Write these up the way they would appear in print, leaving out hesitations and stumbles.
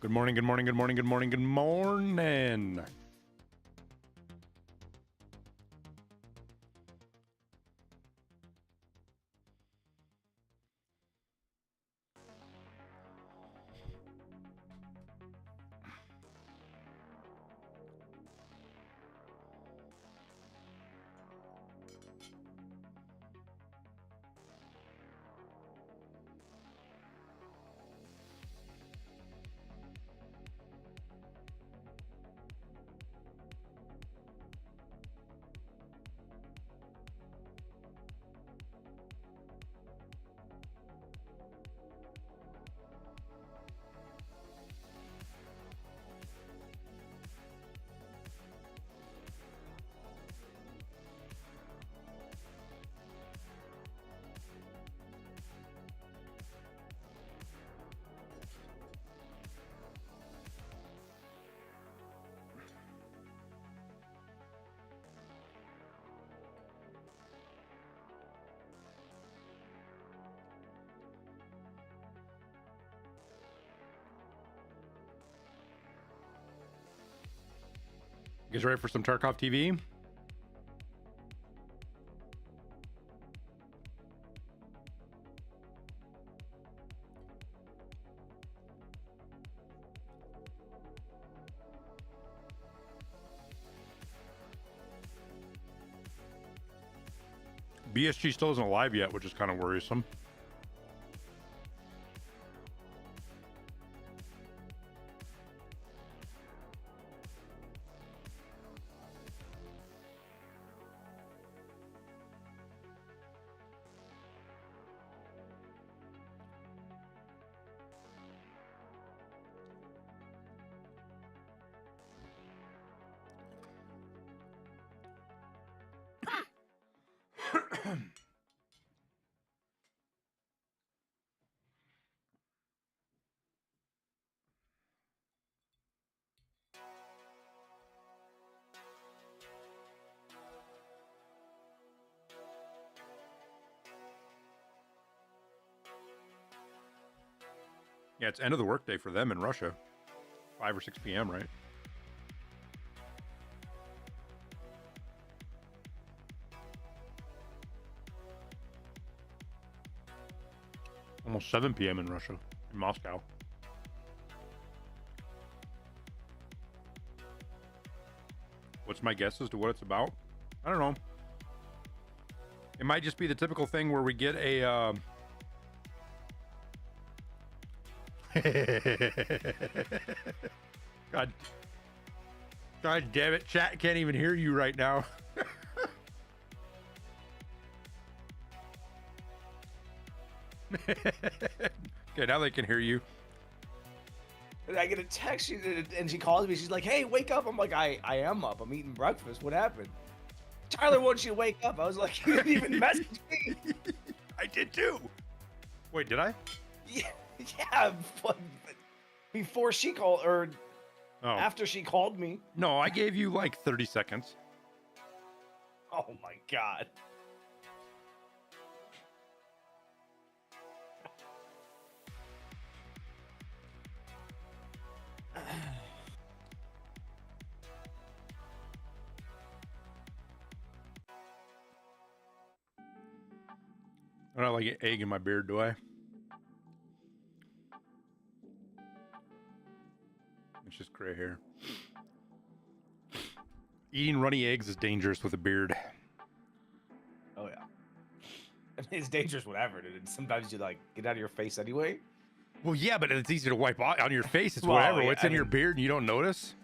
Good morning, good morning, good morning, good morning, good morning. You guys ready for some Tarkov TV? BSG still isn't live yet, which is kind of worrisome. Yeah, it's end of the workday for them in Russia. 5 or 6 p.m., right? Almost 7 p.m. in Russia, in Moscow. What's my guess as to what it's about? I don't know. It might just be the typical thing where we get a... God damn it, chat can't even hear you right now. Okay, now they can hear you. And I get a text, and she calls me. She's like, "Hey, wake up!" I'm like, "I am up. I'm eating breakfast. What happened?" Tyler wants you to wake up. I was like, "You didn't even message me." I did too. Wait, did I? Yeah, but before she called, or after she called me. No, I gave you like 30 seconds. Oh my God. I don't like an egg in my beard, do I? It's just gray hair. Eating runny eggs is dangerous with a beard. Oh yeah. I mean, it's dangerous whatever, dude. Sometimes you like get out of your face anyway. Well, yeah, but it's easy to wipe out on your face. It's Well, whatever. yeah, What's in your beard and you don't notice?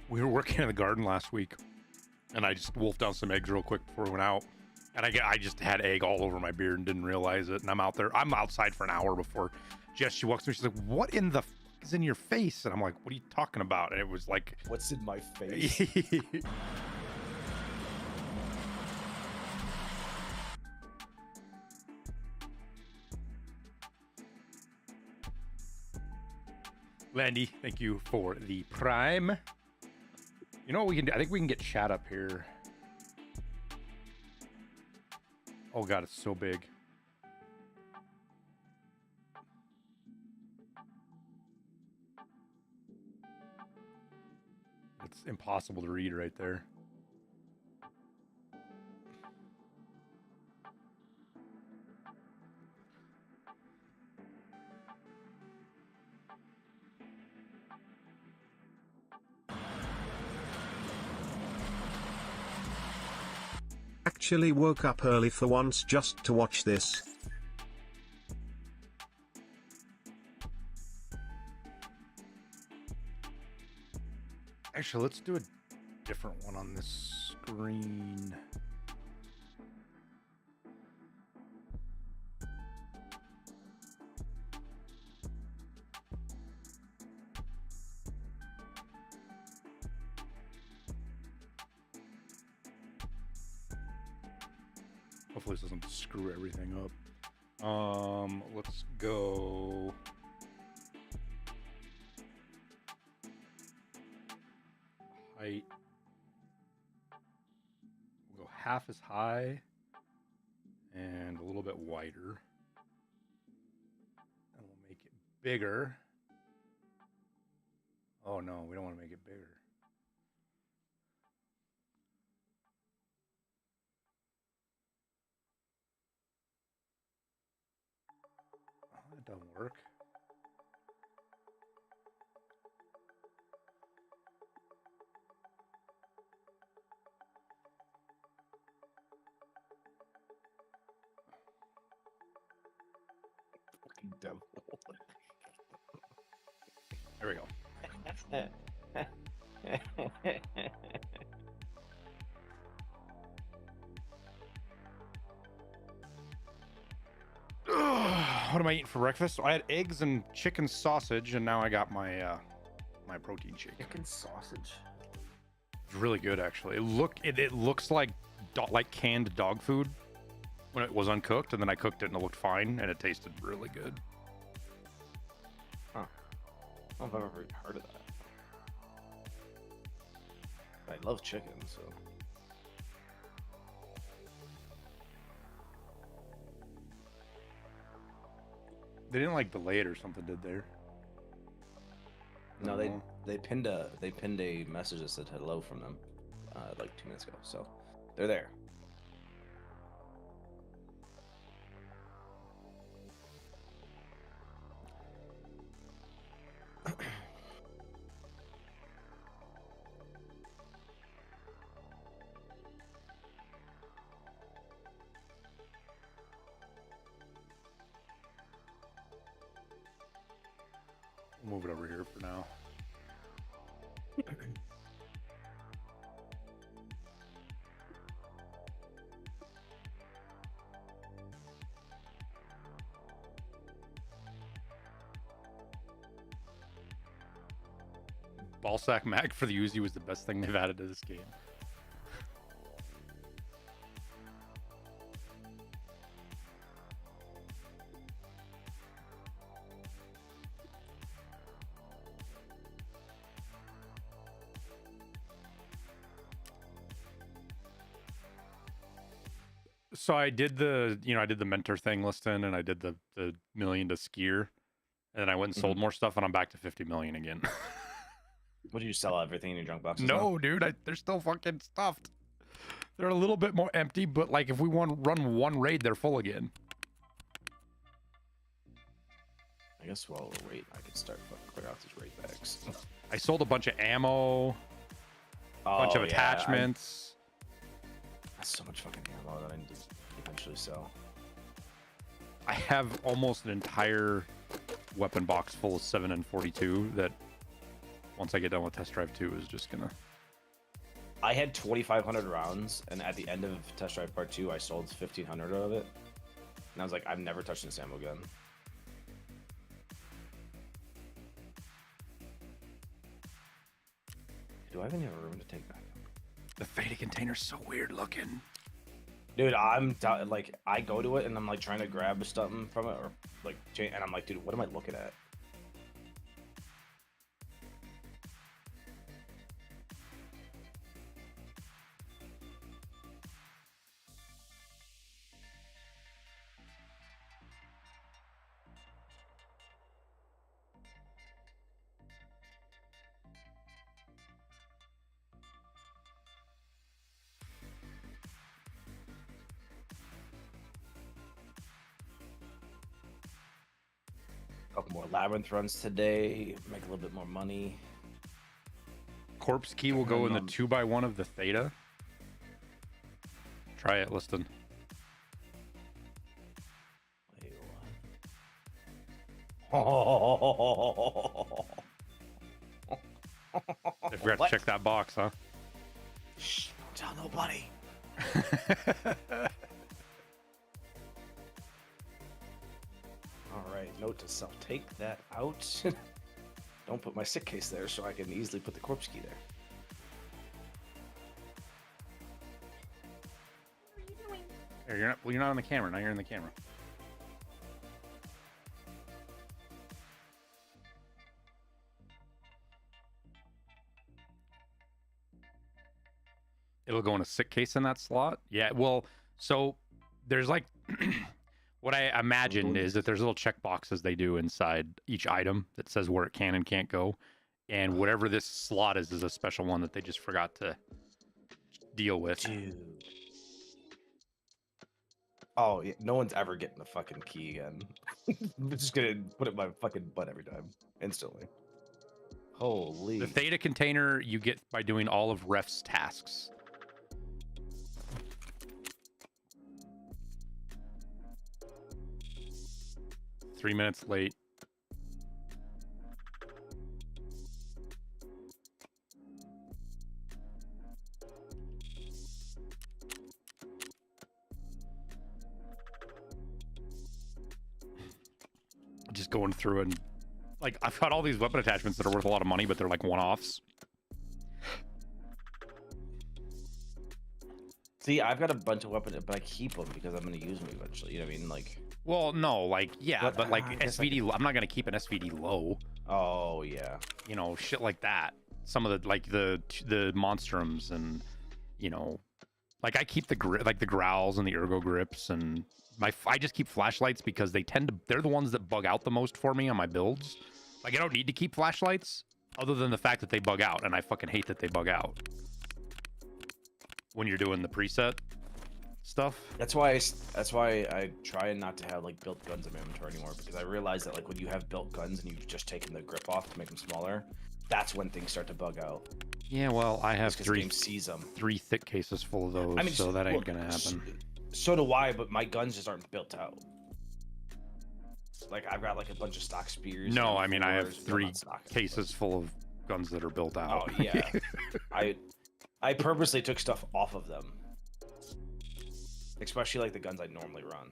We were working in the garden last week, and I just wolfed down some eggs real quick before we went out. And I just had egg all over my beard and didn't realize it. And I'm outside for an hour before she walks to me. She's like, "What in the f is in your face?" And I'm like, "What are you talking about?" And it was like, "What's in my face?" Landy, thank you for the prime. You know what we can do? I think we can get chat up here. Oh god, it's so big. It's impossible to read right there. Actually woke up early for once just to watch this. Actually, let's do a different one on this screen. Hopefully this doesn't screw everything up. Let's go. Height. We'll go half as high and a little bit wider. And we'll make it bigger. Oh no, we don't want to make it bigger. Oh, that doesn't work. Fucking devil. There we go. What am I eating for breakfast? I had eggs and chicken sausage, and now I got my my protein shake. Chicken sausage. It's really good, actually. It looks like canned dog food when it was uncooked, and then I cooked it and it looked fine, and it tasted really good. Huh. I don't know if I've ever heard of that. I love chicken, so. They didn't like delay it or something, did they? No, they pinned a message that said hello from them like 2 minutes ago. So they're there. We'll move it over here for now. Ballsack mag for the Uzi was the best thing they've added to this game. So I did the mentor thing listing, and I did the million to skier, and then I went and sold more stuff, and I'm back to 50 million again. What, did you sell everything in your junk boxes? No, dude, they're still fucking stuffed. They're a little bit more empty, but like if we want to run one raid, they're full again. I guess while we're waiting, I could start fucking clear out these raid bags. I sold a bunch of ammo, a bunch of attachments. That's so much fucking ammo that I need to eventually sell. I have almost an entire weapon box full of 7 and 42 that once I get done with Test Drive 2 is just gonna... I had 2,500 rounds, and at the end of Test Drive Part 2, I sold 1,500 of it. And I was like, I'm never touching this ammo again. Do I have any other room to take back? The Theta container's so weird looking. Dude, like, I go to it, and I'm like trying to grab something from it, or like, and I'm like, dude, what am I looking at? more Labyrinth runs today. Make a little bit more money. Corpse key will go in the 2x1 of the Theta. Try it, Liston. Wait, what? I forgot to check that box, huh? Shh, don't tell nobody. All right, note to self, take that out. Don't put my sick case there so I can easily put the corpse key there. Here, you're not on the camera. Now you're in the camera. It'll go in a sick case in that slot. Yeah, well, so there's like what I imagine is that there's little check boxes they do inside each item that says where it can and can't go. And whatever this slot is a special one that they just forgot to deal with. Dude. Oh, yeah, no one's ever getting the fucking key again. I'm just gonna put it in my fucking butt every time, instantly. Holy. The Theta container you get by doing all of Ref's tasks. Three minutes late. Just going through and like I've got all these weapon attachments that are worth a lot of money, but they're like one-offs. See, I've got a bunch of weapons, but I keep them because I'm going to use them eventually. You know what I mean? Like, well, no, like, yeah, but like SVD, I... I'm not going to keep an SVD low. Oh, yeah. You know, shit like that. Some of the, like, the monstrums and, you know, like I keep the growls and the ergo grips and I just keep flashlights because they're the ones that bug out the most for me on my builds. Like, I don't need to keep flashlights other than the fact that they bug out, and I fucking hate that they bug out when you're doing the preset stuff. That's why I try not to have like built guns in my inventory anymore, because I realize that like when you have built guns and you've just taken the grip off to make them smaller, that's when things start to bug out. Yeah, well, I have three thick cases full of those, I mean, so that ain't gonna happen. So do I, but my guns just aren't built out. Like I've got like a bunch of stock spears. No, I mean I have three cases full of guns that are built out. Oh yeah. I purposely took stuff off of them. Especially like the guns I normally run.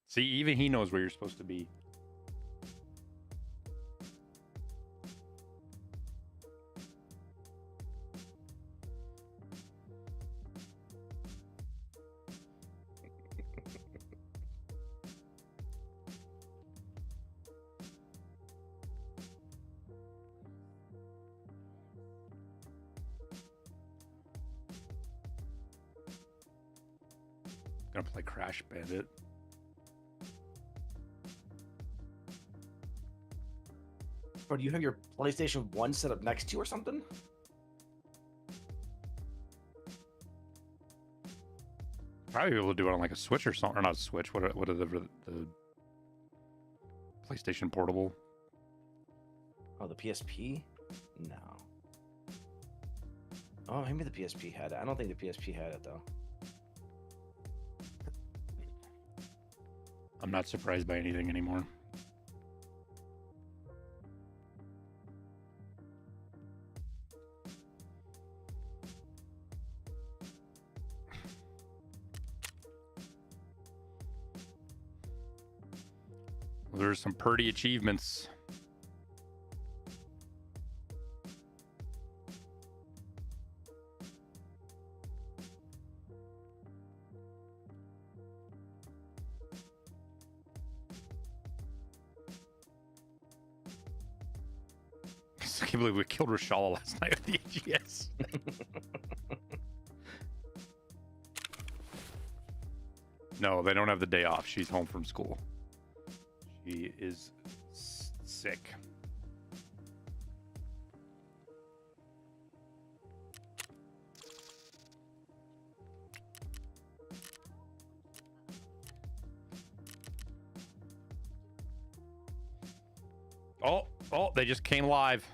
See, even he knows where you're supposed to be. Gonna play Crash Bandit. Or do you have your PlayStation 1 set up next to you or something? Probably be able to do it on like a Switch or something, or not a Switch. What are the PlayStation Portable? Oh, the PSP? No. Oh, maybe the PSP had it. I don't think the PSP had it though. I'm not surprised by anything anymore. Well, there's some pretty achievements. I can't believe we killed Rashala last night with the AGS. No, they don't have the day off. She's home from school. She is sick. Oh, they just came live.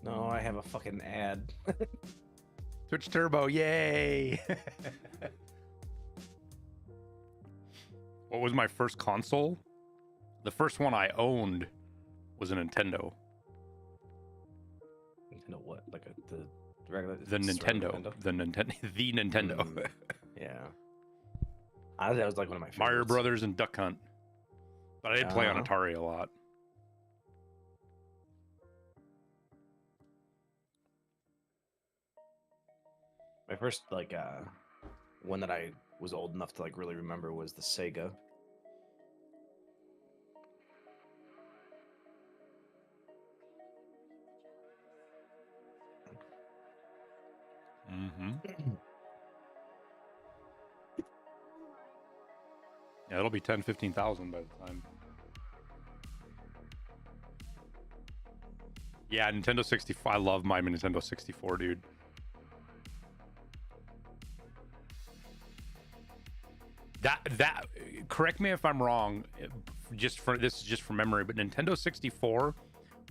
No, I have a fucking ad. Twitch Turbo, yay! What was my first console? The first one I owned was a Nintendo. Nintendo what? Like the regular? The Nintendo. The Nintendo. The Nintendo. Yeah. I that was like one of my favorites. Mario Brothers and Duck Hunt. But I did play on Uh-huh. Atari a lot. My first like one that I was old enough to like really remember was the Sega. Mm-hmm. Yeah, it'll be 10, 15,000 by the time. Yeah, Nintendo 64. I love my Nintendo 64, dude. That correct me if I'm wrong, just for this is just from memory, but Nintendo 64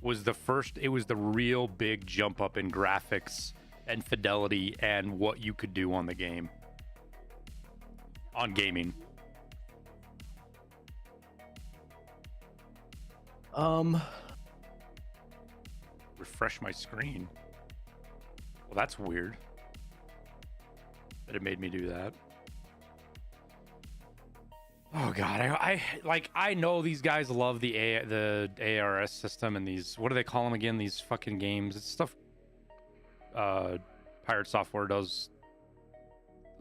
was the first, it was the real big jump up in graphics and fidelity and what you could do on the game. On gaming. Refresh my screen. Well, that's weird. That it made me do that. Oh god, I know these guys love the ARS system and these, what do they call them again? These fucking games. It's stuff Pirate Software does.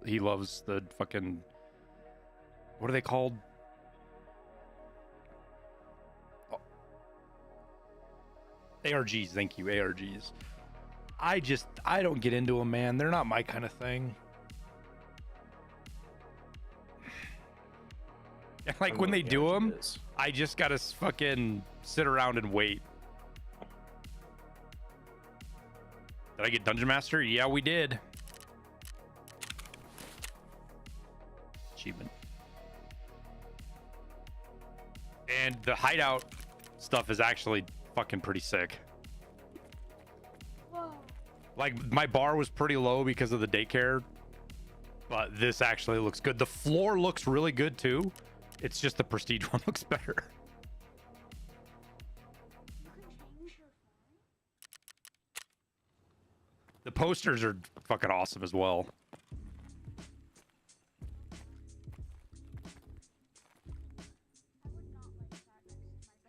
He loves the fucking, what are they called? Oh. ARGs, thank you, ARGs. I don't get into them, man. They're not my kind of thing. Like when they do them, I just gotta fucking sit around and wait. Did I get Dungeon Master? Yeah, we did. Achievement. And the Hideout stuff is actually fucking pretty sick. Whoa. Like my bar was pretty low because of the daycare, but this actually looks good. The floor looks really good too. It's just the Prestige one looks better. You can change your phone? The posters are fucking awesome as well. I would not like that next to my bed.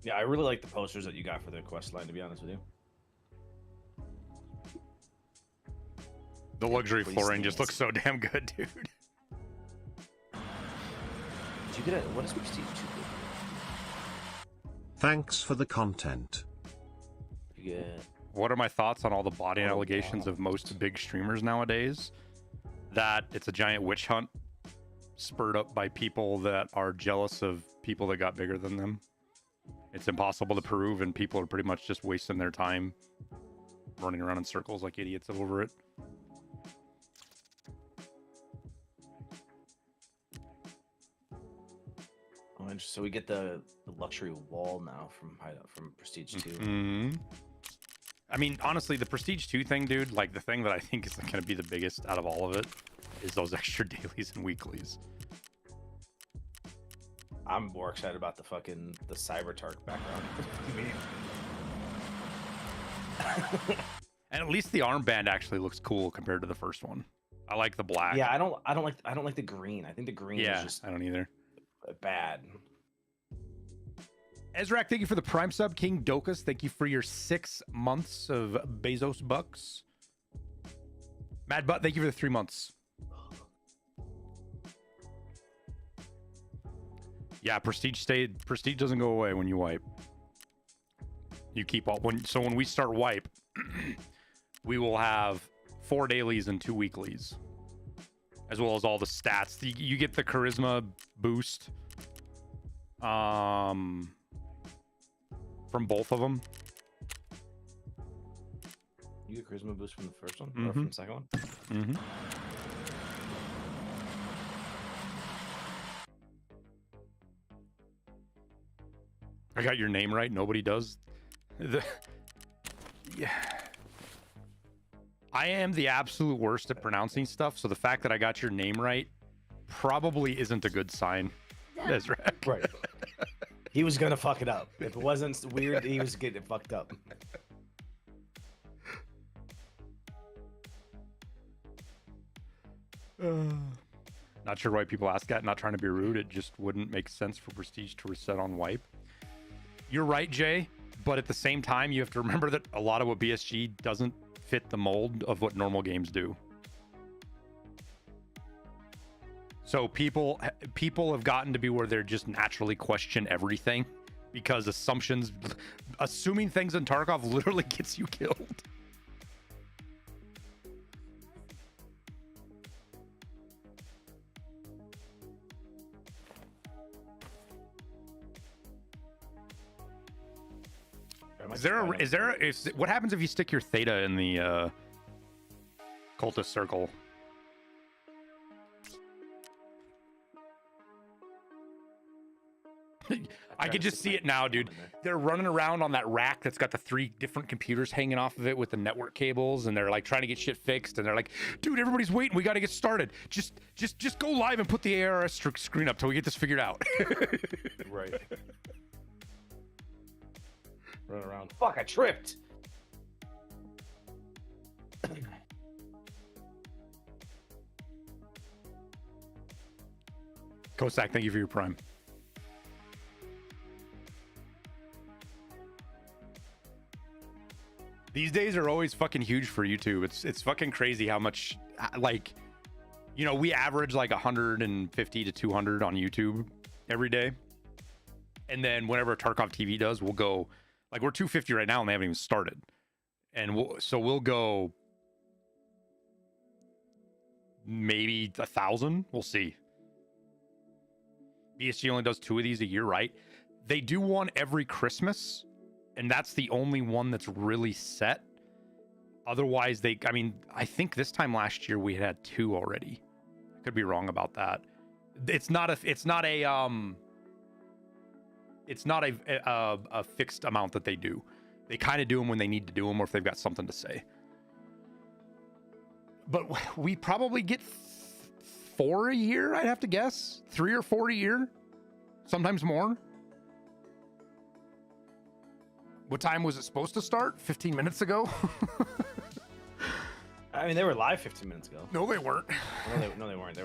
Yeah, I really like the posters that you got for the quest line, to be honest with you. The luxury Please flooring just dance. looks so damn good, dude. Did you get a what is Prestige 2? Thanks for the content. You get What are my thoughts on all the body Oh, allegations wow. of most big streamers nowadays? That it's a giant witch hunt spurred up by people that are jealous of people that got bigger than them. It's impossible to prove, and people are pretty much just wasting their time running around in circles like idiots over it. oh, interesting. So we get the luxury wall now from Hideout from Prestige 2. Mhm. I mean, honestly, the Prestige 2 thing, dude, like the thing that I think is going to be the biggest out of all of it is those extra dailies and weeklies. I'm more excited about the Cyber-Tark background. And at least the armband actually looks cool compared to the first one. I like the black. Yeah, I don't like the green. I think the green Yeah, is just I don't either. bad. Ezrak, thank you for the Prime sub. King Dokus, thank you for your 6 months of Bezos bucks. Mad Butt, thank you for the 3 months. Yeah, Prestige doesn't go away when you wipe. You keep all when we start wipe, we will have 4 dailies and 2 weeklies, as well as all the stats. You get the charisma boost from both of them. You get charisma boost from the first one or from the second one? Mm-hmm. I got your name right. Nobody does. Yeah. I am the absolute worst at pronouncing stuff, so the fact that I got your name right probably isn't a good sign. Ezrak. Right. He was gonna fuck it up. If it wasn't weird, he was getting it fucked up. Not sure why people ask that. Not trying to be rude. It just wouldn't make sense for Prestige to reset on wipe. You're right, Jay. But at the same time, you have to remember that a lot of what BSG doesn't fit the mold of what normal games do. So people have gotten to be where they're just naturally question everything because assuming things in Tarkov literally gets you killed. What happens if you stick your theta in the cultist circle? I could just see it now, dude. They're running around on that rack that's got the 3 different computers hanging off of it with the network cables, and they're like trying to get shit fixed, and they're like, dude, everybody's waiting, we got to get started. Just go live and put the ARS screen up till we get this figured out. Right. Run around. Fuck, I tripped. Kosak, thank you for your prime. These days are always fucking huge for YouTube. It's fucking crazy how much, like, you know, we average like 150 to 200 on YouTube every day. And then whenever Tarkov TV does, we'll go, like, we're 250 right now and they haven't even started. And we'll go maybe 1,000. We'll see. BSG only does 2 of these a year, right? They do one every Christmas, and that's the only one that's really set. Otherwise, I think this time last year we had 2 already. Could be wrong about that. It's not a fixed amount that they do. They kind of do them when they need to do them or if they've got something to say. But we probably get 4 a year, I'd have to guess. 3 or 4 a year. Sometimes more. What time was it supposed to start? 15 minutes ago? I mean, they were live 15 minutes ago. No, they weren't. No, they weren't.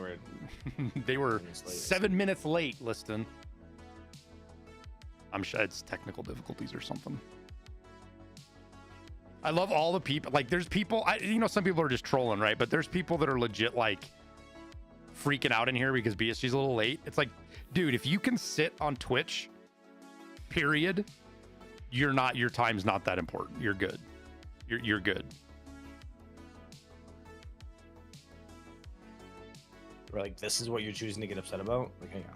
They were 7 minutes late, Liston. I'm sure it's technical difficulties or something. I love all the people. Like, there's people, some people are just trolling, right? But there's people that are legit, like, freaking out in here because BSG's a little late. It's like, dude, if you can sit on Twitch, period, your time's not that important. You're good. You're good. We're like, this is what you're choosing to get upset about? Like, hang on.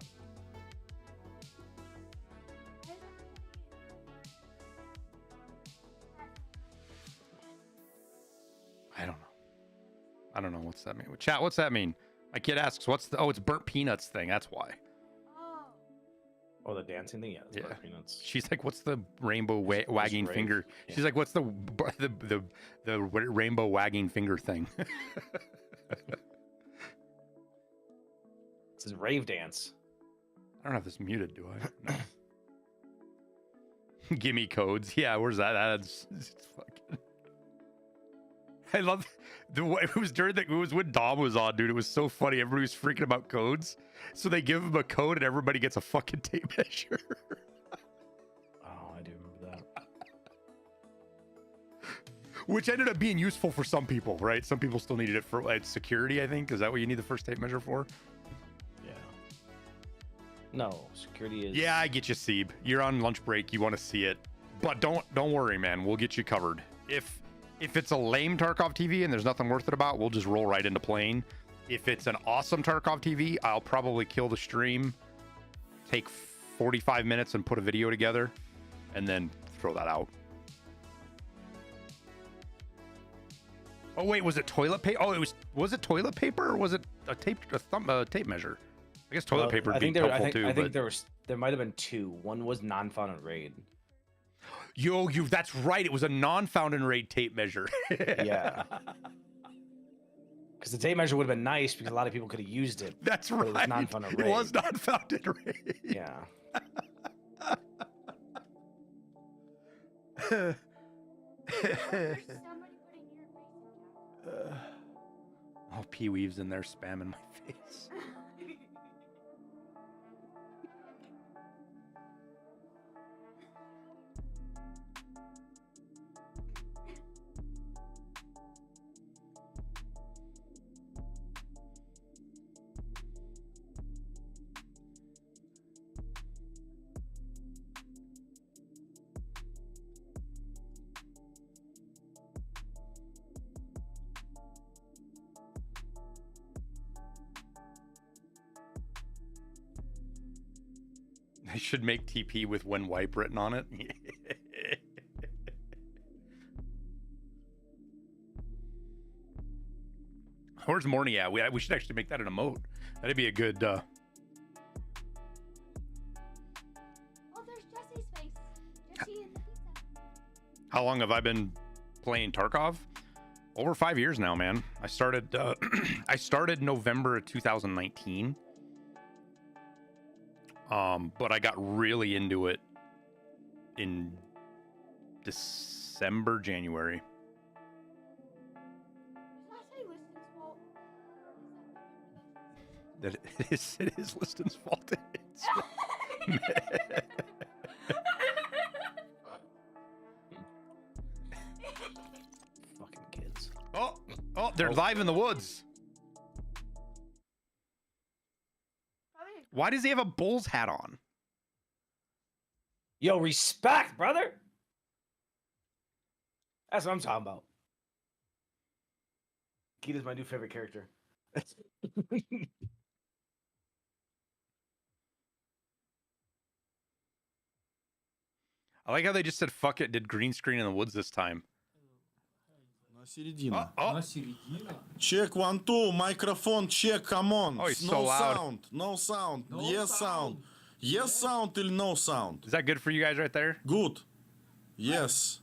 I don't know. What's that mean? Chat, what's that mean? My kid asks, it's burnt peanuts thing. That's why. Oh, the dancing thing? Yeah. Burnt peanuts. She's like, what's the rainbow wagging finger? Yeah. She's like, what's the rainbow wagging finger thing? It's his rave dance. I don't have this muted, do I? No. Give me codes. Yeah, where's that? It's fucking... I love the way it was when Dom was on, dude. It was so funny. Everybody was freaking about codes. So they give him a code and everybody gets a fucking tape measure. Oh, I do remember that. Which ended up being useful for some people, right? Some people still needed it for security, I think. Is that what you need the first tape measure for? Yeah. No, security is... Yeah, I get you, Seeb. You're on lunch break. You want to see it. But don't worry, man. We'll get you covered. If it's a lame Tarkov TV and there's nothing worth it about, we'll just roll right into playing. If it's an awesome Tarkov TV, I'll probably kill the stream, take 45 minutes and put a video together, and then throw that out. Oh wait, was it toilet paper? Oh, was it toilet paper or was it a tape measure? I guess toilet paper would be helpful too. I think there might have been two. One was non-found in raid. Yo, that's right. It was a non-found in raid tape measure. Yeah. Because the tape measure would have been nice because a lot of people could have used it. That's right. It was non-found in raid. It was non-found in raid. Yeah. There's somebody putting your face in Oh, Pee Weave's in there spamming my face. I should make TP with when wipe written on it. Where's Morny at? We should actually make that an emote. That'd be a good. Oh, there's Jesse's face. Jesse and the pizza. How long have I been playing Tarkov? Over 5 years now, man. I started I started November of 2019. But I got really into it in December, January. Did I say Liston's fault? That it is Liston's fault. Fucking kids. Oh, they're live in the woods. Probably Why does he have a Bulls hat on? Yo, respect, brother. That's what I'm talking about. Kita's my new favorite character. I like how they just said fuck it, did green screen in the woods this time. На середина. Oh, Check 1 2 microphone check, come on. Oh, he's no so loud. sound, no sound. Yes sound. Yes sound till no sound. is that good for you guys right there? Good. Yes.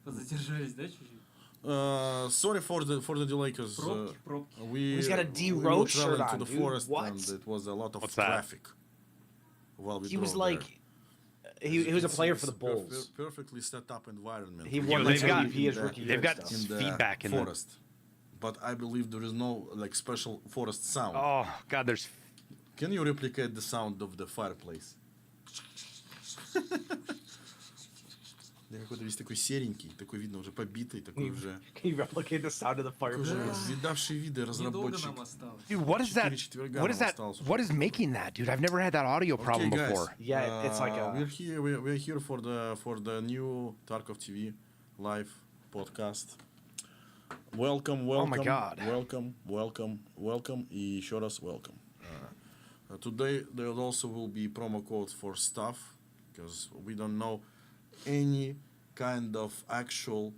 Задержались, да, чуть-чуть? Sorry for the delay, because Пробки. we He's got a we D-Road were shirt traveling on, to the dude. forest What? and it was a lot of What's that? traffic. While we He was drove like, there. he was a It's- player it's for the a Bulls. perfectly set up environment. He Yo, won they've like got- MVP his rookie year. they've got and in stuff. the feedback in the- forest. But I believe there is no like special forest sound. Oh god, there's Can you replicate the sound of the fireplace? Я какой-то весь такой серенький, такой видно уже побитый, такой уже, Can you replicate the sound of the такой уже fireplace? видавший виды Недолго разработчик. нам осталось. dude, what is that? Четыре четверга What is нам that? осталось уже. What is making that, dude? I've never had that audio problem Okay, guys. before. Yeah, it's like a- we're here for the new Tarkov TV live podcast. Welcome. Oh my God. welcome, и еще раз welcome. Today there also will be promo codes for stuff because we don't know any kind of actual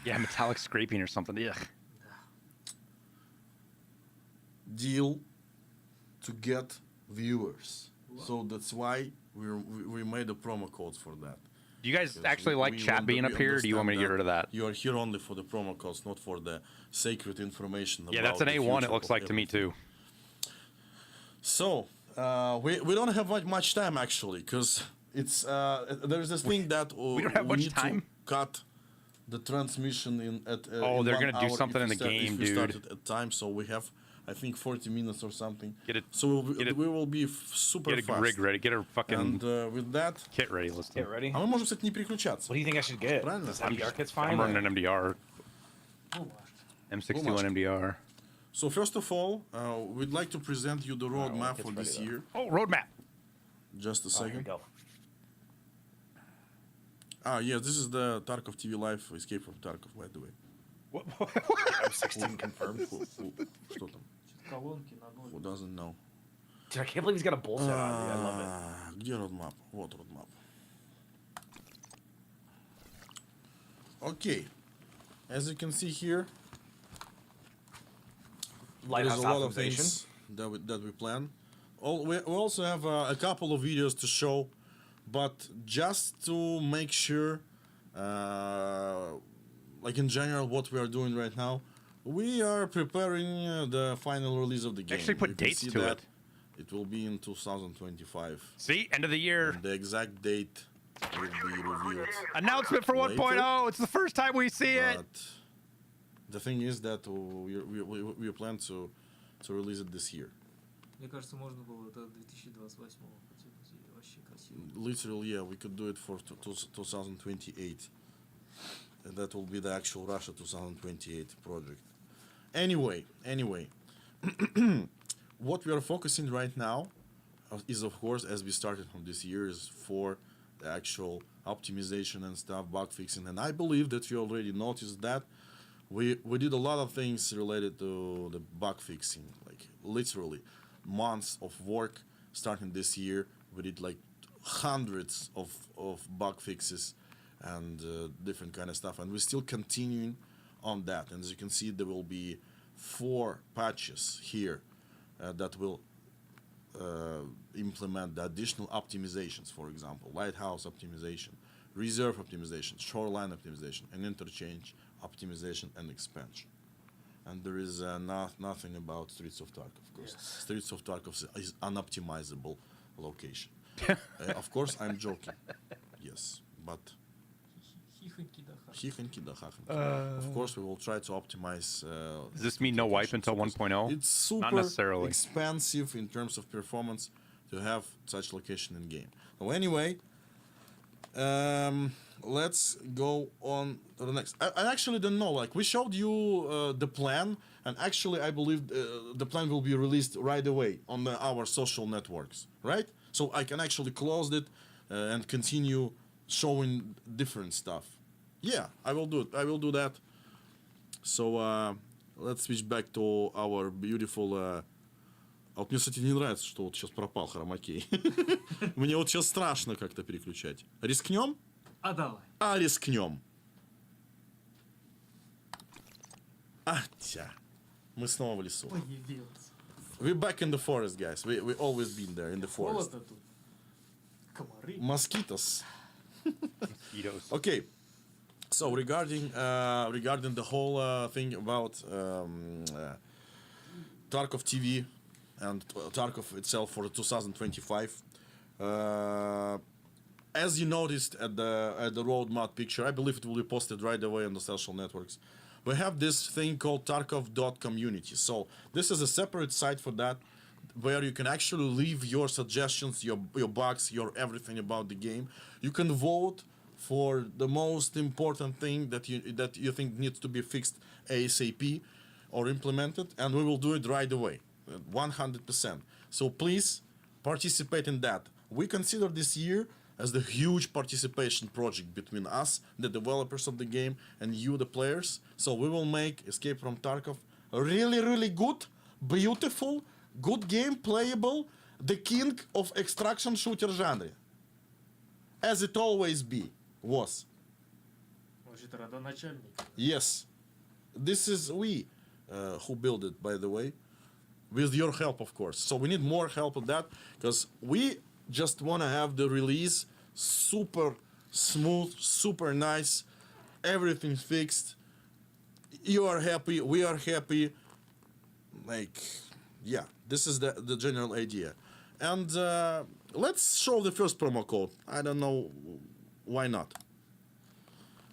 Yeah, metallic scraping or something. Ugh. deal to get viewers. So that's why we made the promo codes for that. Do you guys Yes, actually like we chat being up here, or do you want me to get rid of that? You are here only for the promo codes, not for the sacred information. Yeah, that's an about the A1. It future looks of like to me everything. too. So we don't have much time actually, because it's there's this thing that we don't have much need time? to cut the transmission in at. Oh, in they're 1 gonna do hour something if in the we game, if we dude. start at time, so we have I think 40 minutes or something. Get it- So get it- we will be super Get a fast. rig ready. Get a fucking And with that, kit ready. Let's do Get ready. а мы можем, кстати, не переключаться. What do you think I should get? Правильно. Does MDR kit's fine? I'm running an MDR. Ну, M61 Бумажка. MDR. So first of all, we'd like to present you the roadmap it's for ready this though. year. Oh, roadmap. Just a Oh, here we second. go. Ah, yeah, this is the Tarkov TV Live Escape from Tarkov, by the way. M16 confirmed. Что там? Чё-то колонки на ноль. Who doesn't know? Dude, I can't believe he's got a bull set on, dude. I love it. Где roadmap? Вот roadmap. Okay. As you can see here, there's Lighthouse a lot of optimization. things that we plan. We also have a couple of videos to show, but just to make sure, like in general, what we are doing right now, we are preparing the final release of the game. Actually put You can dates see to that it. It will be in 2025. See, end of the year. And the exact date will be revealed. Announcement for 1.0. It's the first time we see it. But the thing is that we plan to release it this year. Мне кажется, можно было до 2028-го потянуть, и вообще красиво. Literally, yeah, we could do it for 2028. And that will be the actual Russia 2028 project. Anyway, what we are focusing right now is, of course, as we started from this year, is for the actual optimization and stuff, bug fixing. And I believe that you already noticed that we did a lot of things related to the bug fixing, like literally months of work starting this year. We did like hundreds of bug fixes and different kind of stuff, and we're still continuing on that. And as you can see, there will be 4 patches here that will implement the additional optimizations. For example, lighthouse optimization, reserve optimization, shoreline optimization, and interchange optimization and expansion. And there is nothing about Streets of Tarkov, of course. Yes. Streets of Tarkov is unoptimizable location. Of course, I'm joking. Yes, but Хихоньки да ха. хихоньки да хахоньки. Of course, we will try to optimize. Does this mean no wipe until locations, because 1.0? It's super Not necessarily. expensive in terms of performance to have such location in game. So anyway, let's go on to the next. I actually don't know. Like we showed you the plan, and actually I believe the plan will be released right away on our social networks, right? So I can actually close it and continue showing different stuff. Yeah, I will do it. I will do that. So let's switch back to our beautiful. А вот мне, кстати, не нравится, что вот сейчас пропал хромакей. Мне вот сейчас страшно как-то переключать. Рискнем? А давай. А рискнем. Тя. Мы снова в лесу. Появился. We're back in the forest, guys. We always been there in the forest. Холодно тут. Комары. Mosquitoes. Mosquitoes. Okay. So regarding the whole thing about Tarkov TV and Tarkov itself for 2025, as you noticed at the roadmap picture, I believe it will be posted right away on the social networks. We have this thing called Tarkov.community. So this is a separate site for that, where you can actually leave your suggestions, your bugs, your everything about the game. You can vote for the most important thing that you think needs to be fixed ASAP or implemented, and we will do it right away, 100%. So please participate in that. We consider this year as the huge participation project between us, the developers of the game, and you, the players. So we will make Escape from Tarkov a really, really good, beautiful, good game, playable, the king of extraction shooter genre, as it always was. Может, родоначальник. Yes, this is we who built it, by the way, with your help, of course. So we need more help with that, because we just want to have the release super smooth, super nice, everything fixed. You are happy, we are happy. Like, yeah, this is the general idea. And let's show the first promo code. I don't know why not.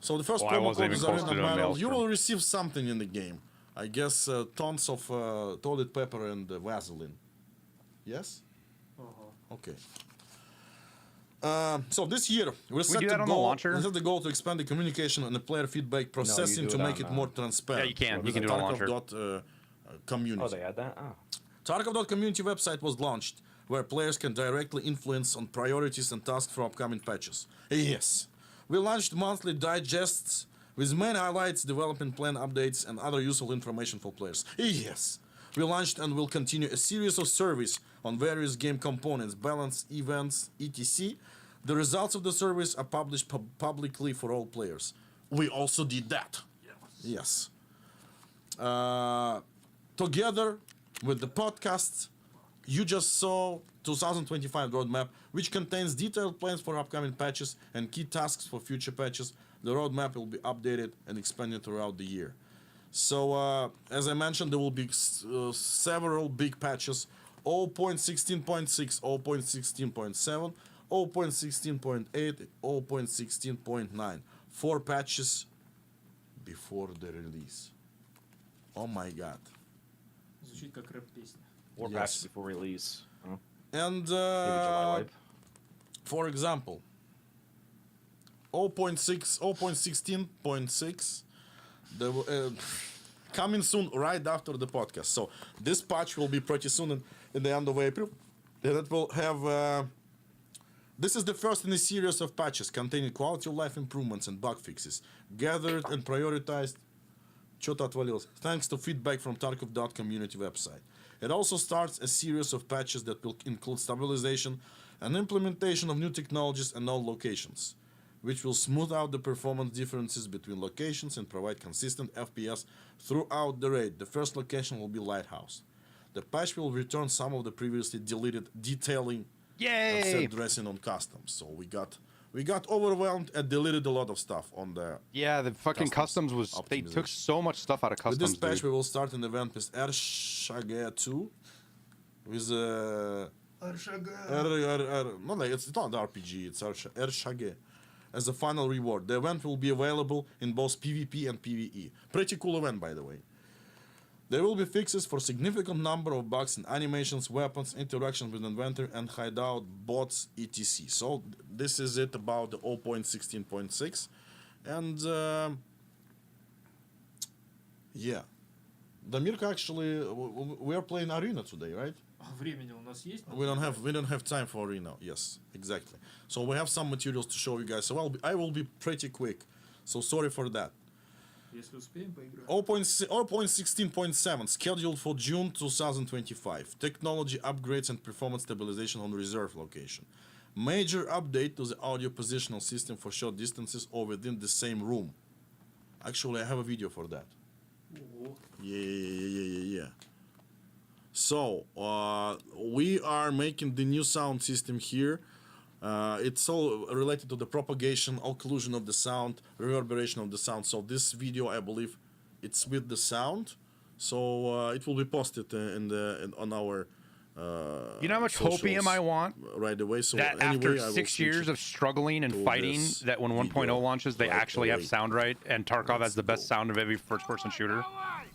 So the first Well, I promo wasn't code is even close Arena to doing Battle. You Maelstrom. will receive something in the game. I guess tons of toilet paper and Vaseline. Yes? Ого. Okay. So this year we set do the that on the goal. launcher? We set the goal to expand the communication and the player feedback processing do to it make on, it more transparent. Yeah, you can. You With can the do it on launcher. Tarkov.community. Oh, they had that? Oh. Tarkov.community website was launched where players can directly influence on priorities and tasks for upcoming patches. Yes, we launched monthly digests with main highlights, development plan updates, and other useful information for players. Yes, we launched and will continue a series of surveys on various game components, balance, events, etc. The results of the surveys are published publicly for all players. We also did that. Yes. Together with the podcasts, you just saw 2025 roadmap, which contains detailed plans for upcoming patches and key tasks for future patches. The roadmap will be updated and expanded throughout the year. So, as I mentioned, there will be several big patches: 0.16.6, 0.16.7, 0.16.8, 0.16.9. 4 patches before the release. Oh my god. Звучит как рэп-песня. 4 Yes. patches before release. Oh, And maybe July wipe. for example, 0.16.6 coming soon right after the podcast. So this patch will be pretty soon in the end of April. And it will have this is the first in a series of patches containing quality of life improvements and bug fixes, gathered and prioritized. Что-то отвалилось. Thanks to feedback from Tarkov community website. It also starts a series of patches that will include stabilization and implementation of new technologies and all locations, which will smooth out the performance differences between locations and provide consistent FPS throughout the raid. The first location will be Lighthouse. The patch will return some of the previously deleted detailing and set dressing on customs. So we got overwhelmed and deleted a lot of stuff on the. Yeah, the fucking customs was they took optimization. so much stuff out of With customs. this patch, dude. we will start an event with Ershage 2 with no, it's not RPG, it's Ershage as a final reward. The event will be available in both PvP and PvE. Pretty cool event, by the way. There will be fixes for significant number of bugs in animations, weapons, interaction with inventory, and hideout, bots, etc. So this is it about the 0.16.6. And yeah. Damirka, actually, we are playing Arena today, right? А времени у нас есть? We don't have time for Arena. Yes, exactly. So we have some materials to show you guys. So I will be pretty quick. So sorry for that. Если успеем, поиграем. 0.16.7 scheduled for June 2025. Technology upgrades and performance stabilization on reserve location. Major update to the audio positional system for short distances or within the same room. Actually, I have a video for that. Ого. Yeah. So, we are making the new sound system here. It's all related to the propagation, occlusion of the sound, reverberation of the sound. So this video, I believe, it's with the sound. So it will be posted on our. You know how much hopium I want? Right away. So That anyway, after I will 6 switch years it of struggling and to fighting, this that when 1.0 video launches, they right actually have away. sound right, and Tarkov has the best go. sound of every first-person shooter. Давай!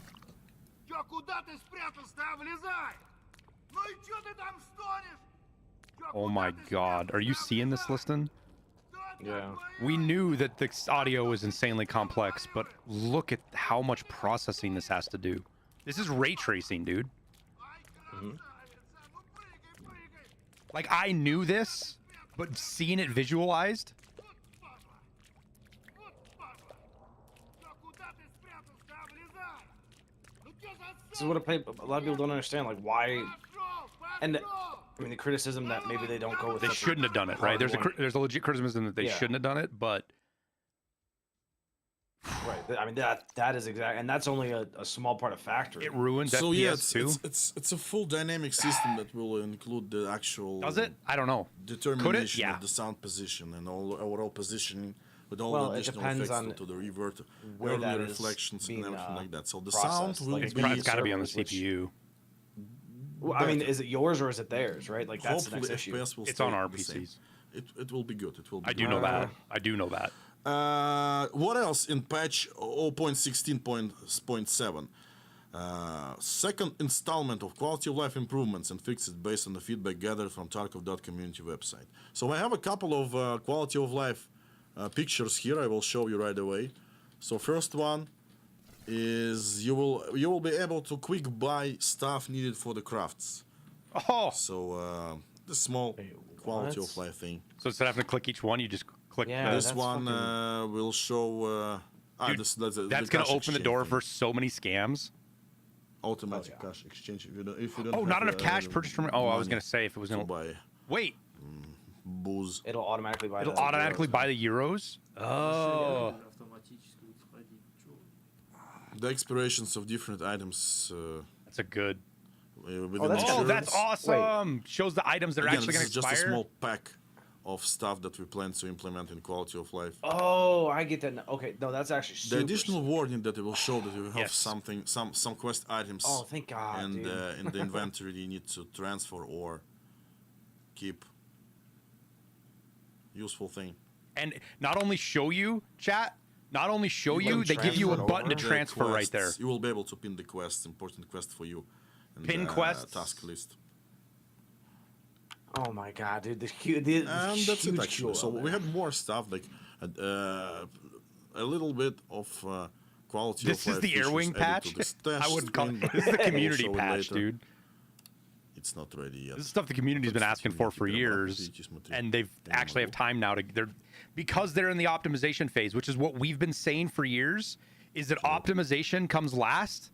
Чё, куда ты спрятался-то? Влезай! Ну и чё ты там стонешь? Чё, Oh куда my ты god, are you спрятался? seeing this, Liston? Что Yeah. такое? We knew that the audio was insanely complex, but look at how much processing this has to do. This is ray tracing, dude. Ай, красавица! Ну прыгай, прыгай! Like, I knew this, but seeing it visualized, Вот падла! Вот падла! Чё, куда ты спрятался? Влезай! Ну чё за This is what a lot of people don't understand. Like, why? Пошёл, And пошёл! I mean, the criticism that maybe they don't go with. they such a shouldn't have done it, right? hard one. There's a legit criticism that they Yeah. shouldn't have done it, but Right. I mean, that is exact, and that's only a small part of factory. it ruins So FPS yeah, too. it's a full dynamic system that will include the actual. Does it? I don't know. Determination Yeah. of the sound position and all overall positioning with all Well, the it additional depends effects on to the revert, where early that is reflections and being, everything like that. So the processed. sound will Like, It's, be it's got to be on the servers, which- CPU. Well, I mean, is it yours or is it theirs? Right. Like that's the hopefully next issue. FPS will It's stay on our the same. PCs. It will be good. It will be I do good. know that. I do know that. What else in patch 0.16.7? Second installment of quality of life improvements and fixes based on the feedback gathered from Tarkov community website. So I have a couple of quality of life pictures here. I will show you right away. So first one is you will be able to quick buy stuff needed for the crafts. Oh, So the small Wait, quality what? of life thing. so instead of having to click each one, you just click Yeah, the... This that's one fucking- will show. Dude, That's That's going to open the door for so many scams. automatic Oh, yeah. cash exchange. If you don't Oh, have, not enough cash purchase from... Oh, I was money going to say if it was to going to... buy Wait, booze. It'll automatically buy. it'll the automatically euros. buy the euros? Oh. Автоматически входить. Чё? The expirations of different items. That's a good... Within that's the Oh, kinda- that's insurance. awesome. Shows the items that are Again, actually this going is to just expire. a small pack of stuff that we plan to implement in quality of life. Oh, I get that. Now. Okay, no, that's actually The super. additional warning that it will show that you have Yes. something, some quest items, Oh, thank God, and dude. in the inventory you need to transfer or keep. Useful thing. And not only show you, chat, not only show You you, can they give you a transfer it button to over? The transfer right there. quests, you will be able to pin the quest, important quest for you. In Pin the quests? task list. Oh my God, dude, the And that's it huge actually. jewel So there. we had more stuff like a little bit of quality This of is life the features Airwing added patch. to the stash I wouldn't call screen, it. but This is the we'll community show it patch, later. dude. It's not ready yet. This is stuff the community's been asking for years, and they've actually have time now to. They're because they're in the optimization phase, which is what we've been saying for years. Is that optimization comes last?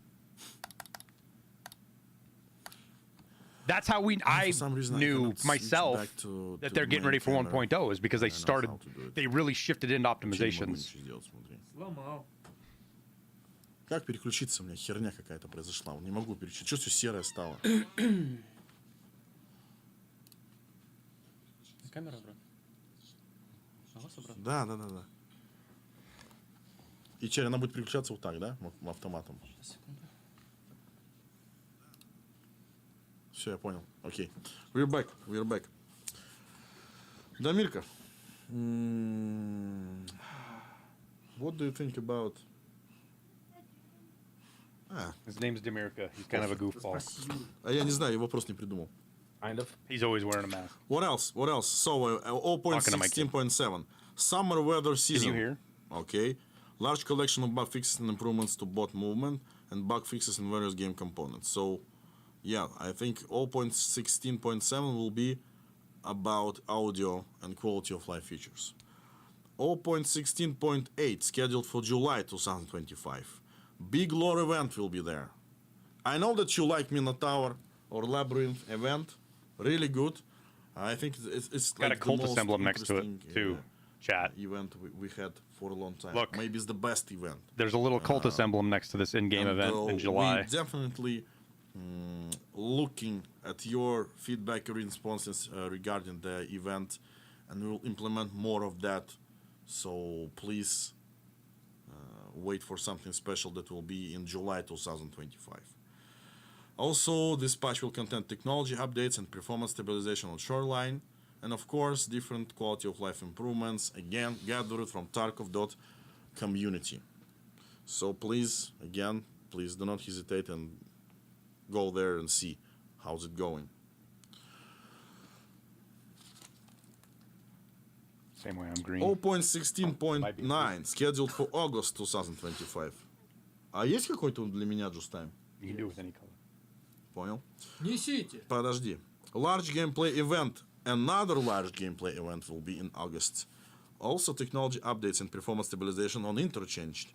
That's how I For some reason, I knew cannot switch myself back to that the they're getting main ready for camera. 1.0 is because they I know started. how to do it. They really shifted into Вообще не могу optimizations. ничего сделать, смотри. Сломал. Как переключиться? У меня херня какая-то произошла. Не могу переключить. Что все серое стало? Камера, брат. Ага, собрал. Да. И черри, она будет переключаться вот так, да? Автоматом. Все, я понял. Окей. We're back. Дамирка. What do you think about... His name's Demirka. He's kind of a goofball. Спасибо. А я не знаю, я вопрос не придумал. Kind of. He's always wearing a mask. What else? So, Talking to my kid. 0.16.7. Summer weather Can season. you hear? Okay. Large collection of bug fixes and improvements to bot movement and bug fixes in various game components. So, yeah, I think 0.16.7 will be about audio and quality of life features. 0.16.8 scheduled for July 2025. Big lore event will be there. I know that you like Minotaur or Labyrinth event. Really good. I think it's Got like a cultist the most emblem next to it interesting, too. Chat. event we had for a long time. Look. Maybe it's the best event. There's a little cultist emblem next to this in-game And, event in we July. definitely looking at your feedback or responses regarding the event, and we'll implement more of that. So please wait for something special that will be in July 2025. Also, this patch will contain technology updates and performance stabilization on Shoreline, and of course, different quality of life improvements, again, gathered from Tarkov.community. So please do not hesitate and go there and see how's it going. Same way I'm green. 0.16.9 scheduled for August 2025. А есть какой-то для меня just time? You can do it with any color. Понял? Несите. Подожди. Large gameplay event. Another large gameplay event will be in August. Also, technology updates and performance stabilization on Interchanged.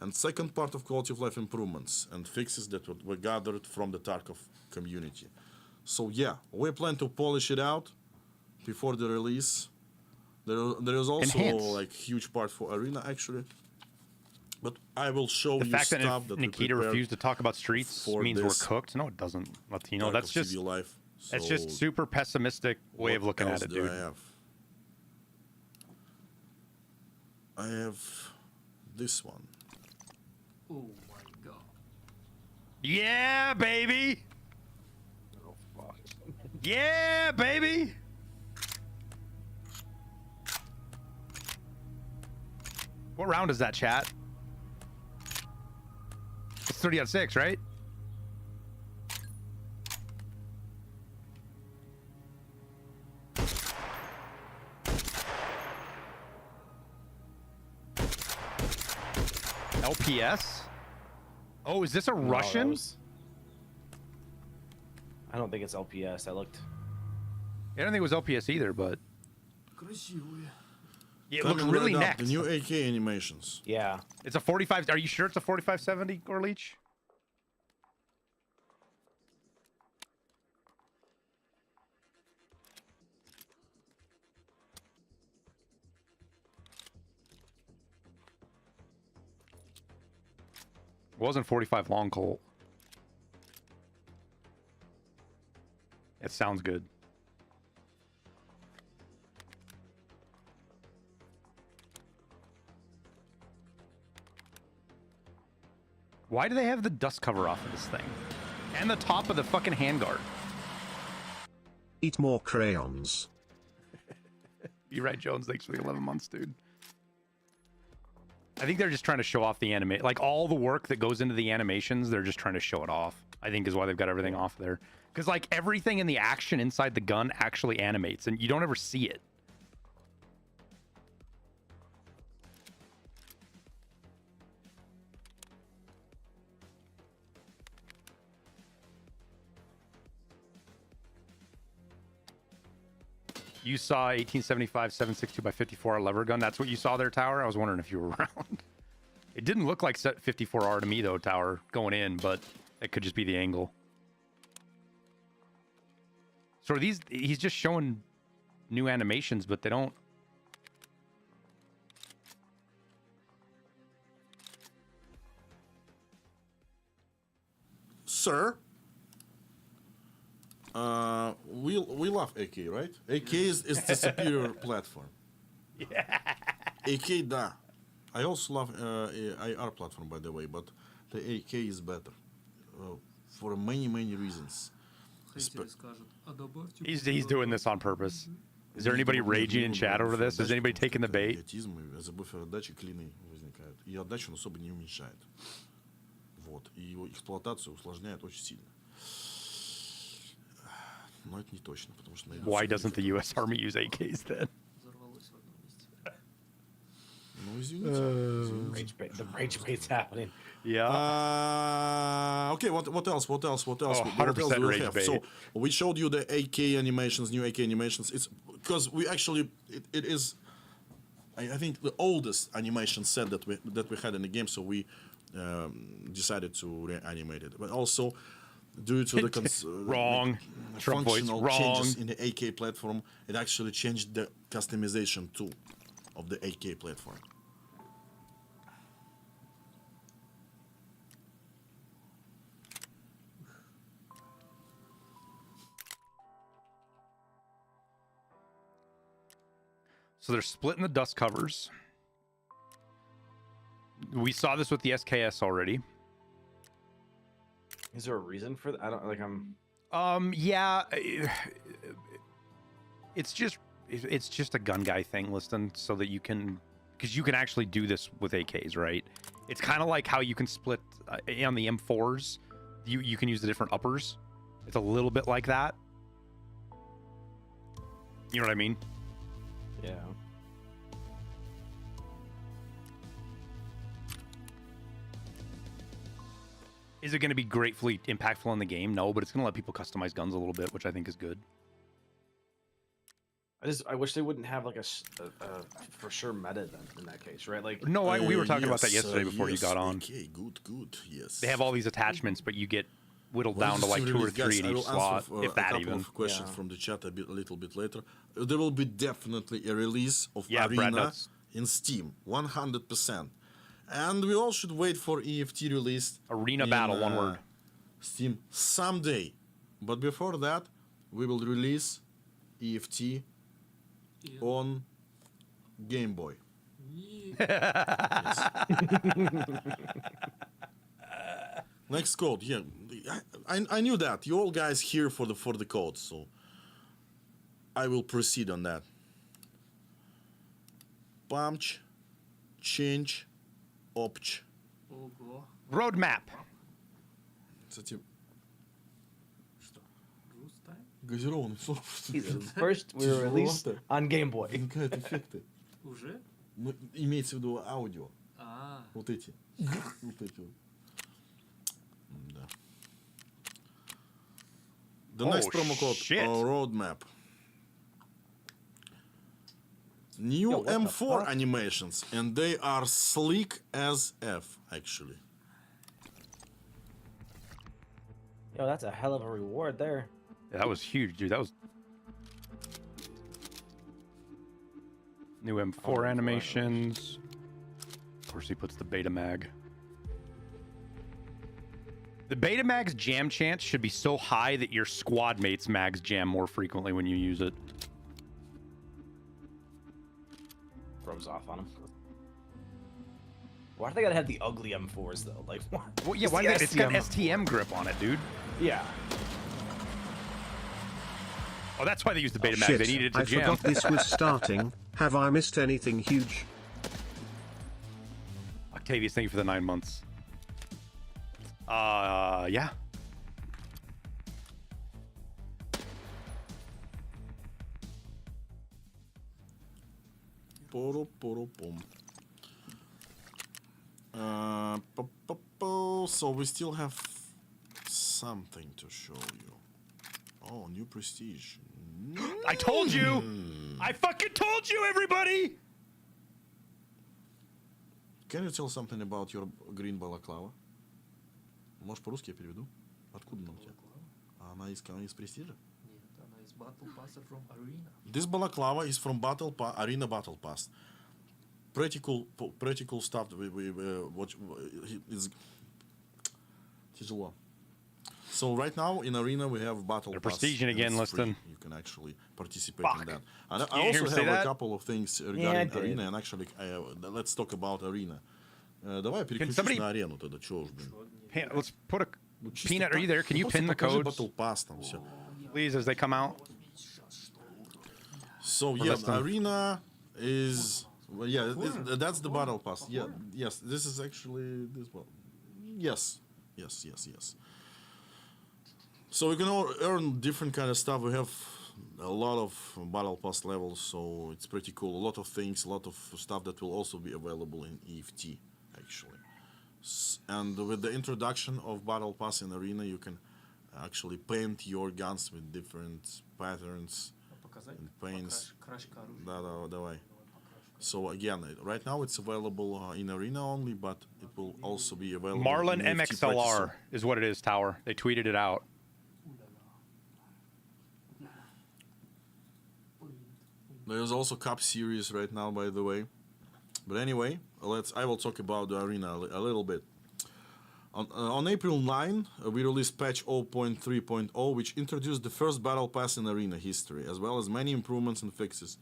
And second part of quality of life improvements and fixes that were gathered from the Tarkov community. So yeah, we plan to polish it out before the release. There is also Enhance. like huge part for Arena actually. But I will show The you fact stuff that that we Nikita prepared refused to talk about streets for means this we're cooked. No, it doesn't, Latino. Tarkov That's just TV Live. that's So just super pessimistic way of what looking else at it, do dude. I have this one. Oh my god. Yeah, baby. Oh fuck. Yeah, baby. What round is that, chat? It's 30 out of 6, right? LPS? Oh, is this a No, that Russian? was- I don't think it's LPS. I looked. I don't think it was LPS either, but Красивые. yeah, it looked really right up, next. the new AK animations. Yeah. It's a 45. Are you sure it's a 4570 or Leech? It wasn't 45 long, Colt. It sounds good. Why do they have the dust cover off of this thing? And the top of the fucking handguard. Eat more crayons. You're right, Jones. Thanks for the 11 months, dude. I think they're just trying to show off the anime. Like, all the work that goes into the animations, they're just trying to show it off. I think is why they've got everything off there. Because, like, everything in the action inside the gun actually animates, and you don't ever see it. You saw 1875 762 by 54R lever gun. That's what you saw there, Tower? I was wondering if you were around. It didn't look like 54R to me, though, Tower, going in, but it could just be the angle. So he's just showing new animations, but they don't... Sir, we love AK, right? AK is the superior platform. Yeah. AK, да. I also love IR platform, by the way, but the AK is better for many reasons. Хейтеры скажут, а добавьте... He's doing this on purpose. Is there anybody raging in chat over this? Is anybody taking the bait? Из-за буфер-отдачи клины возникают. И отдачу он особо не уменьшает. Вот. И его эксплуатацию усложняет очень сильно. Но это не точно, потому что... Why doesn't the U.S. Army use AKs then? Взорвалось в одном месте. Ну, извините. The rage bait's happening. Yeah. Okay, what else? What else 100% do we rage have? bait. So we showed you the AK animations, new AK animations. It's because we actually it is, I think, the oldest animation set that we had in the game. So we decided to reanimate it, but also due to the Wrong. Trump voice. functional Wrong. changes in the AK platform, it actually changed the customization too of the AK platform. So they're splitting the dust covers. We saw this with the SKS already. Is there a reason for that? I don't like. Yeah. It's just a gun guy thing, listen, so that you can, because you can actually do this with AKs, right? It's kind of like how you can split on the M4s. You can use the different uppers. It's a little bit like that. You know what I mean? Yeah. Is it going to be gratefully impactful in the game? No, but it's going to let people customize guns a little bit, which I think is good. I wish they wouldn't have like a for sure meta then in that case, right? Like No, we were talking about that yesterday before you got on. Okay, good, yes. They have all these attachments, but you get whittled down to like 2 or 3 in each slot, if that a couple even. of questions Yeah. from the chat a little bit later. There will be definitely a release of Yeah, Brad Arena knows. in Steam, 100%. And we all should wait for EFT release. Arena in, battle, one word. Steam someday. But before that, we will release EFT on Game Boy. Next code, yeah. I knew that. You all guys here for the code, so I will proceed on that. Punch, change, opch. Ого. Roadmap. Кстати, Goose time? газированный сок. first we were released Тяжеловато. on Game Boy. Возникают эффекты. Уже? Ну, имеется в виду аудио. А, Вот эти. Вот эти вот. Да. The next promo code shit. roadmap. New Yo, what the M4 fuck? animations, and they are sleek as F, actually. Yo, that's a hell of a reward there. Yeah, that was huge, dude. That was new M4 animations. Of course, he puts the Betamax. The Betamag's jam chance should be so high that your squad mates mags jam more frequently when you use it. Rubs off on him. Why do they gotta have the ugly M4s though? Like, why? Well, yeah, Just why? the It's got STM. STM grip on it, dude. Yeah. Oh, that's why they used the Oh, Betamax. shit, They needed it to I jam. forgot this was starting. Have I missed anything huge? Octavius, thank you for the 9 months. Yeah. Poro-poro-pom. So we still have something to show you. Oh, new prestige. I told you! I fucking told you, everybody! Can you tell something about your green balaclava? Может, по-русски я переведу? Откуда она у тебя? Она из престижа? Нет, она из Battle Pass from Arena. This balaclava is from Arena Battle Pass. Pretty cool stuff. We watch. It's тяжело. So right now in Arena we have Battle They're Pass. prestiging and again, it's free. listen. You can actually participate Fuck. in that. And I You hear also him say have a that? couple of things I regarding did. Arena, and actually let's talk about Arena. Давай переключись somebody- на Арену тогда, чё уж, блин. Let's put a... Ну, чисто Peanut, are you there? Can you просто pin the покажи codes, Battle Pass там всё. please, as they come out? So yeah, listen. Arena is that's the Battle Pass. Yeah, yes, this is actually this one. Yes. So we can all earn different kind of stuff. We have a lot of Battle Pass levels, so it's pretty cool. A lot of things, a lot of stuff that will also be available in EFT, actually. And with the introduction of Battle Pass in Arena, you can actually paint your guns with different patterns Показать? and paints. Крашка оружия. Да, давай. So again, right now it's available in Arena only, but it will also be available Marlin in EFT pretty MXLR soon. is what it is, Tower. They tweeted it out. There's also Cup Series right now, by the way. But anyway, I will talk about the Arena a little bit. On April 9, we released patch 0.3.0, which introduced the first Battle Pass in Arena history, as well as many improvements and fixes.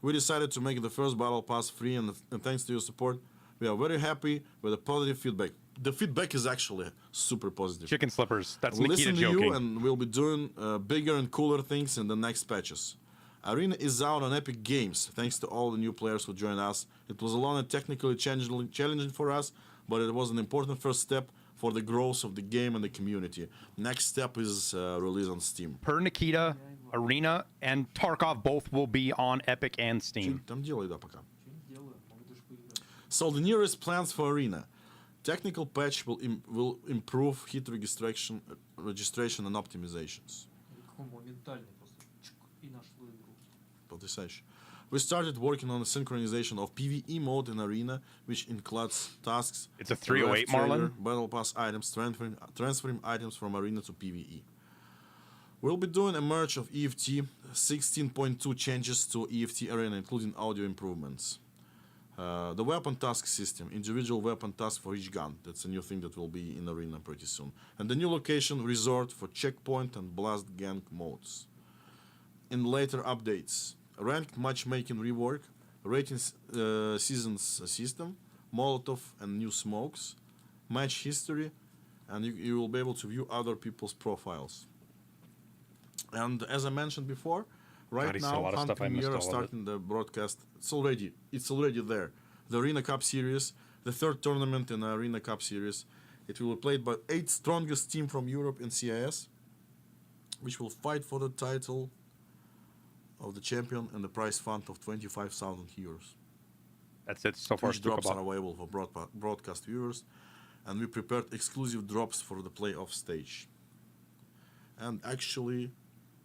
We decided to make the first Battle Pass free, and thanks to your support, we are very happy with the positive feedback. The feedback is actually super positive. Chicken slippers. That's We'll Nikita listen to joking. you, and we'll be doing bigger and cooler things in the next patches. Arena is out on Epic Games, thanks to all the new players who joined us. It was a long and technically challenging for us, but it was an important first step for the growth of the game and the community. Next step is release on Steam. Per Nikita, Arena, and Tarkov both will be on Epic and Чё Steam. там делай, да, пока. Что не делаю? Могу даже поиграть. So the nearest plans for Arena. Technical patch will improve hit registration and optimizations. Какой моментальный просто. Чик, и нашло игру. Потрясающе. We started working on the synchronization of PvE mode in Arena, which includes tasks. It's a 308, Left trigger, Marlon. Battle Pass items, transferring items from Arena to PvE. We'll be doing a merge of EFT 16.2 changes to EFT Arena, including audio improvements. The weapon task system, individual weapon task for each gun. That's a new thing that will be in Arena pretty soon. And the new location resort for checkpoint and blast gang modes. In later updates, ranked matchmaking rework, rating seasons system, Molotov and new smokes, match history, and you will be able to view other people's profiles. And as I mentioned before, God, right he said a now, lot of Hunt stuff. I missed Premiere are all of it. starting the broadcast. It's already there. The Arena Cup Series, the third tournament in the Arena Cup Series. It will be played by 8 strongest team from Europe and CIS, which will fight for the title of the champion and the prize fund of 25,000 euros. That's it so far. Which drops are About. available for broadcast viewers, and we prepared exclusive drops for the playoff stage. And actually,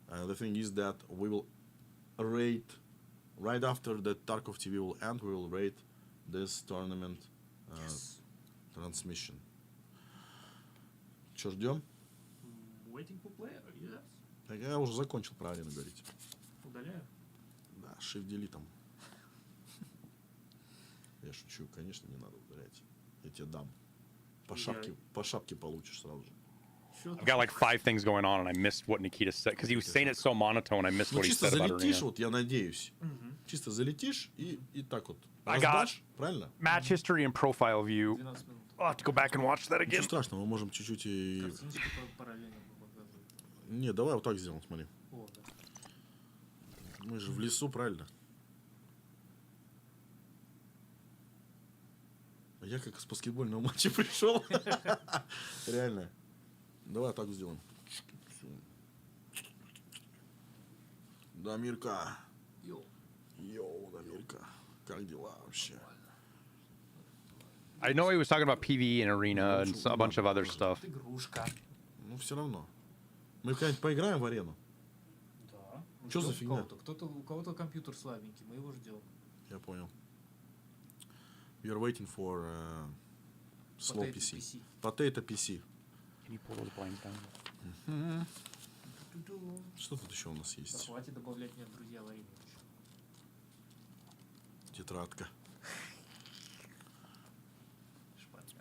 the thing is that we will rate right after the Tarkov TV will end. We will rate this tournament transmission. Что, ждем? Waiting for player, yes. Так я уже закончил, правильно говорить. Удаляю. Да, shift-делитом. Я шучу, конечно, не надо удалять. Я тебе дам. По шапке получишь сразу же. I've got like 5 things going on, and I missed what Nikita said because he was saying it so monotone. I missed Ну what he чисто said about залетишь, Arena. вот я надеюсь. Чисто залетишь и так вот. I got Раздашь, правильно? match history and profile view. 12 минут. I'll have to go back and watch that again. Ничего страшного, мы можем чуть-чуть и... Картиночку параллельно показывает. Не, давай вот так сделаем, смотри. О, да. Мы же в лесу, правильно? А я как с баскетбольного матча пришел. Реально. Давай так сделаем. Дамирка. Йоу, Дамирка. Как дела вообще? I know he was talking about PvE and Arena and a bunch of other stuff. Игрушка. Ну, все равно. Мы когда-нибудь поиграем в арену? Да. Чё за Ждём фигня? кого-то. У кого-то компьютер слабенький, мы его ждем. Я понял. We are waiting for slow Potato PC. PC. Potato PC. Can you pull those blinds down? Что тут еще у нас Да есть? хватит добавлять мне в друзья в арену. Тетрадка. Шпатя.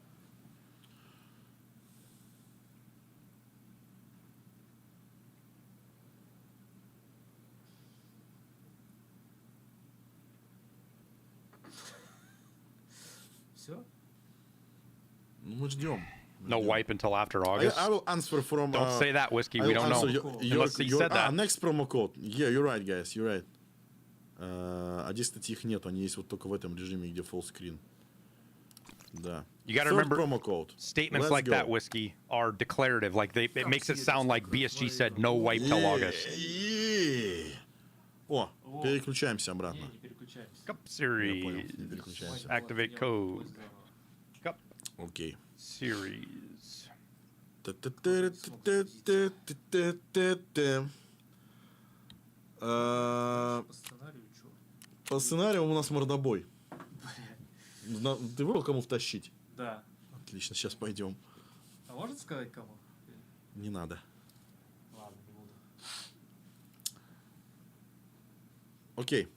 Все? Ну, мы ждем. No wipe until after August. I will answer from... Don't say that, Whiskey. We I'll don't know. answer Unless he said that. Next promo code. Yeah, you're right, guys, you're right. А здесь, кстати, их нет. Они есть вот только в этом режиме, где full screen. Да. You got to Third remember, promo code. statements Let's like go. that, Whiskey, are declarative. Like it makes it sound like BSG said no wipe till August. Yeah. О, переключаемся обратно. Не переключаемся. Cup Я понял, series. не переключаемся. Activate code. Cup Окей. series. По сценарию, чё? По сценарию у нас мордобой. Ты выбрал, кому втащить? Да. Отлично, сейчас пойдем. А можно сказать кому? Не надо. Ладно, не буду. Okay,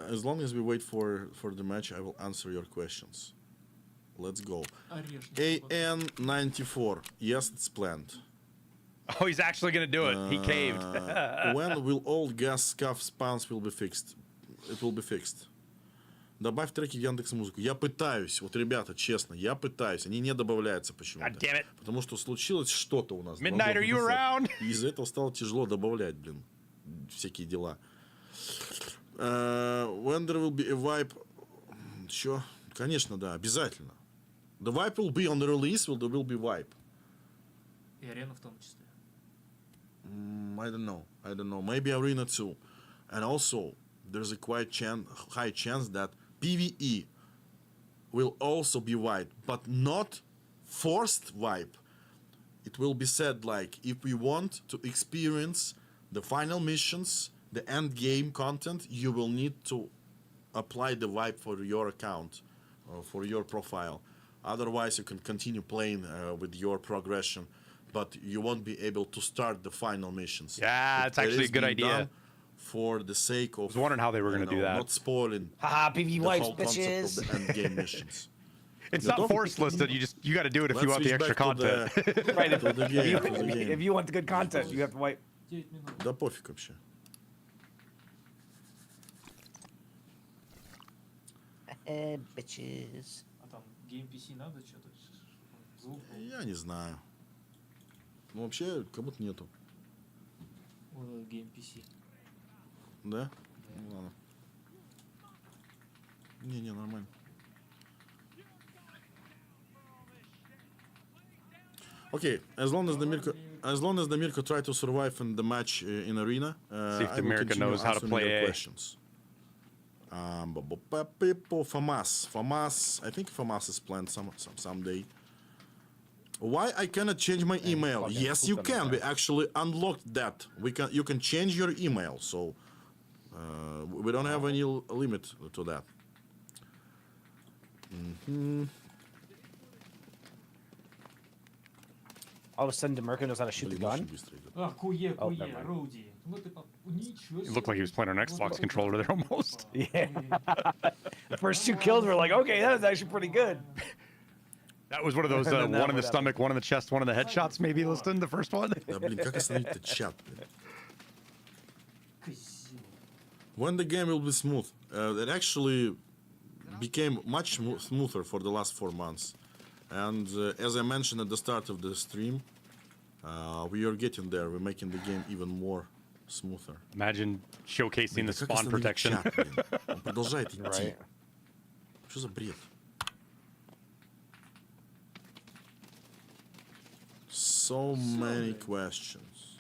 as long as we wait for the match, I will answer your questions. Let's go. Орешник. AN94. Yes, it's planned. Oh, he's actually gonna do it. He caved. When will all gas scuff spawns will be fixed? It will be fixed. Добавь треки в Яндекс.Музыку. Я пытаюсь, вот ребята, честно, я пытаюсь. Они не добавляются почему-то. God damn it. Потому что случилось что-то у нас. Midnight, are you around? И из-за этого стало тяжело добавлять, блин, всякие дела. When there will be a wipe... Чё? Конечно, да, обязательно. The wipe will be on the release, there will be wipe. И арену в том числе. I don't know. Maybe Arena too. And also, there's a quite high chance that PvE will also be wiped, but not forced wipe. It will be said like, if we want to experience the final missions, the end game content, you will need to apply the wipe for your account, for your profile. Otherwise, you can continue playing with your progression, but you won't be able to start the final missions. Yeah, it's actually a good idea. For the sake of, I was wondering how they were going to do that. Not spoiling Haha, PV the wipes, whole concept bitches. of the end game missions. It's not force listed. You got to do it if you want the extra content. Right, To the game, to the If game. you want the good content, you have to wipe. 9 минут. Да пофиг вообще. Bitches. А там Game PC надо что-то? Звук был. Я не знаю. Ну, вообще, как будто нету. Game PC. Да? Ну, ладно. Не, нормально. Okay, as long as the Mirko try to survive in the match in arena, See if I the will Mirko continue knows how to answering play your A. questions. FAMAS. I think FAMAS is planned someday. Why I cannot change my email? fucking Yes, you poop on can. the We actually unlocked that. You can change your email. So we don't have any limit to that. All of a sudden, Demerka knows how to shoot the gun. Куе, Oh, куе, never mind. Роуди. Ну ты ничего. It looked like he was playing an Xbox controller there almost. Yeah. The first 2 kills were like, okay, that was actually pretty good. That was one of those And then that one in the one stomach, one in the chest, one in the headshots. Maybe listed the first one. Да, блин, как остановить этот чат? When the game will be smooth? It actually became much smoother for the last 4 months. And as I mentioned at the start of the stream, we are getting there. We're making the game even more smoother. Imagine showcasing the Да как spawn остановить protection. чат, блин? Он продолжает идти. Right. Что за бред? So many questions.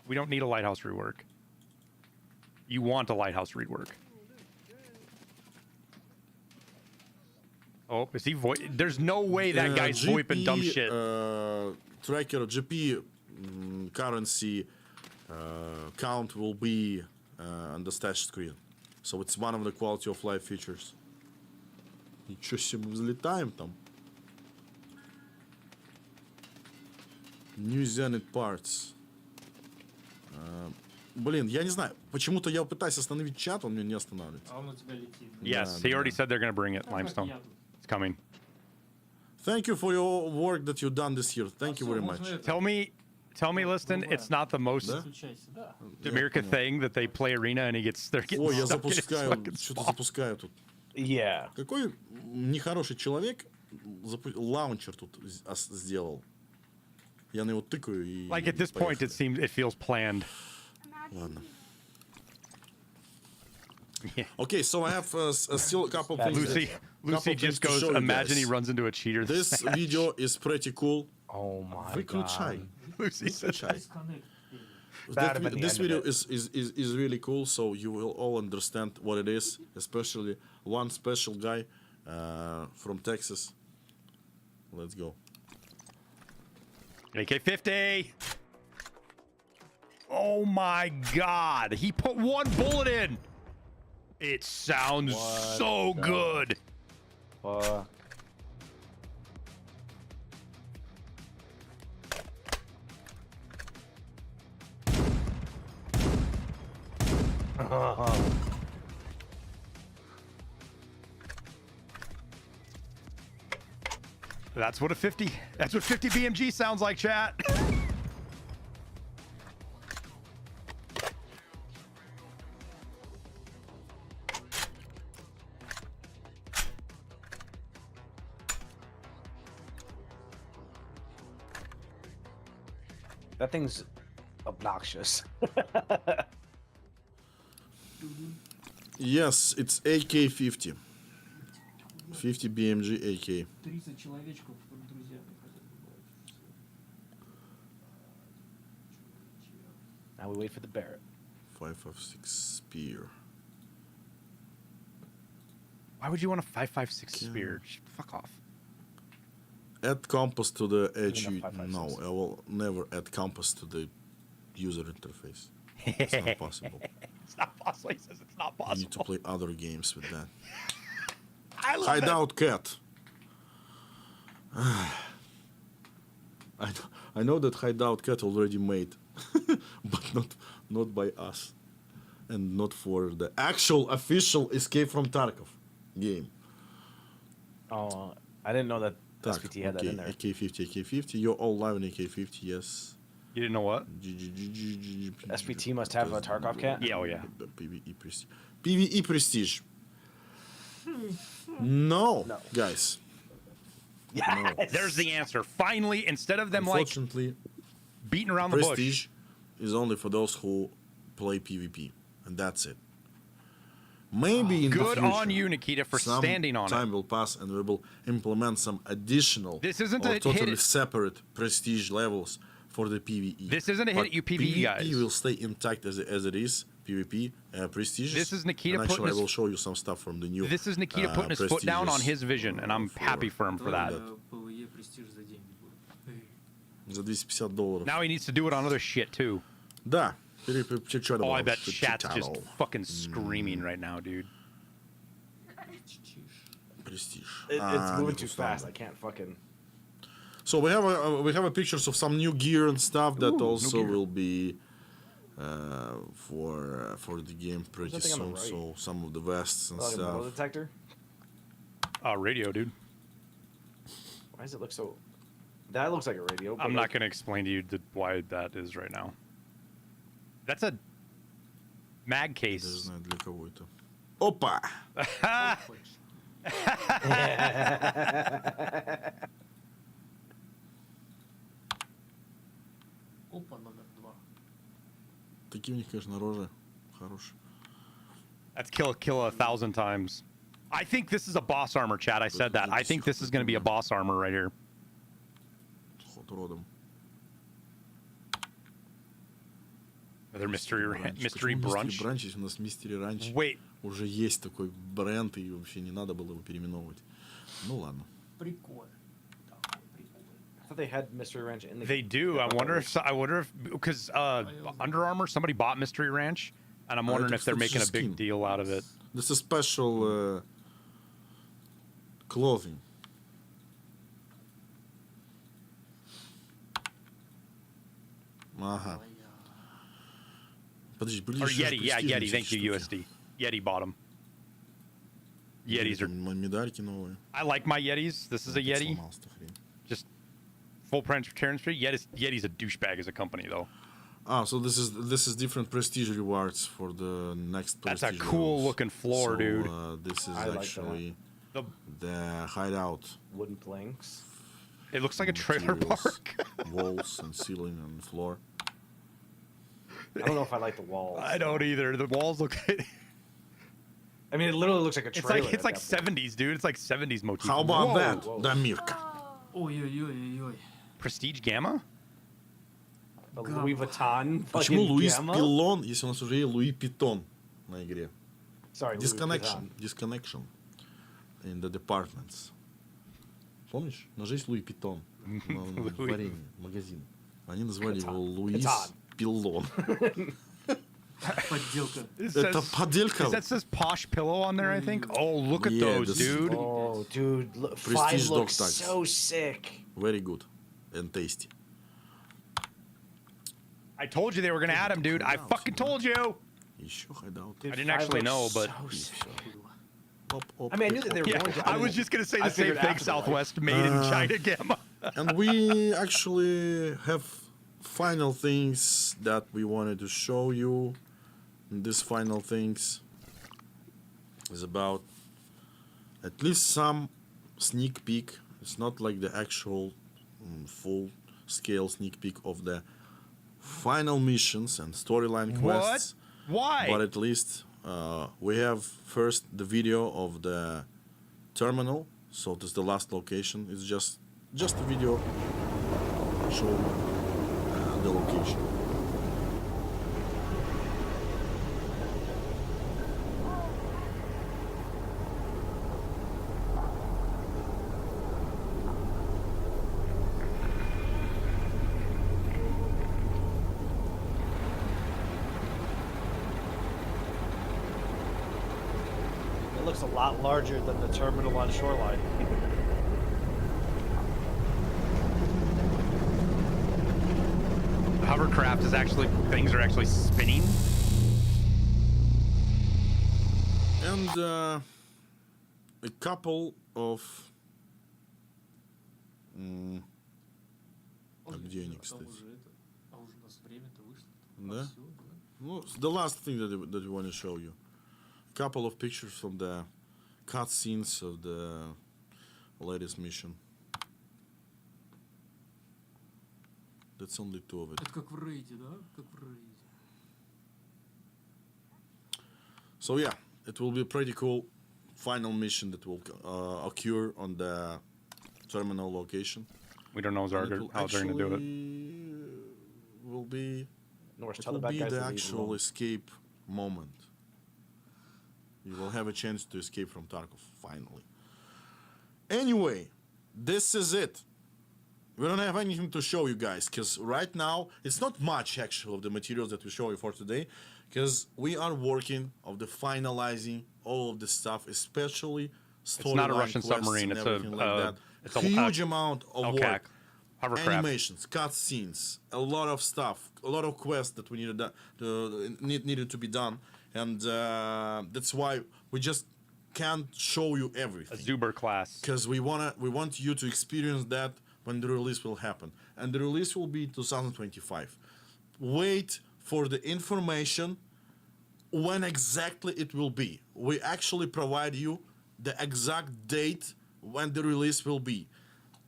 We don't need a lighthouse rework. You want a lighthouse rework. Oh, is he There's no way that guy's VoIPing dumb shit. Tracker GP currency count will be on the stat screen. So it's one of the quality of life features. Ничего себе, мы взлетаем там. New Zenit parts. Блин, я не знаю. Почему-то я пытаюсь остановить чат, он меня не останавливает. А он у тебя летит. Yes, he already said they're gonna bring it. Limestone. It's coming. Thank you for your work that you've done this year. Thank you very much. Tell me, Liston, it's not the most Включайся, да. America thing that they play arena and they're getting Ой, я stuck in his запускаю, fucking что-то spawn. запускаю тут. Yeah. Какой нехороший человек лаунчер тут сделал. Я на него тыкаю и... Like at this point, поехали. it feels planned. Ладно. Yeah. Okay, so I have still a couple of things. Lucy just goes, imagine he runs into a cheater. This video is pretty cool. Oh my Выключай. god. Lucy said, Выключай. Disconnect. That'd have been the This end of video is really cool, so you will all understand what it is, especially one special guy from Texas. Let's go. AK-50. Oh my god. He put 1 bullet in. It sounds so good. Fuck. That's what 50 BMG sounds like, chat. That thing's obnoxious. Yes, it's AK-50. 50 BMG AK. 30 человечков друзьями хотят побывать. Now we wait for the Barrett. 5.56 spear. Why would you want a 5.56 spear? Fuck off. Add compass to the edge. Even a 5.56. No, I will never add compass to the user interface. It's not possible. It's not possible. He says it's not You need to possible. play other games with that. I love it. Hideout cat. I know that Hideout cat already made, but not by us, and not for the actual official Escape from Tarkov game. Oh, I didn't know that SPT had that in there. AK-50, AK-50. You're all live in AK-50, yes. You didn't know what? SPT must have a Tarkov cat? Yeah, oh yeah. PvE prestige. PvE prestige. No, guys. Yeah. No. There's the answer. Finally, instead of them like Unfortunately, beating around the bush. prestige is only for those who play PvP, and that's it. Maybe in the Good future, on you, Nikita, for some standing on time it. will pass, and we will implement some additional This isn't or a totally hit- separate prestige levels for the PvE. This isn't a hit But at you PvE guys. PvP will stay intact as it is. PvP prestiges. This is Nikita and putting actually, I his- will show you some stuff from the new. This is Nikita putting his foot down on his vision, and I'm happy for him for that. ПВЕ престиж за деньги будет. За $250. Now he needs to do it on other shit too. Да. Oh, I bet chat's just fucking screaming right now, dude. Prestige. It's moving too fast. I can't fucking. So we have a pictures of some new gear and stuff that Ooh, also new gear. will be for the game pretty that thing on the soon. right? So some of the vests and Like a metal stuff. detector. Radio, dude. Why does it look so? That looks like a radio. but I'm like- not gonna explain to you why that is right now. That's a mag Даже case. знаю для кого это. Опа! Опа, номер 2. Такие у них, конечно, рожи хорошие. That's kill 1,000 times. I think this is a boss armor, chat. I said that. I think this is gonna be a boss armor right here. Ход родом. Another mystery Почему brunch. Mystery Brunch, если у нас Mystery Ranch Wait, уже есть такой бренд, и вообще не надо было его переименовывать. Ну ладно. Прикольно. Такой прикольно. I thought they had Mystery Ranch in the. they do. I wonder if because Under Armour, somebody bought Mystery Ranch, and I'm wondering это, if they're кстати, making a же big skin. deal out of it. This is special clothing. Ага. Подожди, были Or еще Yeti, yeah, престижные Yeti. Thank всякие you, штуки. USD. Yeti bought them. Yetis are. Медальки новые. I like my Yetis. This is a Опять Yeti. сломалась эта хрень. Just full transparency. Yeti's a douchebag as a company, though. Ah, so this is different prestige rewards for the next That's prestige a cool levels. looking floor, So, dude. This is I like actually The, the hideout. wooden planks. it looks like a trailer materials, park. walls and ceiling and floor. I don't know if I like the walls. I don't either. The walls look. I mean, it literally looks like a It's trailer. like at that point. 70s, dude. It's like 70s motif. How about Whoa. that, whoa. Дамирка? Ой-ой-ой-ой-ой. Prestige Gamma? A Louis Vuitton. Почему fucking Луис Gamma? Пилон, если у нас уже есть Луи Питон на игре? Sorry, Louis Vuitton. Disconnection in the departments. Помнишь? У нас же есть Луи Питон в варенье, магазин. Они назвали его Луис Катан. Пилон. Подделка. Это подделька. That says posh pillow on there, I think. Oh, look at Yeah, those, this- dude. Oh, dude, look, Prestige five looks dog tags. so sick. Very good and tasty. I told you they were gonna add him, dude. I fucking told you. Еще hideout. I didn't Five actually know, looks but so sick. Оп, оп, I mean, I knew оп, that they were yeah, going to. I was just gonna say I the same figured thing. after the light. Southwest made in China Gamma. And we actually have final things that we wanted to show you. And this final things is about at least some sneak peek. It's not like the actual full scale sneak peek of the final missions and storyline quests. Why? But at least we have first the video of the terminal. So this is the last location. It's just a video showing the location. It looks a lot larger than the terminal on Shoreline. Hovercraft is actually things are actually spinning. And a couple of а где они, Там кстати? уже это. А уже у нас время-то вышло. Да? Всё, да. Well, the last thing that we want to show you. A couple of pictures from the cutscenes of the latest mission. That's only two of it. Это как в рейде, да? Как в рейде. So yeah, it will be a pretty cool final mission that will occur on the terminal location. We don't know And it will how they're gonna do it. actually will be Norris, it tell will the bad be guys the to leave actual alone. escape moment. You will have a chance to escape from Tarkov, finally. Anyway, this is it. We don't have anything to show you guys, because right now, it's not much, actually, of the materials that we show you for today, because we are working of the finalizing all of this stuff, especially It's not a storyline Russian quests submarine. and It's everything like that. it's a Huge amount of okay. work. Hovercraft. Animations, cutscenes, a lot of stuff, a lot of quests that we needed to be done, and that's why we just can't show you A everything. Zuber class. Because we want you to experience that when the release will happen, and the release will be 2025. Wait for the information when exactly it will be. We actually provide you the exact date when the release will be.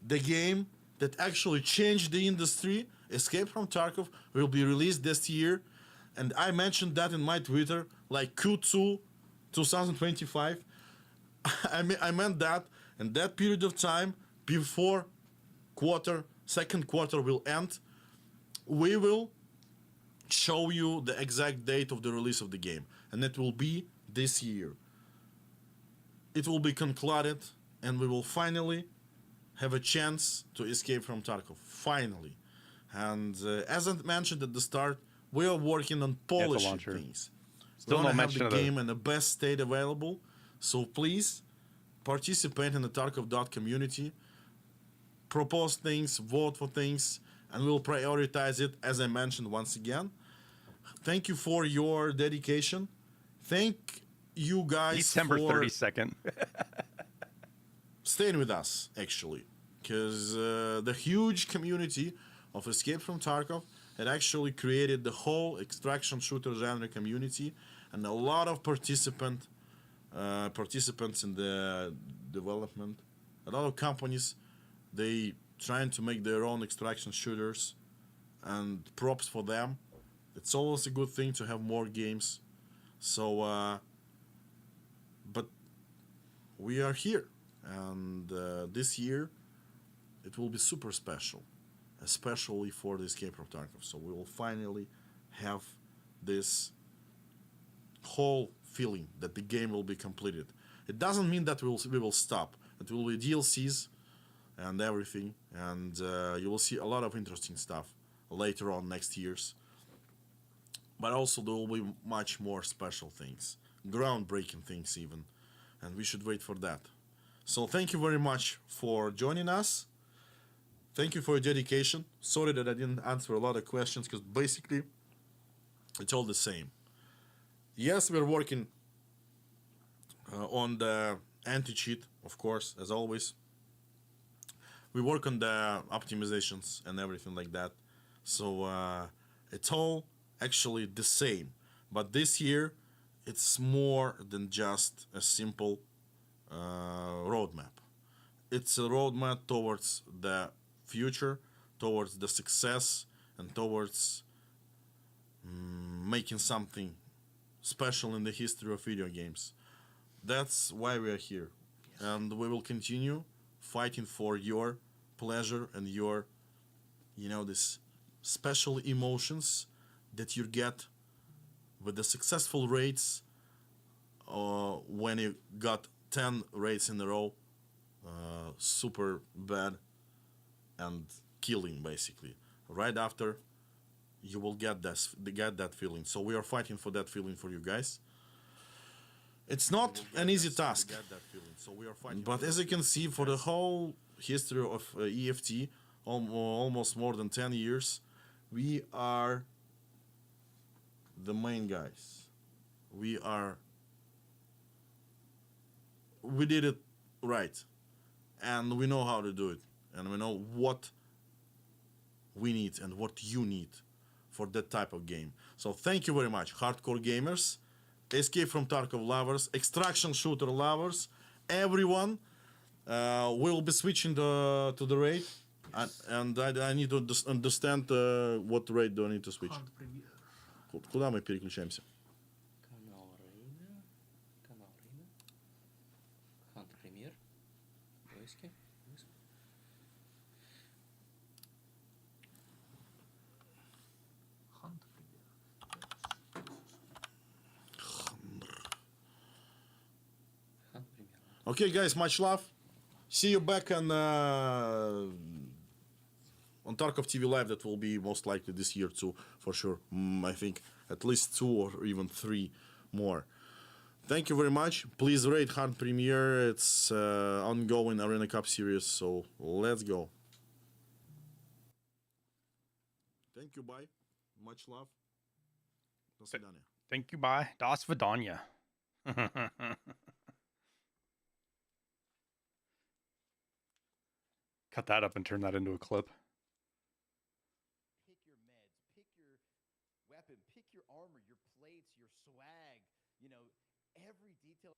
The game that actually changed the industry, Escape from Tarkov, will be released this year. And I mentioned that in my Twitter, like Q2 2025. I meant that in that period of time, before second quarter will end, we will show you the exact date of the release of the game. And it will be this year. It will be concluded, and we will finally have a chance to escape from Tarkov, finally. And as I mentioned at the start, we are working on polishing launcher. things. Still We no want to have mention the of the- game in the best state available. So please participate in the Tarkov community, propose things, vote for things, and we'll prioritize it, as I mentioned once again. Thank you for your dedication. Thank you guys December for 32nd. staying with us, actually, because the huge community of Escape from Tarkov had actually created the whole extraction shooter genre community, and a lot of participants in the development. A lot of companies, they trying to make their own extraction shooters, and props for them. It's always a good thing to have more games. So, but we are here. And this year, it will be super special, especially for the Escape from Tarkov. So we will finally have this whole feeling that the game will be completed. It doesn't mean that we will stop. It will be DLCs and everything, and you will see a lot of interesting stuff later on next years. But also there will be much more special things, groundbreaking things even, and we should wait for that. So thank you very much for joining us. Thank you for your dedication. Sorry that I didn't answer a lot of questions, because basically it's all the same. Yes, we're working on the anti-cheat, of course, as always. We work on the optimizations and everything like that. So it's all actually the same. But this year, it's more than just a simple roadmap. It's a roadmap towards the future, towards the success, and towards making something special in the history of video games. That's why we are here. And we will continue fighting for your pleasure and your, this special emotions that you get with the successful raids when you got 10 raids in a row, super bad and killing, basically. Right after, you will get that feeling. So we are fighting for that feeling for you guys. It's not an easy task, but as you can see, for the whole history of EFT, almost more than 10 years, we are the main guys. We did it right, and we know how to do it, and we know what we need and what you need for that type of game. So thank you very much, hardcore gamers, Escape from Tarkov lovers, extraction shooter lovers, everyone. We'll be switching to the raid, and I need to understand what raid do I need to switch. Hunt Premier. Куда мы переключаемся? Канал Рейда. Hunt Premier. Поиски. Hunt Premier. Okay, guys, much love. See you back on Tarkov TV Live. That will be most likely this year too, for sure. I think at least 2 or even 3 more. Thank you very much. Please rate Hunt Premiere. It's ongoing Arena Cup series, so let's go. Thank you, bye. Much love. До свидания. Thank you, bye. Das Vidanya. Cut that up and turn that into a clip. Pick your meds, pick your weapon, pick your armor, your plates, your swag, you know, every detail.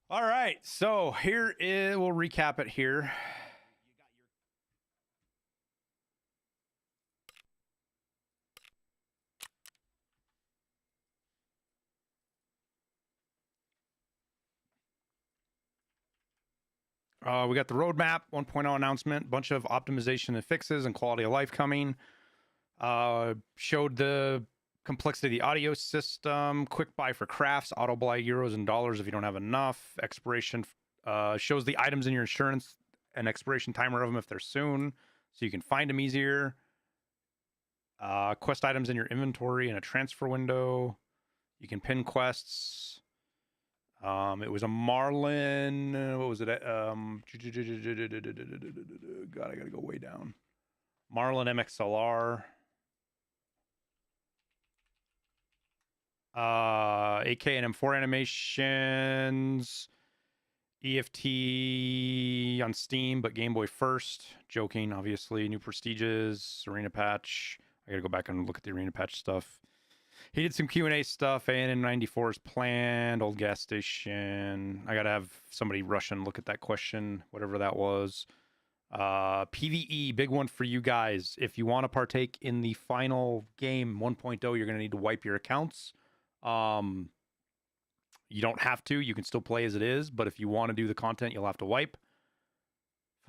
All right, so here is, we'll recap it here. We got the roadmap 1.0 announcement, bunch of optimization and fixes and quality of life coming. Showed the complexity of the audio system, quick buy for crafts, auto buy euros and dollars if you don't have enough. Expiration shows the items in your insurance and expiration timer of them if they're soon, so you can find them easier. Quest items in your inventory and a transfer window. You can pin quests. It was a Marlin. What was it? God, I gotta go way down. Marlin MXLR. AK and M4 animations. EFT on Steam, but Game Boy first. Joking, obviously. New prestiges. Arena patch. I gotta go back and look at the arena patch stuff. He did some Q&A stuff. ANN 94 is planned. Old gas station. I gotta have somebody rush and look at that question, whatever that was. PvE, big one for you guys. If you want to partake in the final game 1.0, you're gonna need to wipe your accounts. You don't have to. You can still play as it is, but if you want to do the content, you'll have to wipe.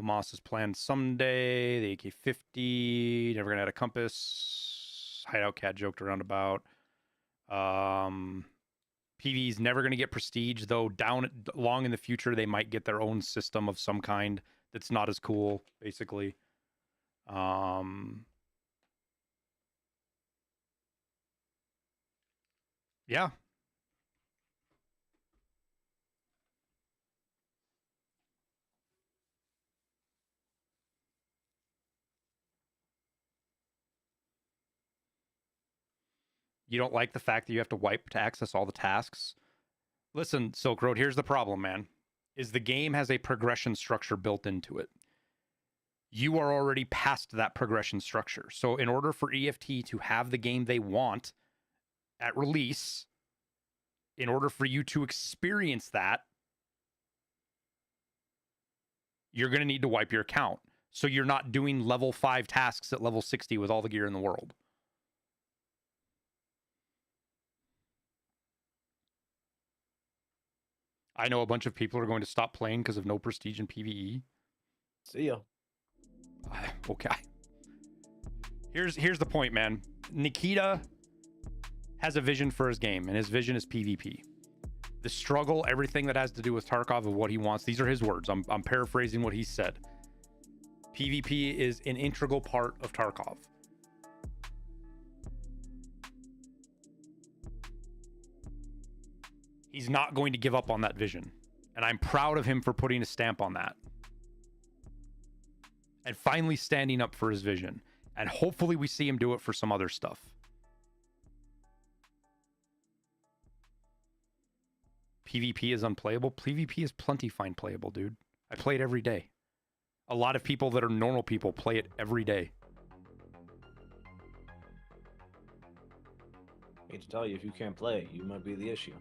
FAMAS is planned someday. The AK-50. Never gonna add a compass. Hideout Cat joked around about. PvE's never going to get prestige, though down long in the future they might get their own system of some kind that's not as cool, basically. Yeah. You don't like the fact that you have to wipe to access all the tasks? Listen, Silk Road, here's the problem, man. Is the game has a progression structure built into it. You are already past that progression structure. So in order for EFT to have the game they want at release, in order for you to experience that, you're going to need to wipe your account. So you're not doing level 5 tasks at level 60 with all the gear in the world. I know a bunch of people are going to stop playing because of no prestige in PvE. See ya. Okay. Here's the point, man. Nikita has a vision for his game, and his vision is PvP. The struggle, everything that has to do with Tarkov and what he wants, these are his words. I'm paraphrasing what he said. PvP is an integral part of Tarkov. He's not going to give up on that vision. And I'm proud of him for putting a stamp on that. And finally standing up for his vision. And hopefully we see him do it for some other stuff. PvP is unplayable. PvP is plenty fine playable, dude. I play it every day. A lot of people that are normal people play it every day. I hate to tell you, if you can't play it, you might be the issue.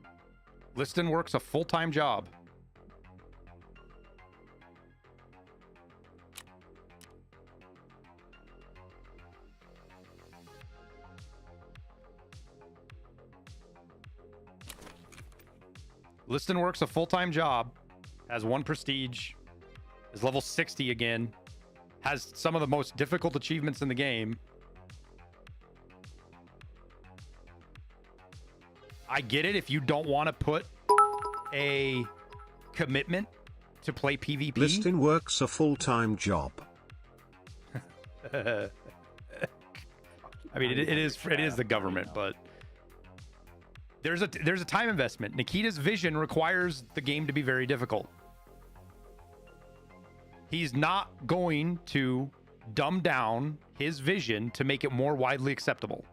Liston works a full-time job. Liston works a full-time job, has 1 prestige, is level 60 again, has some of the most difficult achievements in the game. I get it if you don't want to put a commitment to play PvP. Listing work's a full-time job. I mean, it is the government, but there's a time investment. Nikita's vision requires the game to be very difficult. He's not going to dumb down his vision to make it more widely acceptable.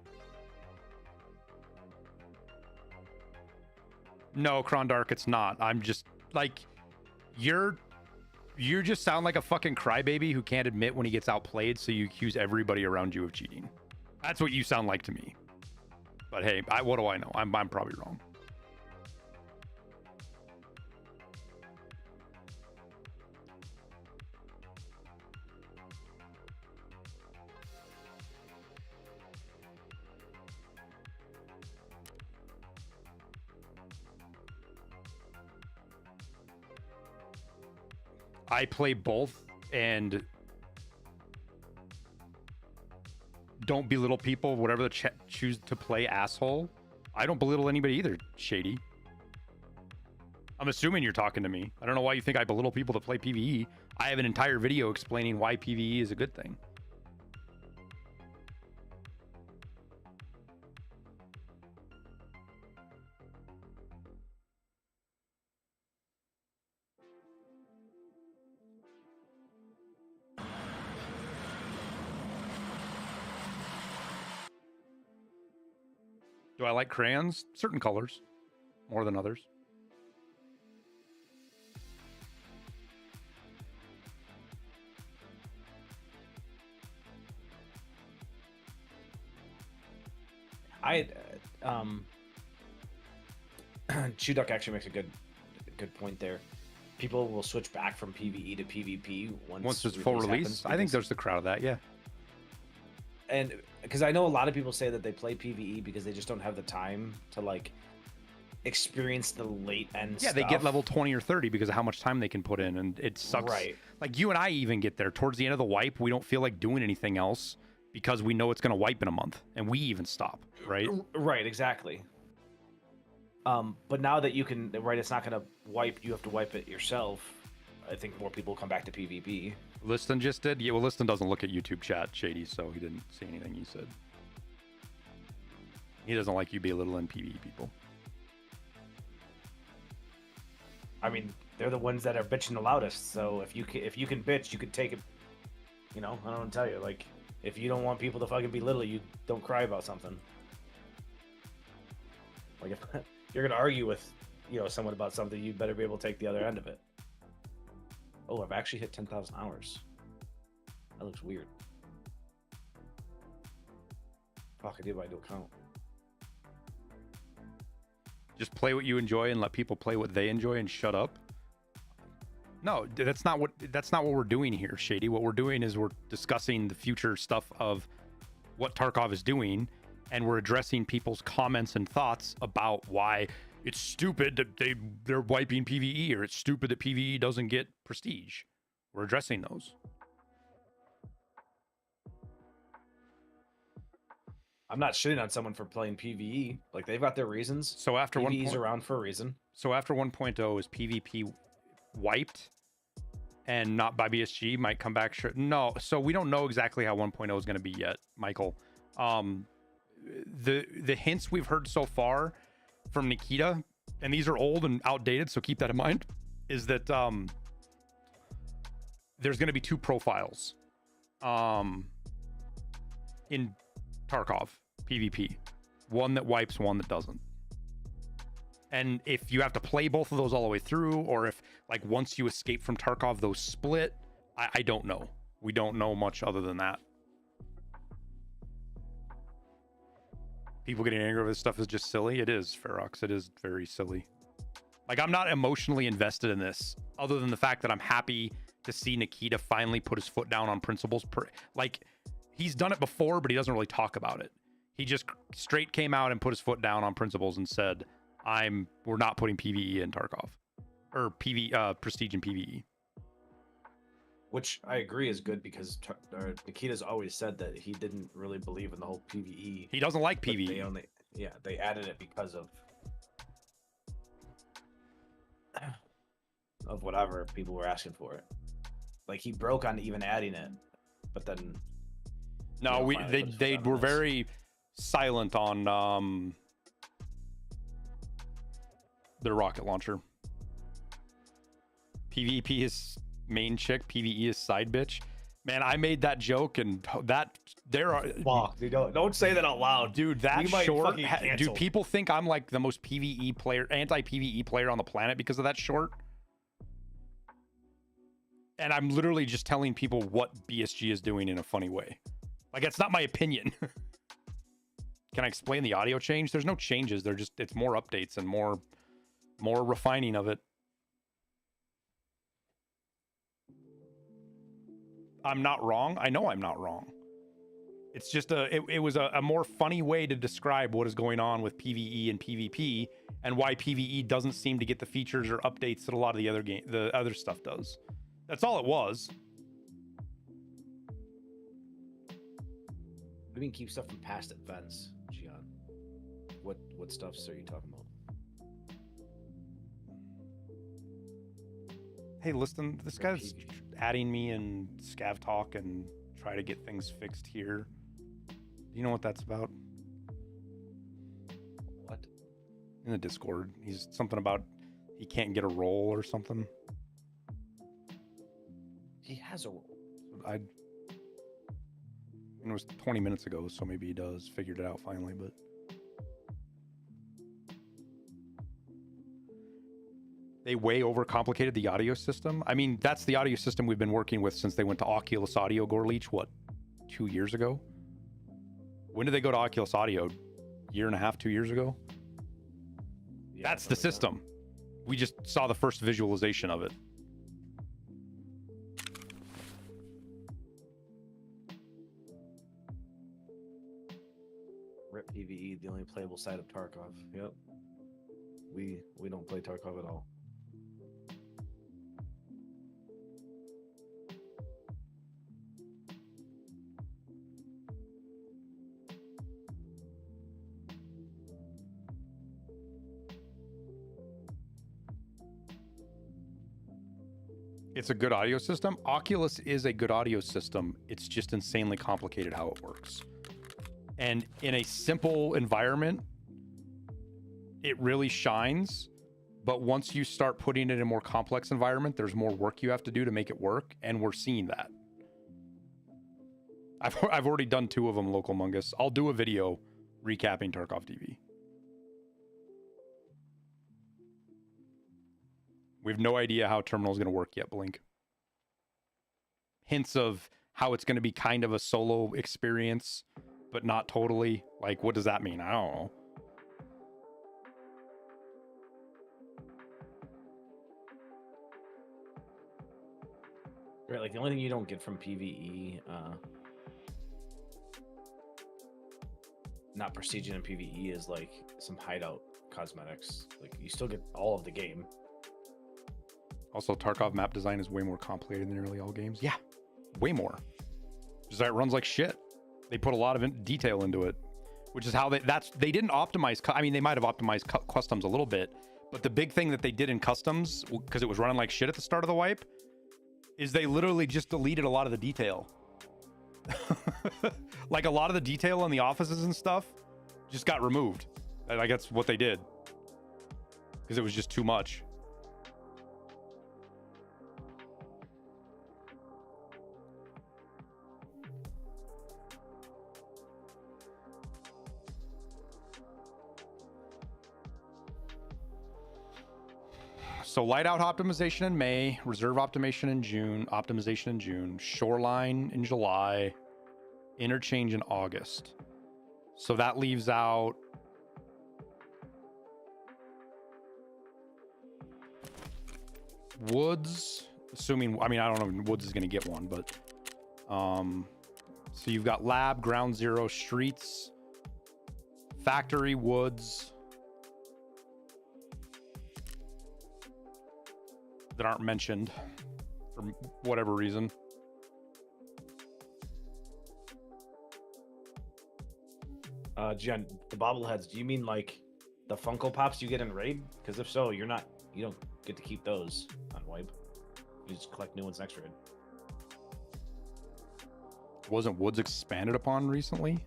No, Krondark, it's not. I'm just like, you just sound like a fucking crybaby who can't admit when he gets outplayed, so you accuse everybody around you of cheating. That's what you sound like to me. But hey, what do I know? I'm probably wrong. I play both, and don't belittle people, whatever the choose to play, asshole. I don't belittle anybody either, Shady. I'm assuming you're talking to me. I don't know why you think I belittle people that play PvE. I have an entire video explaining why PvE is a good thing. Do I like crayons? Certain colors, more than others. Chewduck actually makes a good point there. People will switch back from PvE to PvP once it's full release. I think there's the crowd of that, yeah. And because I know a lot of people say that they play PvE because they just don't have the time to like experience the late end stuff. They get level 20 or 30 because of how much time they can put in, and it sucks. Right. Like you and I even get there towards the end of the wipe, we don't feel like doing anything else because we know it's going to wipe in a month, and we even stop, right? Right, exactly. But now that you can, right, it's not going to wipe, you have to wipe it yourself. I think more people come back to PvP. Liston just did? Yeah, well, Liston doesn't look at YouTube chat, Shady, so he didn't see anything you said. He doesn't like you belittling PvE people. I mean, they're the ones that are bitching the loudest, so if you can bitch, you can take it, you know, I don't know what to tell you. Like, if you don't want people to fucking belittle you, don't cry about something. Like, if you're going to argue with, you know, someone about something, you better be able to take the other end of it. Oh, I've actually hit 10,000 hours. That looks weird. Fuck, I did my new account. Just play what you enjoy and let people play what they enjoy and shut up. No, that's not what we're doing here, Shady. What we're doing is we're discussing the future stuff of what Tarkov is doing, and we're addressing people's comments and thoughts about why it's stupid that they're wiping PvE, or it's stupid that PvE doesn't get prestige. We're addressing those. I'm not shitting on someone for playing PvE. Like, they've got their reasons. So after PvE's around for a reason. So after 1.0 is PvP wiped and not by BSG, might come back. No, so we don't know exactly how 1.0 is going to be yet, Michael. The hints we've heard so far from Nikita, and these are old and outdated, so keep that in mind, is that there's going to be two profiles in Tarkov PvP. One that wipes, one that doesn't. And if you have to play both of those all the way through, or if, like, once you escape from Tarkov, those split, I don't know. We don't know much other than that. People getting angry over this stuff is just silly. It is, Ferox. It is very silly. Like, I'm not emotionally invested in this, other than the fact that I'm happy to see Nikita finally put his foot down on principles. Like, he's done it before, but he doesn't really talk about it. He just straight came out and put his foot down on principles and said, we're not putting PvE in Tarkov, or prestige in PvE. Which I agree is good, because Nikita's always said that he didn't really believe in the whole PvE. He doesn't like PvE. They added it because of. of whatever people were asking for it. Like he broke on even adding it, but then No, they were very silent on their rocket launcher. PvP is main chick, PvE is side bitch. Man, I made that joke, and that there are. Fuck, dude, don't say that out loud, dude. That We might short, fucking dude. cancel. People think I'm like the most PvE player, anti-PvE player on the planet because of that short. And I'm literally just telling people what BSG is doing in a funny way. Like, it's not my opinion. Can I explain the audio change? There's no changes. They're just, it's more updates and more refining of it. I'm not wrong. I know I'm not wrong. It's just it was a more funny way to describe what is going on with PvE and PvP and why PvE doesn't seem to get the features or updates that a lot of the other stuff does. That's all it was. What do you mean keep stuff from past events, Gian? What stuffs are you talking about? Hey, listen, this guy's adding me in Scav Talk and try to get things fixed here. Do you know what that's about? What? In the Discord. He's something about he can't get a roll or something. He has a role. It was 20 minutes ago, so maybe he does. Figured it out finally, but... They way overcomplicated the audio system. I mean, that's the audio system we've been working with since they went to Oculus Audio, Gorleach, what, 2 years ago? When did they go to Oculus Audio? Year and a half, 2 years ago? Yeah, that's the system. We just saw the first visualization of it. Rip PvE, the only playable side of Tarkov. Yep. We don't play Tarkov at all. It's a good audio system. Oculus is a good audio system. It's just insanely complicated how it works. And in a simple environment, it really shines. But once you start putting it in a more complex environment, there's more work you have to do to make it work. And we're seeing that. I've already done 2 of them, Local Mungus. I'll do a video recapping Tarkov TV. We have no idea how Terminal is going to work yet, Blink. Hints of how it's going to be kind of a solo experience, but not totally. Like, what does that mean? I don't know. Right, like the only thing you don't get from PvE, not prestiging in PvE, is like some hideout cosmetics. Like you still get all of the game. Also, Tarkov map design is way more complicated than nearly all games. Yeah, way more. Just it runs like shit. They put a lot of detail into it, which is how they didn't optimize. I mean, they might have optimized customs a little bit, but the big thing that they did in customs, because it was running like shit at the start of the wipe, is they literally just deleted a lot of the detail. Like a lot of the detail in the offices and stuff just got removed. Like that's what they did, because it was just too much. So light out optimization in May, reserve optimization in June, shoreline in July, interchange in August. So that leaves out woods, assuming, I mean, I don't know if woods is going to get one, but so you've got lab, ground zero, streets, factory, woods, that aren't mentioned for whatever reason. Jen, the bobbleheads, do you mean like the Funko Pops you get in Raid? Because if so, you're not you don't get to keep those on wipe. You just collect new ones next raid. Wasn't Woods expanded upon recently?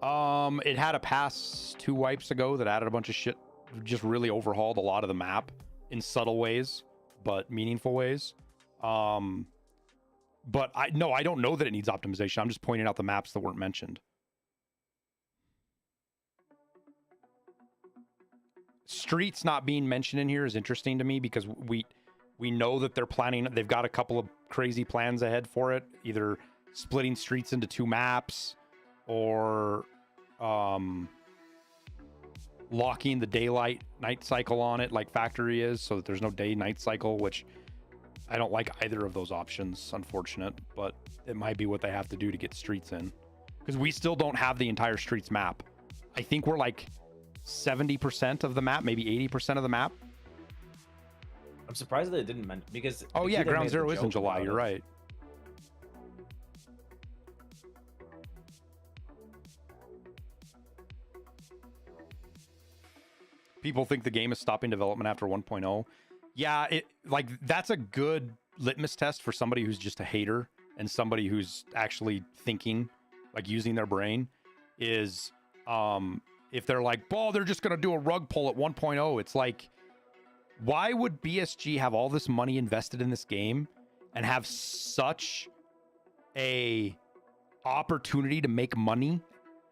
It had a pass 2 wipes ago that added a bunch of shit, just really overhauled a lot of the map in subtle ways, but meaningful ways. But I don't know that it needs optimization. I'm just pointing out the maps that weren't mentioned. Streets not being mentioned in here is interesting to me because we know that they've got a couple of crazy plans ahead for it, either splitting streets into 2 maps or locking the daylight night cycle on it like Factory is, so that there's no day night cycle, which I don't like either of those options, unfortunate, but it might be what they have to do to get streets in, because we still don't have the entire streets map. I think we're like 70% of the map, maybe 80% of the map. I'm surprised that it didn't mention, because Oh yeah, Ground Zero is in July, you're right. People think the game is stopping development after 1.0. Yeah, that's a good litmus test for somebody who's just a hater and somebody who's actually thinking, like using their brain, is if they're like, "Oh, they're just going to do a rug pull at 1.0." It's like, why would BSG have all this money invested in this game and have such a opportunity to make money,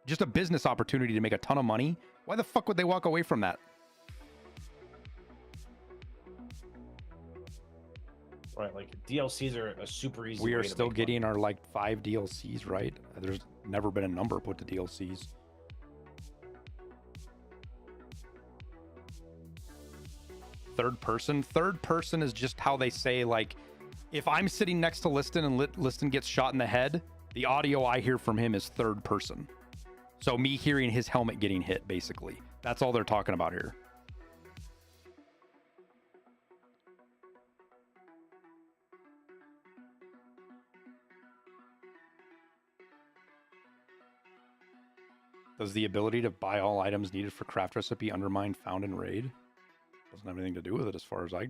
just a business opportunity to make a ton of money? Why the fuck would they walk away from that? Right, like DLCs are a super easy. We are way to still make getting our like 5 DLCs, right? There's never been a number put to DLCs. Third person is just how they say, like, if I'm sitting next to Liston and Liston gets shot in the head, the audio I hear from him is third person. So me hearing his helmet getting hit, basically. That's all they're talking about here. Does the ability to buy all items needed for craft recipe undermine found in raid? Doesn't have anything to do with it as far as I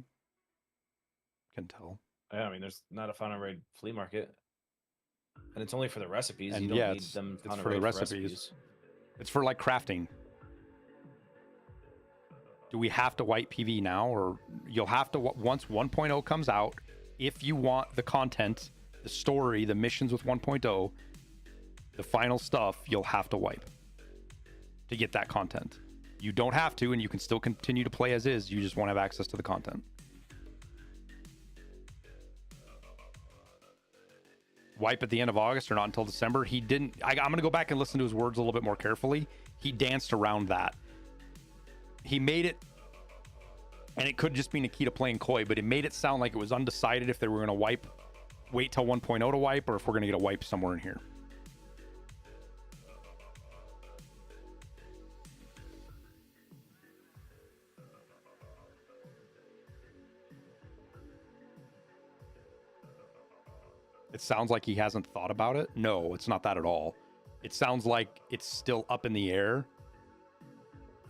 can tell. Yeah, I mean, there's not a found and raid flea market, and it's only for the recipes. And you don't yeah, need them it's found and for the raid recipes. It's for like crafting. Do we have to wipe PV now, or you'll have to once 1.0 comes out? If you want the content, the story, the missions with 1.0, the final stuff, you'll have to wipe to get that content. You don't have to, and you can still continue to play as is. You just won't have access to the content. Wipe at the end of August or not until December. He didn't. I'm going to go back and listen to his words a little bit more carefully. He danced around that. He made it, and it could just be Nikita playing coy, but it made it sound like it was undecided if they were going to wait till 1.0 to wipe, or if we're going to get a wipe somewhere in here. It sounds like he hasn't thought about it. No, it's not that at all. It sounds like it's still up in the air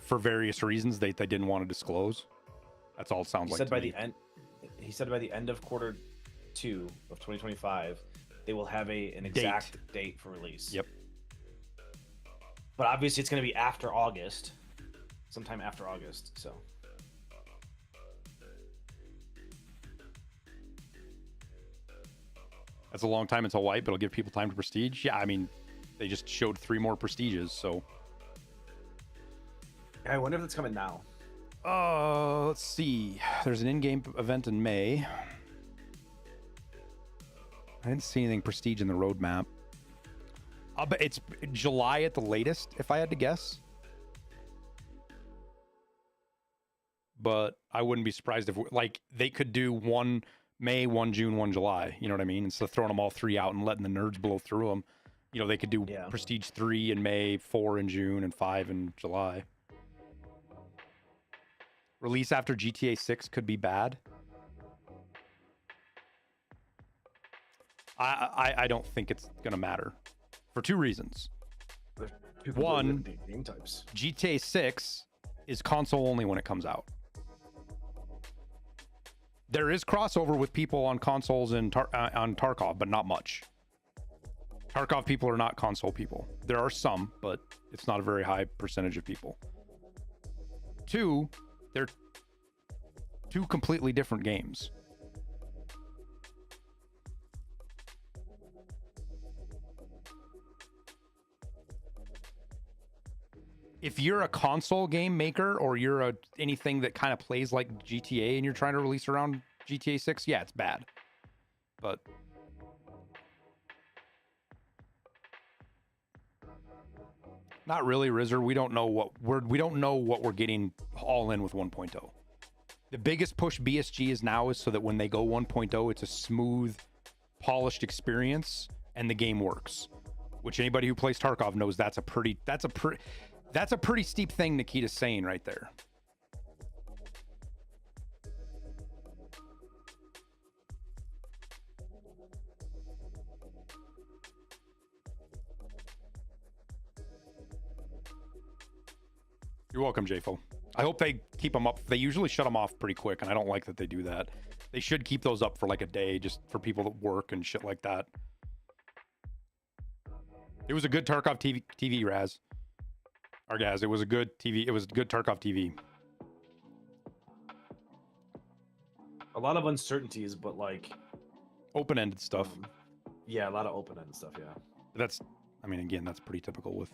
for various reasons they didn't want to disclose. That's all it sounds like. He said by the end of Q2 of 2025, they will have an exact date for release. Yep. But obviously, it's going to be after August, sometime after August. So. That's a long time until wipe. It'll give people time to prestige. Yeah, I mean, they just showed 3 more prestiges, so. I wonder if it's coming now. Let's see. There's an in-game event in May. I didn't see anything prestige in the roadmap. But it's July at the latest, if I had to guess. But I wouldn't be surprised if, like, they could do 1 May, 1 June, 1 July. You know what I mean? Instead of throwing them all 3 out and letting the nerds blow through them, you know, they could do Prestige 3 in May, 4 in June, and 5 in July. Release after GTA 6 could be bad. I don't think it's going to matter for 2 reasons. One, game types. GTA 6 is console only when it comes out. There is crossover with people on consoles and on Tarkov, but not much. Tarkov people are not console people. There are some, but it's not a very high percentage of people. Two, they're two completely different games. If you're a console game maker or you're anything that kind of plays like GTA and you're trying to release around GTA 6, yeah, it's bad. But not really, Rizzer. We don't know what we're getting all in with 1.0. The biggest push BSG is now is so that when they go 1.0, it's a smooth, polished experience and the game works. Which anybody who plays Tarkov knows that's a pretty steep thing Nikita's saying right there. You're welcome, JFO. I hope they keep them up. They usually shut them off pretty quick, and I don't like that they do that. They should keep those up for like a day just for people that work and shit like that. It was a good Tarkov TV, Raz. Or guys, it was a good TV. It was good Tarkov TV. A lot of uncertainties, but like open-ended stuff. Yeah, a lot of open-ended stuff. Yeah. That's, I mean, again, that's pretty typical with.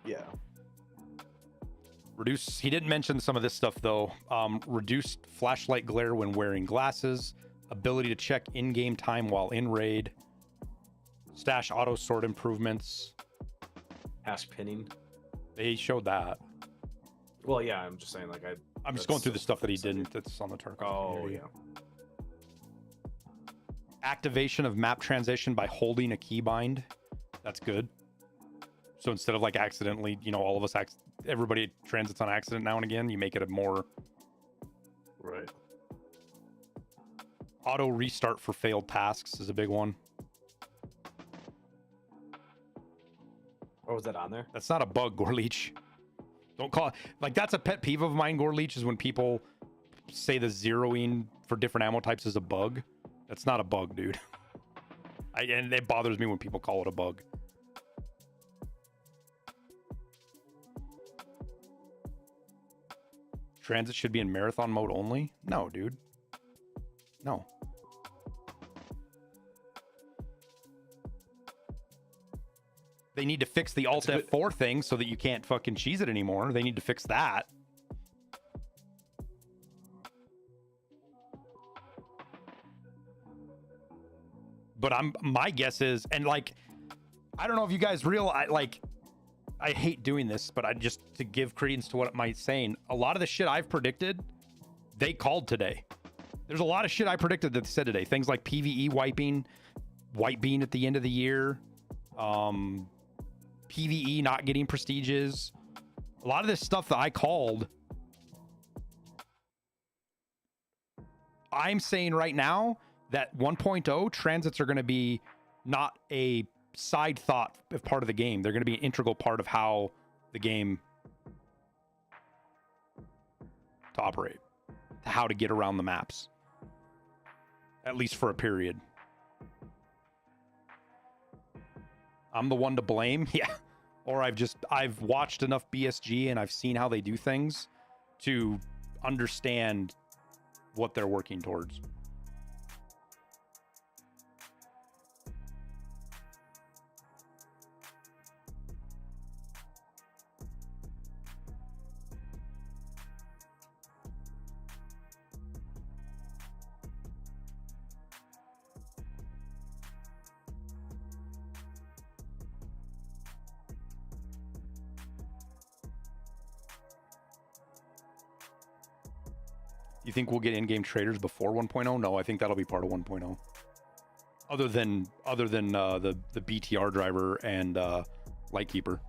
Yeah. Reduce. He didn't mention some of this stuff though. Reduced flashlight glare when wearing glasses. Ability to check in-game time while in raid. Stash auto sort improvements. Hash pinning. They showed that. Well, yeah, I'm just saying, like, I'm just going through the stuff that he didn't. That's on the Tarkov. Oh, community. yeah. Activation of map transition by holding a keybind. That's good. So instead of like accidentally, you know, all of us, everybody transits on accident now and again, you make it a more. Right. Auto restart for failed tasks is a big one. Or was that on there? That's not a bug, Gorleech. Don't call it like that's a pet peeve of mine, Gorleech, is when people say the zeroing for different ammo types is a bug. That's not a bug, dude. And it bothers me when people call it a bug. Transit should be in marathon mode only? No, dude. No. They need to fix the Alt F4 thing so that you can't fucking cheese it anymore. They need to fix that. But my guess is, and like, I don't know if you guys realize, like, I hate doing this, but I just, to give credence to what I'm saying, a lot of the shit I've predicted, they called today. There's a lot of shit I predicted that they said today. Things like PvE wiping, white bean at the end of the year, PvE not getting prestiges. A lot of this stuff that I called, I'm saying right now that 1.0 transits are going to be not a side thought of part of the game. They're going to be an integral part of how the game to operate, how to get around the maps, at least for a period. I'm the one to blame. Yeah. Or I've watched enough BSG and I've seen how they do things to understand what they're working towards. You think we'll get in-game traders before 1.0? No, I think that'll be part of 1.0. Other than the BTR driver and Lightkeeper.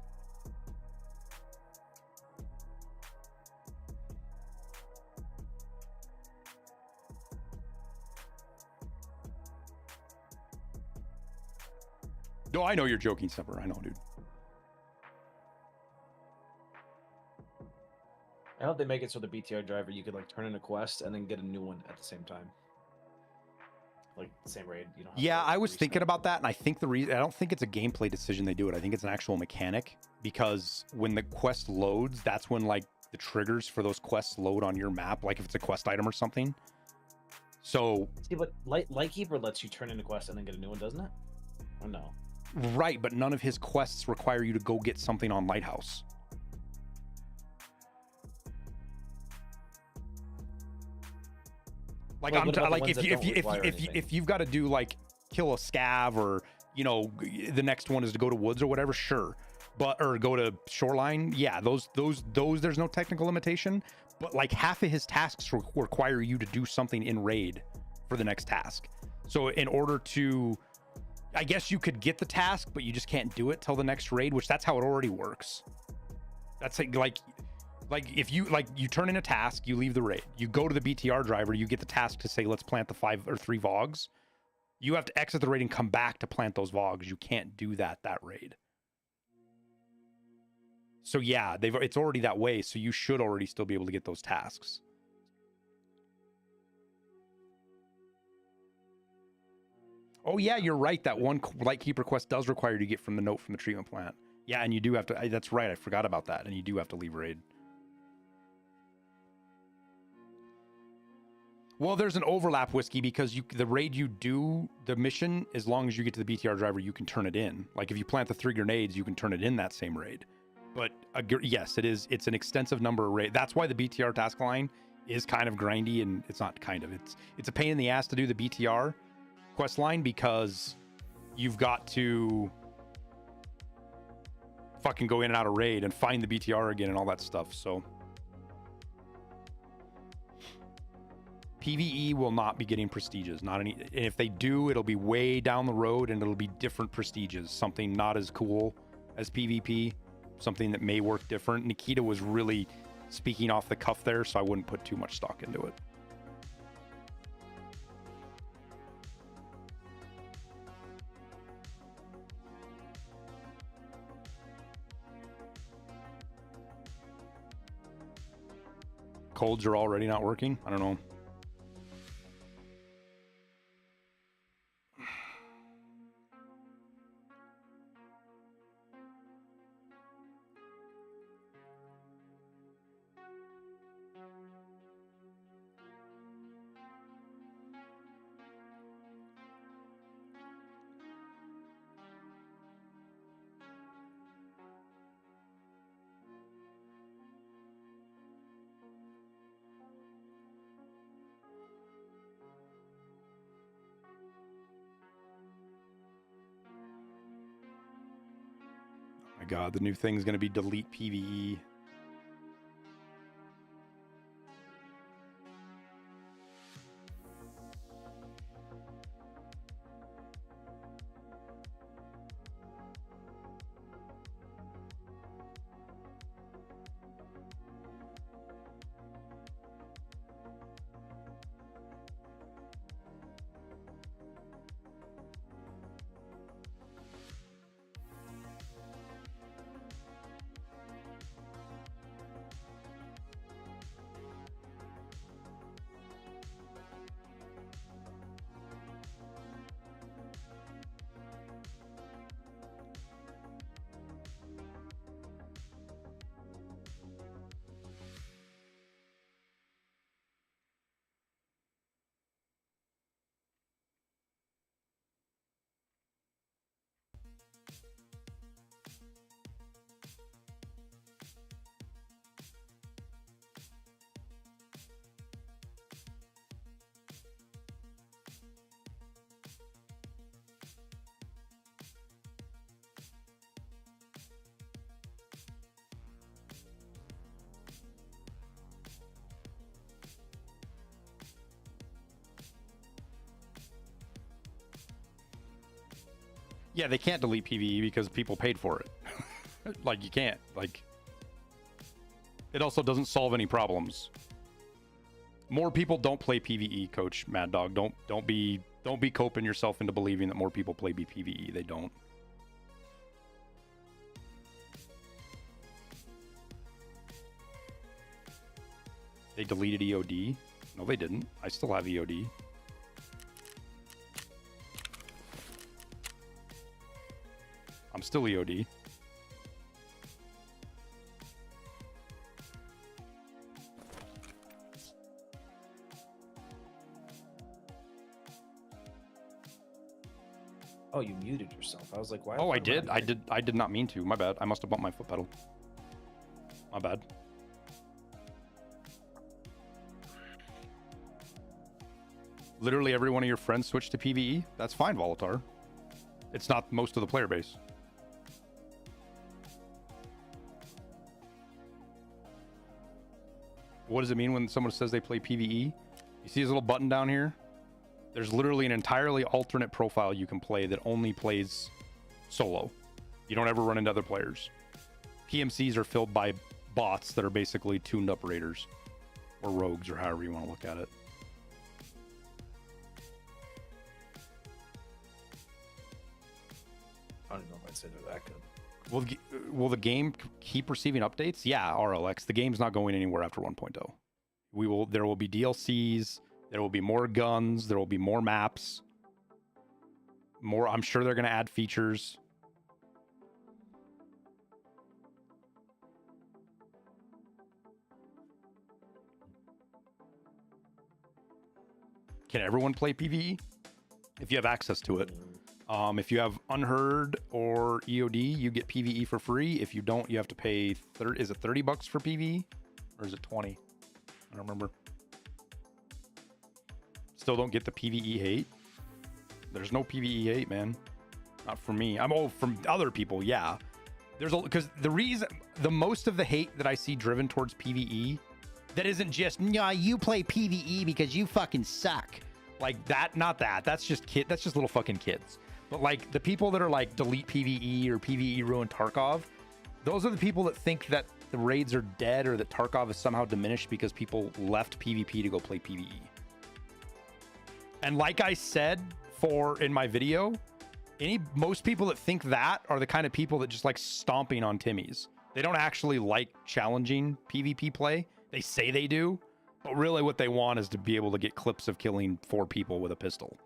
No, I know you're joking, Semper. I know, dude. I hope they make it so the BTR driver you could like turn in a quest and then get a new one at the same time. Like the same raid, you know. Yeah, I was thinking about that, and I think the reason I don't think it's a gameplay decision they do it. I think it's an actual mechanic, because when the quest loads, that's when like the triggers for those quests load on your map, like if it's a quest item or something. So see, but Lightkeeper lets you turn in a quest and then get a new one, doesn't it? Or no? Right, but none of his quests require you to go get something on Lighthouse. Like I'm like if you've got to do like kill a scav, or you know the next one is to go to woods or whatever, sure, but or go to shoreline, yeah, those there's no technical limitation, but like half of his tasks require you to do something in raid for the next task. So in order to, I guess you could get the task, but you just can't do it till the next raid, which that's how it already works. That's like if you you turn in a task, you leave the raid, you go to the BTR driver, you get the task to say let's plant the 5 or 3 vogs. You have to exit the raid and come back to plant those vogs. You can't do that raid. So yeah, it's already that way, so you should already still be able to get those tasks. Oh yeah, you're right. That one Lightkeeper quest does require you to get from the note from the treatment plant. Yeah, and you do have to. That's right. I forgot about that. And you do have to leave raid. Well, there's an overlap, Whiskey, because the raid you do, the mission, as long as you get to the BTR driver, you can turn it in. Like if you plant the 3 grenades, you can turn it in that same raid. But yes, it's an extensive number of raid. That's why the BTR task line is kind of grindy, and it's not kind of. It's a pain in the ass to do the BTR quest line, because you've got to fucking go in and out of raid and find the BTR again and all that stuff. So PvE will not be getting prestiges, not any. And if they do, it'll be way down the road, and it'll be different prestiges, something not as cool as PvP, something that may work different. Nikita was really speaking off the cuff there, so I wouldn't put too much stock into it. Colds are already not working? I don't know. My God, the new thing's going to be delete PvE. Yeah, they can't delete PvE because people paid for it. Like, you can't. Like, it also doesn't solve any problems. More people don't play PvE, Coach Mad Dog. Don't be coping yourself into believing that more people play PvE. They don't. They deleted EOD. No, they didn't. I still have EOD. I'm still EOD. Oh, you muted yourself. I was like, why? Oh, why I am did. I muted? did. I did not mean to. My bad. I must have bumped my foot pedal. My bad. Literally every one of your friends switched to PvE. That's fine, Volatar. It's not most of the player base. What does it mean when someone says they play PvE? You see his little button down here? There's literally an entirely alternate profile you can play that only plays solo. You don't ever run into other players. PMCs are filled by bots that are basically tuned up raiders or rogues or however you want to look at it. I don't know if I'd say they're that good. Will the game keep receiving updates? Yeah, RLX. The game's not going anywhere after 1.0. There will be DLCs. There will be more guns. There will be more maps. I'm sure they're going to add features. Can everyone play PvE? If you have access to it. If you have Unheard or EOD, you get PvE for free. If you don't, you have to pay is it $30 for PvE? Or is it 20? I don't remember. Still don't get the PvE hate. There's no PvE hate, man. Not from me. From other people, yeah. Because the most of the hate that I see driven towards PvE, that isn't just, nah, you play PvE because you fucking suck. Like that, not that. That's just little fucking kids. But like the people that are like delete PvE or PvE ruin Tarkov, those are the people that think that the raids are dead or that Tarkov is somehow diminished because people left PvP to go play PvE. And like I said in my video, most people that think that are the kind of people that just like stomping on Timmy's. They don't actually like challenging PvP play. They say they do, but really what they want is to be able to get clips of killing 4 people with a pistol.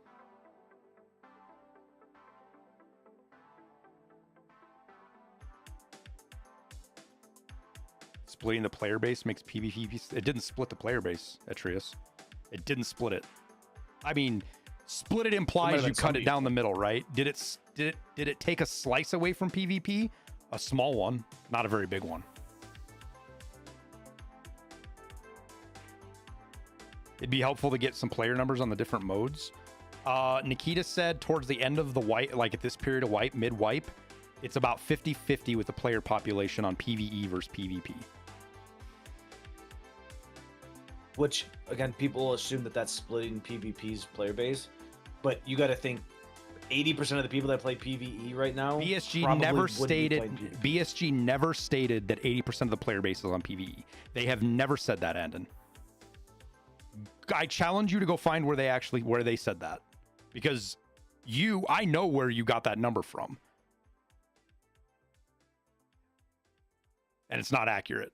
Splitting the player base makes PvP. It didn't split the player base, Atreus. It didn't split it. I mean, split it implies you cut it down the middle, right? Did it take a slice away from PvP? A small one, not a very big one. It'd be helpful to get some player numbers on the different modes. Nikita said towards the end of the wipe, like at this period of wipe, mid-wipe, it's about 50-50 with the player population on PvE versus PvP. Which, again, people assume that that's splitting PvP's player base. But you got to think 80% of the people that play PvE right now BSG probably never wouldn't be playing PvP. BSG never stated that 80% of the player base is on PvE. They have never said that, Andon. I challenge you to go find where they said that. Because I know where you got that number from. And it's not accurate.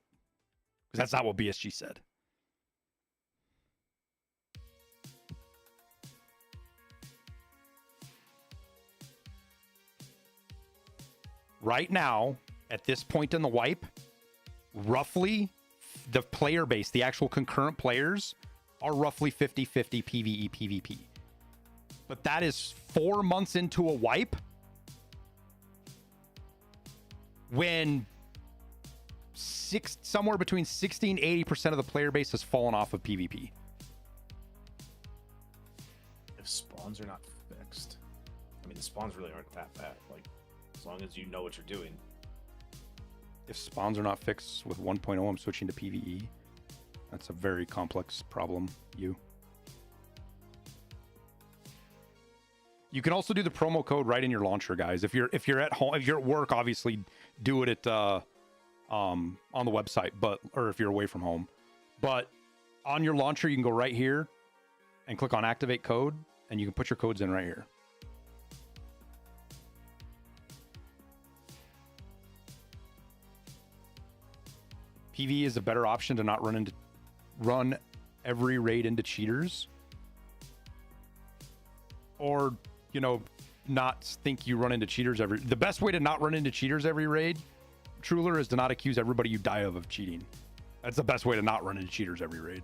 Because that's not what BSG said. Right now, at this point in the wipe, roughly the player base, the actual concurrent players, are roughly 50-50 PvE, PvP. But that is 4 months into a wipe when somewhere between 60 and 80% of the player base has fallen off of PvP. If spawns are not fixed, I mean, the spawns really aren't that bad. Like, as long as you know what you're doing. If spawns are not fixed with 1.0, I'm switching to PvE. That's a very complex problem, You can also do the promo code right in your launcher, guys. If you're at home, if you're at work, obviously do it at on the website, or if you're away from home. But on your launcher, you can go right here and click on activate code, and you can put your codes in right here. PvE is a better option to not run into run every raid into cheaters, or you know, not think you run into cheaters every. The best way to not run into cheaters every raid, Truler, is to not accuse everybody you die of cheating. That's the best way to not run into cheaters every raid.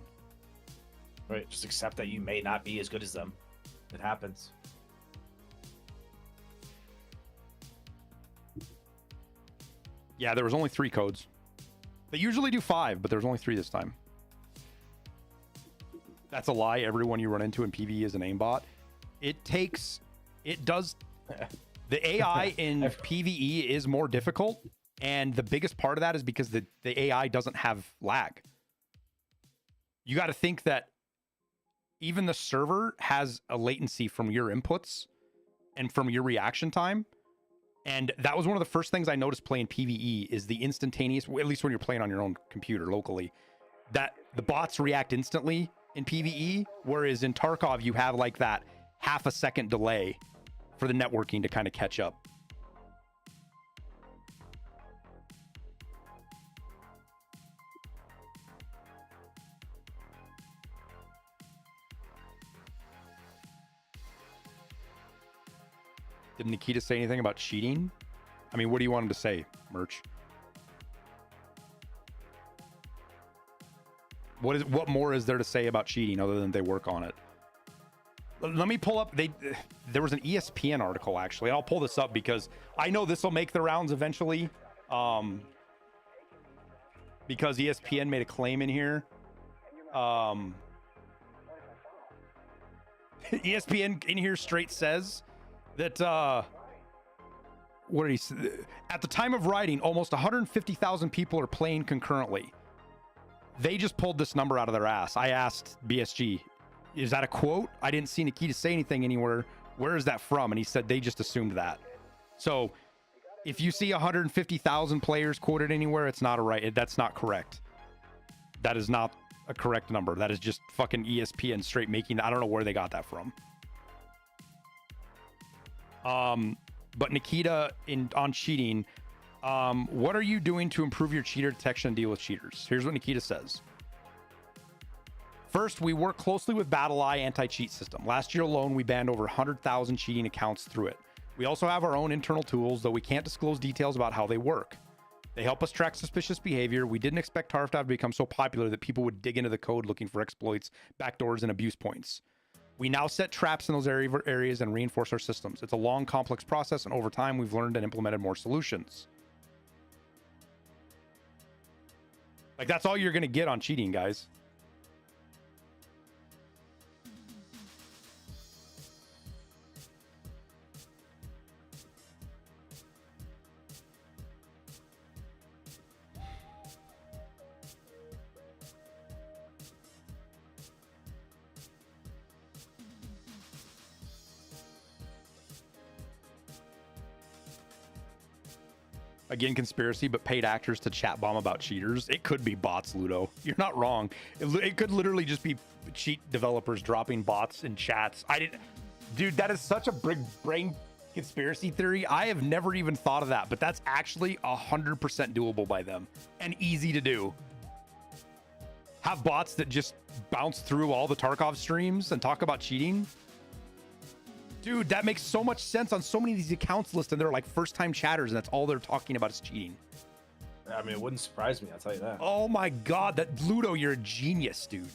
Right. Just accept that you may not be as good as them. It happens. Yeah, there was only 3 codes. They usually do 5, but there's only 3 this time. That's a lie. Everyone you run into in PvE is an aimbot. It does. The AI in PvE is more difficult, and the biggest part of that is because the AI doesn't have lag. You got to think that even the server has a latency from your inputs and from your reaction time. And that was one of the first things I noticed playing PvE is the instantaneous, at least when you're playing on your own computer locally, that the bots react instantly in PvE, whereas in Tarkov, you have like that half a second delay for the networking to kind of catch up. Did Nikita say anything about cheating? I mean, what do you want him to say, Merch? What more is there to say about cheating other than they work on it? Let me pull up. There was an ESPN article, actually. I'll pull this up because I know this will make the rounds eventually. Because ESPN made a claim in here. ESPN in here straight says that what did he say? At the time of writing, almost 150,000 people are playing concurrently. They just pulled this number out of their ass. I asked BSG, is that a quote? I didn't see Nikita say anything anywhere. Where is that from? And he said they just assumed that. So if you see 150,000 players quoted anywhere, it's not that's not correct. That is not a correct number. That is just fucking ESPN straight making. I don't know where they got that from. But Nikita on cheating, what are you doing to improve your cheater detection and deal with cheaters? Here's what Nikita says. First, we work closely with BattlEye anti-cheat system. Last year alone, we banned over 100,000 cheating accounts through it. We also have our own internal tools, though we can't disclose details about how they work. They help us track suspicious behavior. We didn't expect Tarkov to become so popular that people would dig into the code looking for exploits, backdoors, and abuse points. We now set traps in those areas and reinforce our systems. It's a long, complex process, and over time, we've learned and implemented more solutions. Like, that's all you're going to get on cheating, guys. Again, conspiracy, but paid actors to chat bomb about cheaters. It could be bots, Ludo. You're not wrong. It could literally just be cheat developers dropping bots in chats. Dude, that is such a big brain conspiracy theory. I have never even thought of that, but that's actually 100% doable by them and easy to do. Have bots that just bounce through all the Tarkov streams and talk about cheating. Dude, that makes so much sense on so many of these accounts listed. They're like first-time chatters, and that's all they're talking about is cheating. I mean, it wouldn't surprise me, I'll tell you that. Oh my god, that Ludo, you're a genius, dude.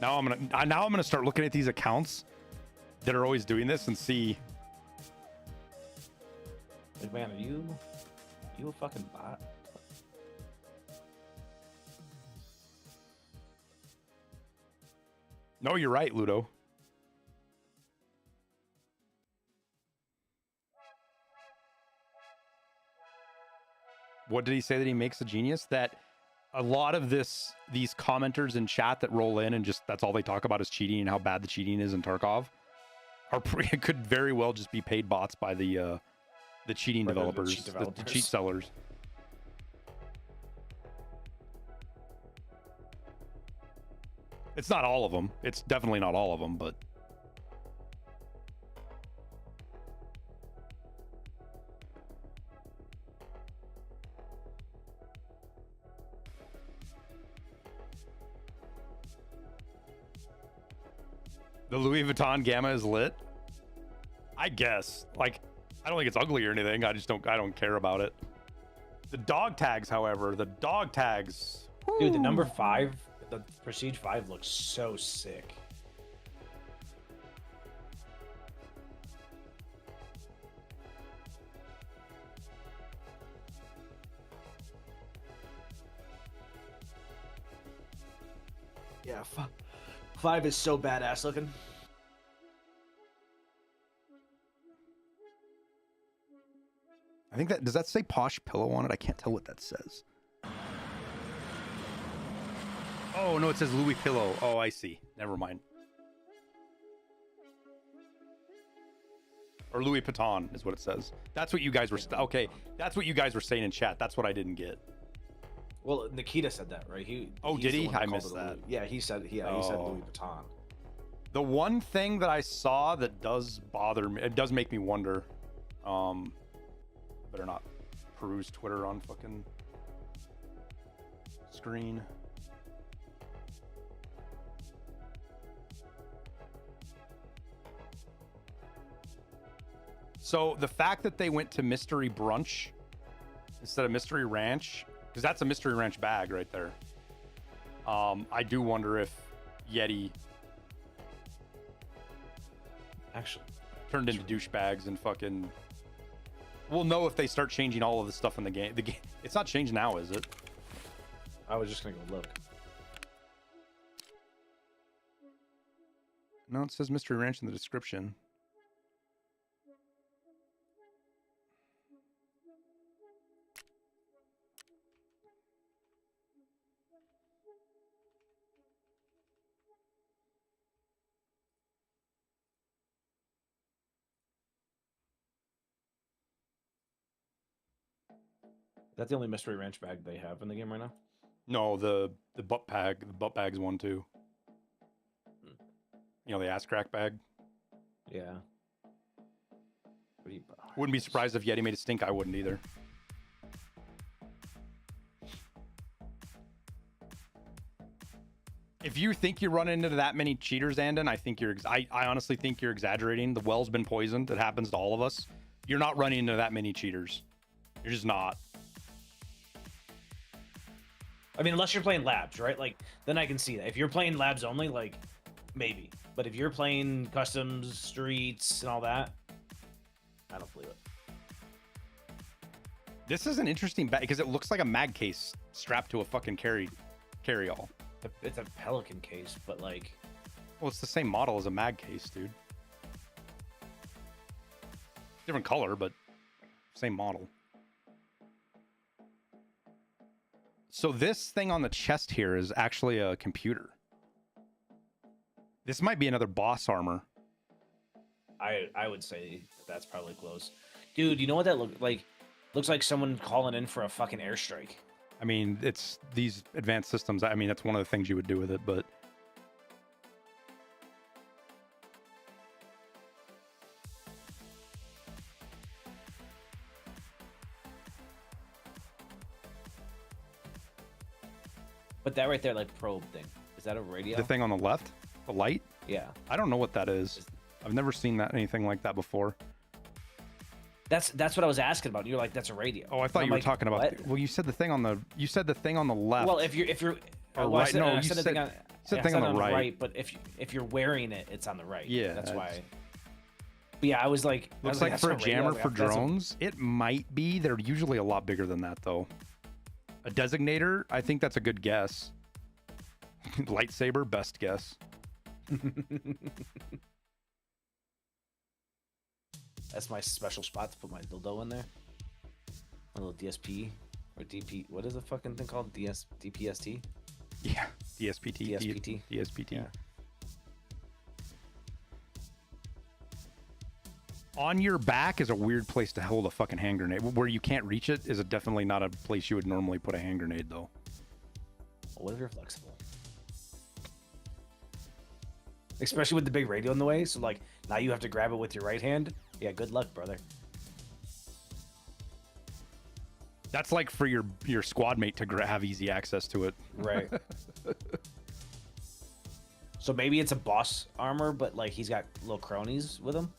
Now I'm gonna start looking at these accounts that are always doing this and see. Like, man, are you a fucking bot? No, you're right, Ludo. What did he say that he makes a genius? That a lot of these commenters in chat that roll in and just that's all they talk about is cheating and how bad the cheating is in Tarkov could very well just be paid bots by the cheating Right, the developers, cheat the developers. cheat sellers. It's not all of them. It's definitely not all of them, but the Louis Vuitton Gamma is lit. I guess. Like, I don't think it's ugly or anything. I don't care about it. The dog tags, however, the dog tags. Dude, the number 5, the Prestige 5 looks so sick. Yeah, 5 is so badass looking. I think does that say Posh Pillow on it? I can't tell what that says. Oh, no, it says Louis Pillow. Oh, I see. Never mind. Or Louis Vuitton is what it says. That's what you guys were... okay, that's what you guys were saying in chat. That's what I didn't get. Well, Nikita said that, right? Oh, he's did the he? one that I called missed it that. Louis. Yeah, he said he said Oh. Louis Vuitton. The one thing that I saw that does bother me, it does make me wonder, better not peruse Twitter on fucking screen. So the fact that they went to Mystery Brunch instead of Mystery Ranch, because that's a Mystery Ranch bag right there. I do wonder if Yeti Actually, turned into douchebags and fucking... We'll know if they start changing all of the stuff in the game. The game, it's not changed now, is it? I was just gonna go look. No, it says Mystery Ranch in the description. Is that the only Mystery Ranch bag they have in the game right now? No, the butt bag's one too. You know, the ass crack bag. Yeah. Wouldn't be surprised if Yeti made it stink. I wouldn't either. If you think you're running into that many cheaters, Andon, I think I honestly think you're exaggerating. The well's been poisoned. It happens to all of us. You're not running into that many cheaters. You're just not. I mean, unless you're playing labs, right? Like, then I can see that. If you're playing labs only, like, maybe. But if you're playing customs, streets, and all that, I don't believe it. This is an interesting bag because it looks like a mag case strapped to a fucking carry-all. It's a Pelican case, but like... Well, it's the same model as a mag case, dude. Different color, but same model. So this thing on the chest here is actually a computer. This might be another boss armor. I would say that's probably close. Dude, you know what that looks like? Looks like someone calling in for a fucking airstrike. I mean, it's these advanced systems. I mean, that's one of the things you would do with it, but... But that right there, like, probe thing. Is that a radio? The thing on the left? The light? Yeah. I don't know what that is. I've never seen anything like that before. That's what I was asking about. You're like, that's a radio. Oh, I thought I'm you were like, talking about... what? Well, you said the thing on the... You said the thing on the left. Well, if you're... Or well, I right. said, No, I you said the said, thing on, said I thing said on the right. But if you're wearing it, it's on the right. Yeah. That's why. But yeah, I was like... Looks like for a jammer for drones, it might be. They're usually a lot bigger than that, though. A designator, I think that's a good guess. Lightsaber, best guess. That's my special spot to put my dildo in there. My little DSP Or DP. What is the fucking thing called? DPST? Yeah, DSPT. DSPT. DSPT. Yeah. On your back is a weird place to hold a fucking hand grenade. Where you can't reach it is definitely not a place you would normally put a hand grenade, though. Well, what if you're flexible? Especially with the big radio in the way. So, like, now you have to grab it with your right hand. Yeah, good luck, brother. That's like for your squad mate to have easy access to it. Right. So maybe it's a boss armor, but, like, he's got little cronies with him.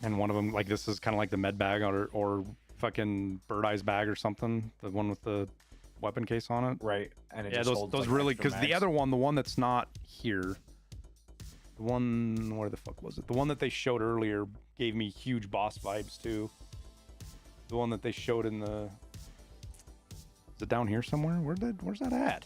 And one of them, like, this is kind of like the med bag or fucking bird eyes bag or something. The one with the weapon case on it. Right. And it Yeah, just holds, those like, really, extra because the mags. other one, the one that's not here, the one, where the fuck was it? The one that they showed earlier gave me huge boss vibes too. The one that they showed in the, is it down here somewhere? Where's that at?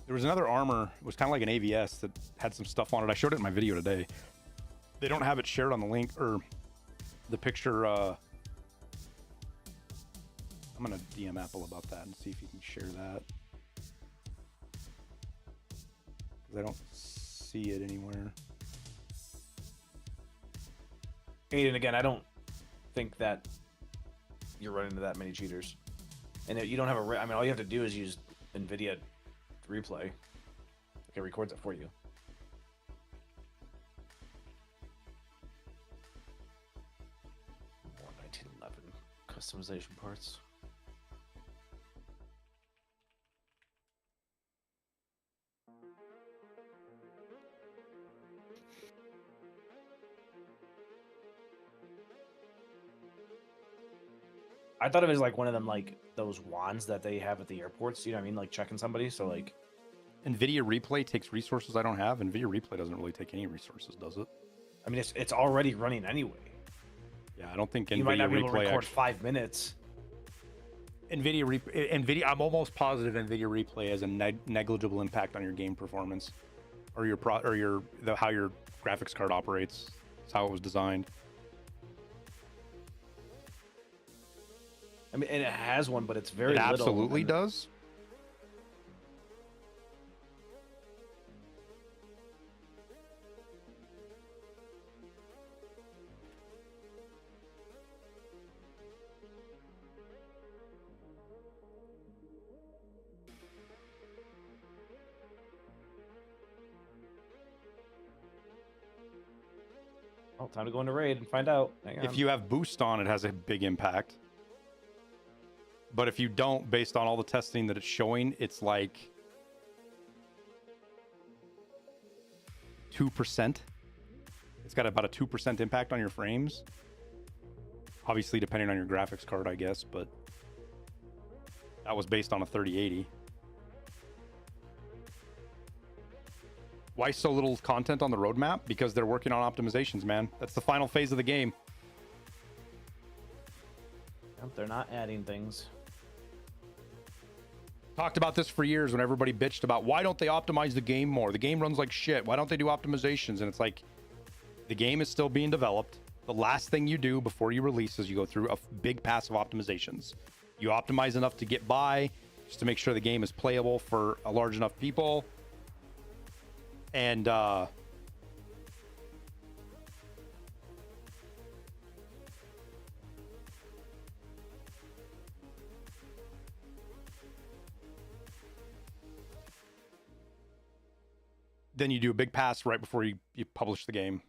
There was another armor. It was kind of like an AVS that had some stuff on it. I showed it in my video today. They don't have it shared on the link or the picture. I'm gonna DM Apple about that and see if you can share that. Because I don't see it anywhere. And again, I don't think that you're running into that many cheaters. And you don't have a... I mean, all you have to do is use NVIDIA Replay. It records it for you. More 1911 customization parts. I thought it was like one of them, like those wands that they have at the airports. You know what I mean? Like checking somebody. So like, NVIDIA Replay takes resources I don't have. NVIDIA Replay doesn't really take any resources, does it? I mean, it's already running anyway. Yeah, I don't think You NVIDIA might not be able to Replay record actually, 5 minutes. NVIDIA. I'm almost positive NVIDIA Replay has a negligible impact on your game performance, or how your graphics card operates. It's how it was designed. I mean, and it has one, but it's very It little. absolutely and- does. Oh, time to go into raid and find out. Hang on. If you have boost on, it has a big impact. But if you don't, based on all the testing that it's showing, it's like 2%. It's got about a 2% impact on your frames. Obviously, depending on your graphics card, I guess, but that was based on a 3080. Why so little content on the roadmap? Because they're working on optimizations, man. That's the final phase of the game. Nope, they're not adding things. Talked about this for years when everybody bitched about why don't they optimize the game more? The game runs like shit. Why don't they do optimizations? And it's like, the game is still being developed. The last thing you do before you release is you go through a big pass of optimizations. You optimize enough to get by, just to make sure the game is playable for a large enough people. And then you do a big pass right before you publish the game.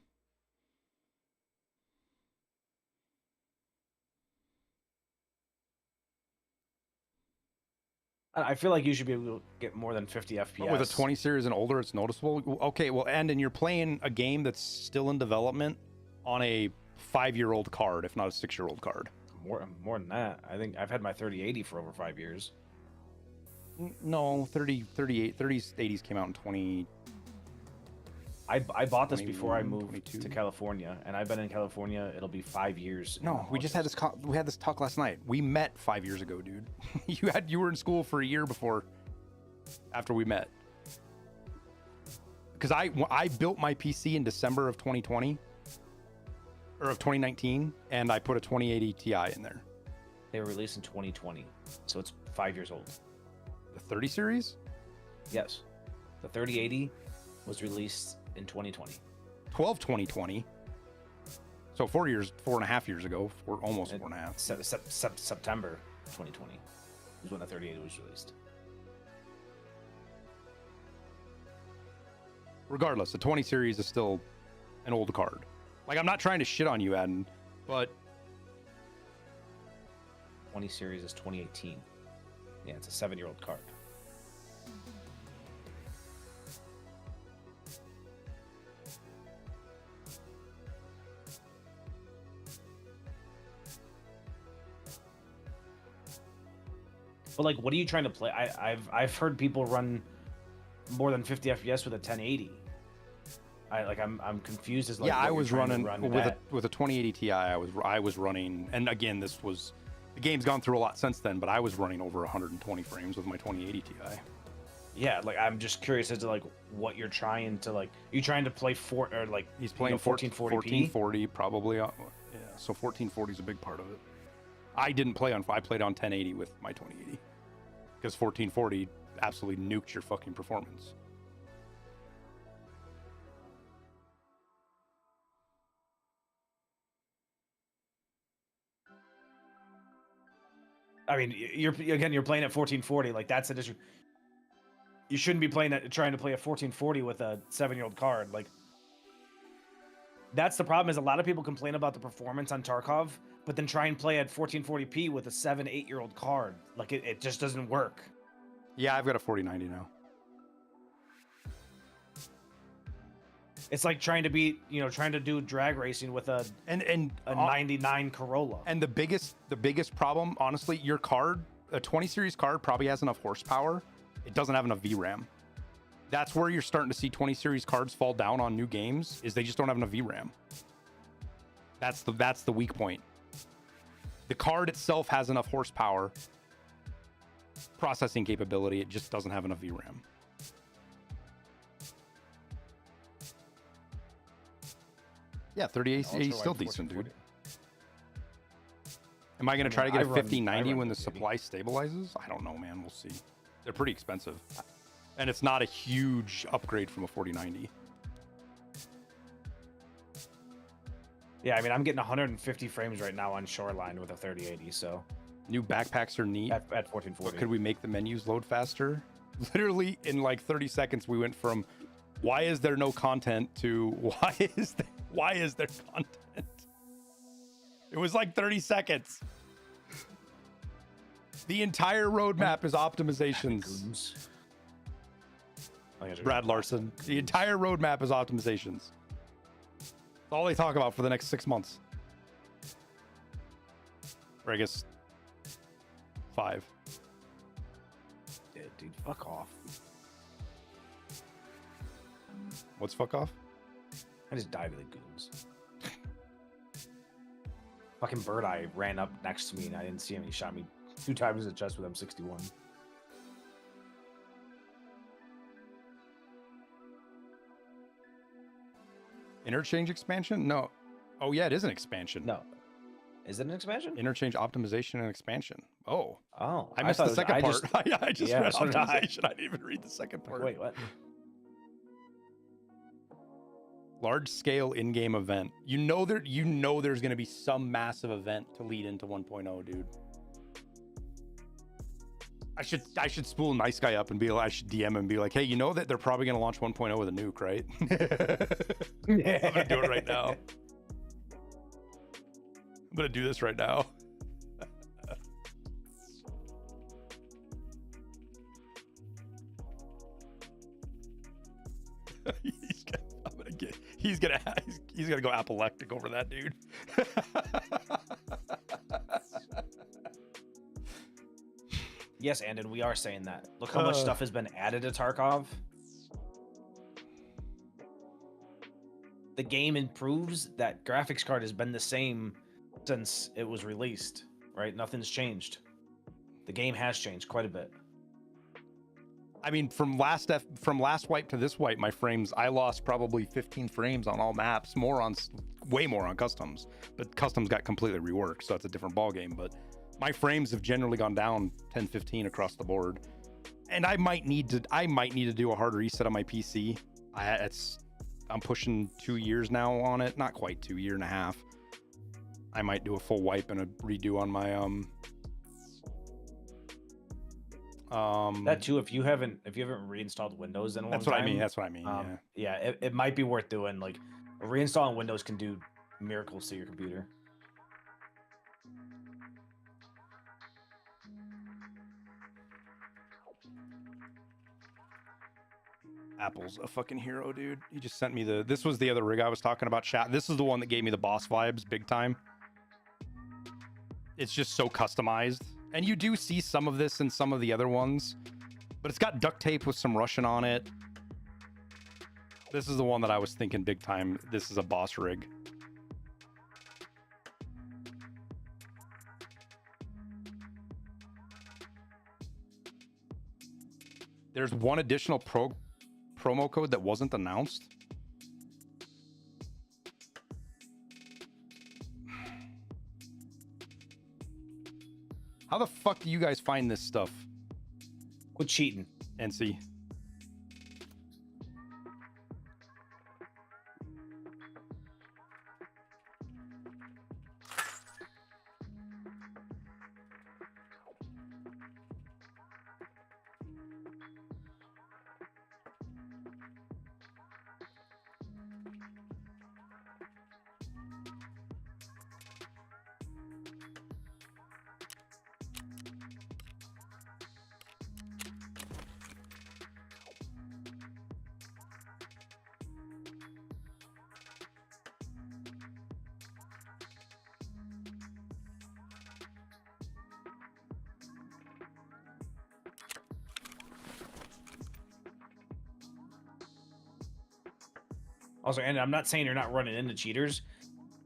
I feel like you should be able to get more than 50 FPS. With a 20 series and older, it's noticeable. Okay, well, and you're playing a game that's still in development on a 5-year-old card, if not a 6-year-old card. More than that. I think I've had my 3080 for over 5 years. No, 30s, 80s came out in 20. I bought this before I 21, moved 22. to California, and I've been in California. It'll be 5 years. in No, we just had August. we had this talk last night. We met 5 years ago, dude. You were in school for a year before, after we met. Because I built my PC in December of 2020, or of 2019, and I put a 2080 Ti in there. They were released in 2020, so it's 5 years old. The 30 series, Yes, the 3080 was released in 2020. 2020. So 4.5 years ago, almost 4.5. September 2020 is when the 3080 was released. Regardless, the 20 series is still an old card. Like, I'm not trying to shit on you, Adden, but 20 series is 2018. Yeah, it's a 7-year-old card. But like, what are you trying to play? I've heard people run more than 50 FPS with a 1080. I'm confused as like yeah, what I you're was trying to running run with a 2080 Ti. I was running, and again, the game's gone through a lot since then, but I was running over 120 frames with my 2080 Ti. Yeah, like I'm just curious as to like what you're trying to like. Are you trying to play He's playing 1440p? 1440 probably. Yeah, so 1440 is a big part of it. I played on 1080 with my 2080 because 1440 absolutely nuked your fucking performance. I mean, you're playing at 1440. Like that's an issue. You shouldn't be trying to play a 1440 with a 7-year-old card. Like that's the problem. Is a lot of people complain about the performance on Tarkov, but then try and play at 1440p with a 7-8-year-old card. Like it just doesn't work. Yeah, I've got a 4090 now. It's like trying to do drag racing with a 99 Corolla. And the biggest problem, honestly, your card, a 20 series card probably has enough horsepower. It doesn't have enough VRAM. That's where you're starting to see 20 series cards fall down on new games, is they just don't have enough VRAM. That's the weak point. The card itself has enough horsepower, processing capability, it just doesn't have enough VRAM. Yeah, 3080 is still decent, dude. Am I going to try to get a 1590 when the supply stabilizes? I don't know, man. We'll see. They're pretty expensive. And it's not a huge upgrade from a 4090. Yeah, I mean, I'm getting 150 frames right now on Shoreline with a 3080, so... New backpacks are neat. At 1440. But could we make the menus load faster? Literally, in like 30 seconds, we went from, why is there no content, to why is there content? It was like 30 seconds. The entire roadmap is optimizations. Brad Larson. The entire roadmap is optimizations. That's all they talk about for the next 6 months. Or I guess 5. Yeah, dude, fuck off. What's fuck off? I just died to the goons. Fucking Bird Eye ran up next to me and I didn't see him. He shot me 2 times in the chest with M61. Interchange expansion? No. Oh yeah, it is an expansion. No. Is it an expansion? Interchange optimization and expansion. Oh. Oh. I missed the second part. I just read so optimization. I didn't even read the second part. Wait, what? Large scale in-game event. You know there's going to be some massive event to lead into 1.0, dude. I should spool Nice Guy up and be like, I should DM him and be like, hey, you know that they're probably going to launch 1.0 with a nuke, right? I'm going to do it right now. I'm going to do this right now. He's gonna go apoplectic over that, dude. Yes, Andon, we are saying that. Look how much stuff has been added to Tarkov. the game improves, that graphics card has been the same since it was released, right? Nothing's changed. The game has changed quite a bit. I mean, from last wipe to this wipe, my frames, I lost probably 15 frames on all maps, way more on customs, but customs got completely reworked, so it's a different ball game. But my frames have generally gone down 10, 15 across the board, and I might need to do a hard reset on my PC. I'm pushing 2 years now on it, not quite 2, year and a half. I might do a full wipe and a redo on my that too, if you haven't reinstalled Windows in a long time. That's what I mean. Yeah, it might be worth doing. Like, reinstalling Windows can do miracles to your computer. Apple's a fucking hero, dude. He just sent me this was the other rig I was talking about, chat. This is the one that gave me the boss vibes big time. It's just so customized. And you do see some of this in some of the other ones, but it's got duct tape with some Russian on it. This is the one that I was thinking big time. This is a boss rig. There's one additional promo code that wasn't announced. How the fuck do you guys find this stuff? Quit cheating. NC. Also, and I'm not saying you're not running into cheaters.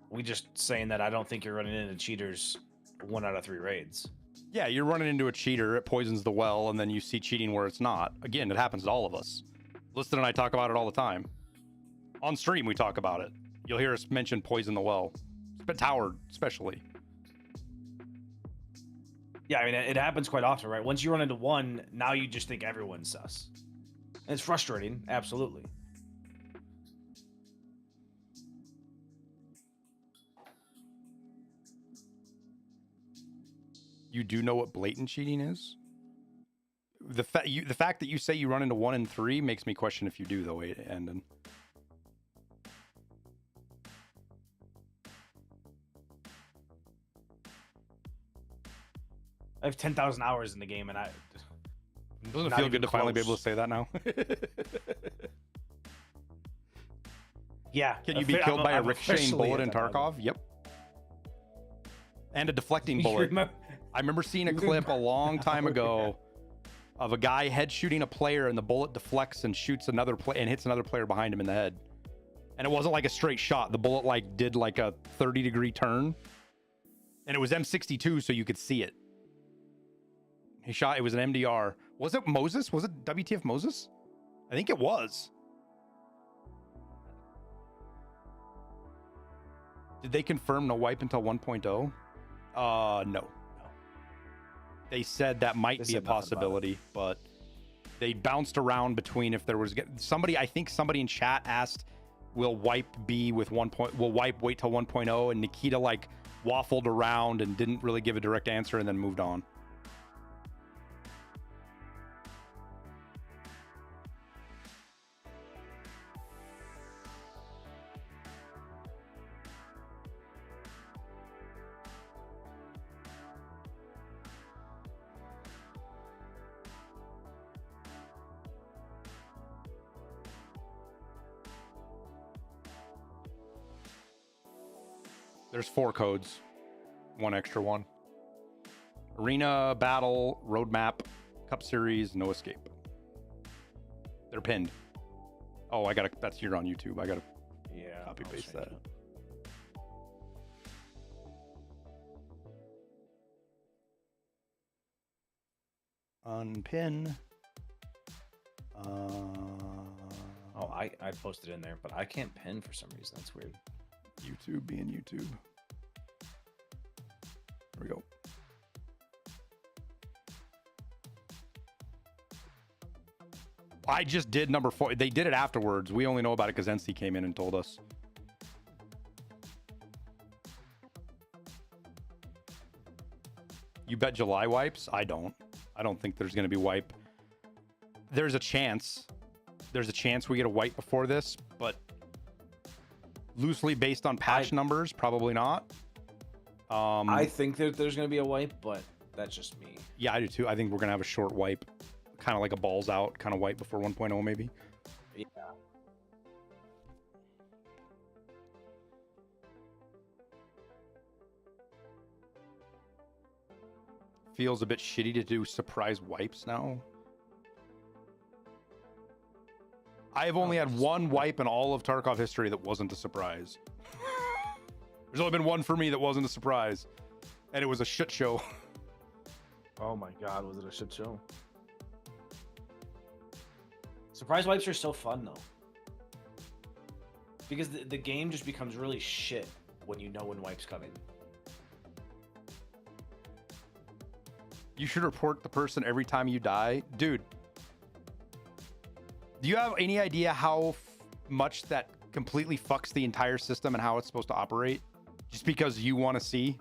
We just saying that I don't think you're running into cheaters 1 out of 3 raids. Yeah, you're running into a cheater, it poisons the well, and then you see cheating where it's not. Again, it happens to all of us. Liston and I talk about it all the time. On stream, we talk about it. You'll hear us mention poison the well. But tower, especially. Yeah, I mean, it happens quite often, right? Once you run into one, now you just think everyone's sus. And it's frustrating, absolutely. You do know what blatant cheating is? The fact that you say you run into 1 in 3 makes me question if you do, though, Endon. I have 10,000 hours in the game, and Doesn't it feel good to finally be able to say that now? Yeah. Can you be killed by a ricocheting bullet in Tarkov? Yep. And a deflecting bullet. I remember seeing a clip a long time ago of a guy head shooting a player, and the bullet deflects and shoots another player and hits another player behind him in the head. And it wasn't like a straight shot. The bullet like did like a 30-degree turn, and it was M62, so you could see it. He shot. It was an MDR. Was it Moses? Was it WTF Moses? I think it was. Did they confirm no wipe until 1.0? No. They said that might be a possibility, but they bounced around between if there was somebody. I think somebody in chat asked, "Will wipe be with 1. Will wipe wait till 1.0?" And Nikita like waffled around and didn't really give a direct answer, and then moved on. There's 4 codes, 1 extra one. Arena, battle, roadmap, cup series, no escape. They're pinned. Oh, that's you're on YouTube. I gotta yeah. copy paste that. Unpin. Oh, I posted in there, but I can't pin for some reason. That's weird. YouTube being YouTube. There we go. I just did number 4. They did it afterwards. We only know about it because NC came in and told us. You bet July wipes? I don't. I don't think there's going to be wipe. There's a chance. There's a chance we get a wipe before this, but loosely based on patch numbers, probably not. I think that there's going to be a wipe, but that's just me. Yeah, I do too. I think we're going to have a short wipe, kind of like a balls out kind of wipe before 1.0 maybe. Yeah. Feels a bit shitty to do surprise wipes now. I have only had one wipe in all of Tarkov history that wasn't a surprise. There's only been one for me that wasn't a surprise, and it was a shit show. Oh my god, was it a shit show? Surprise wipes are so fun though, because the game just becomes really shit when you know when wipes coming. You should report the person every time you die. Dude, do you have any idea how much that completely fucks the entire system and how it's supposed to operate? Just because you want to see?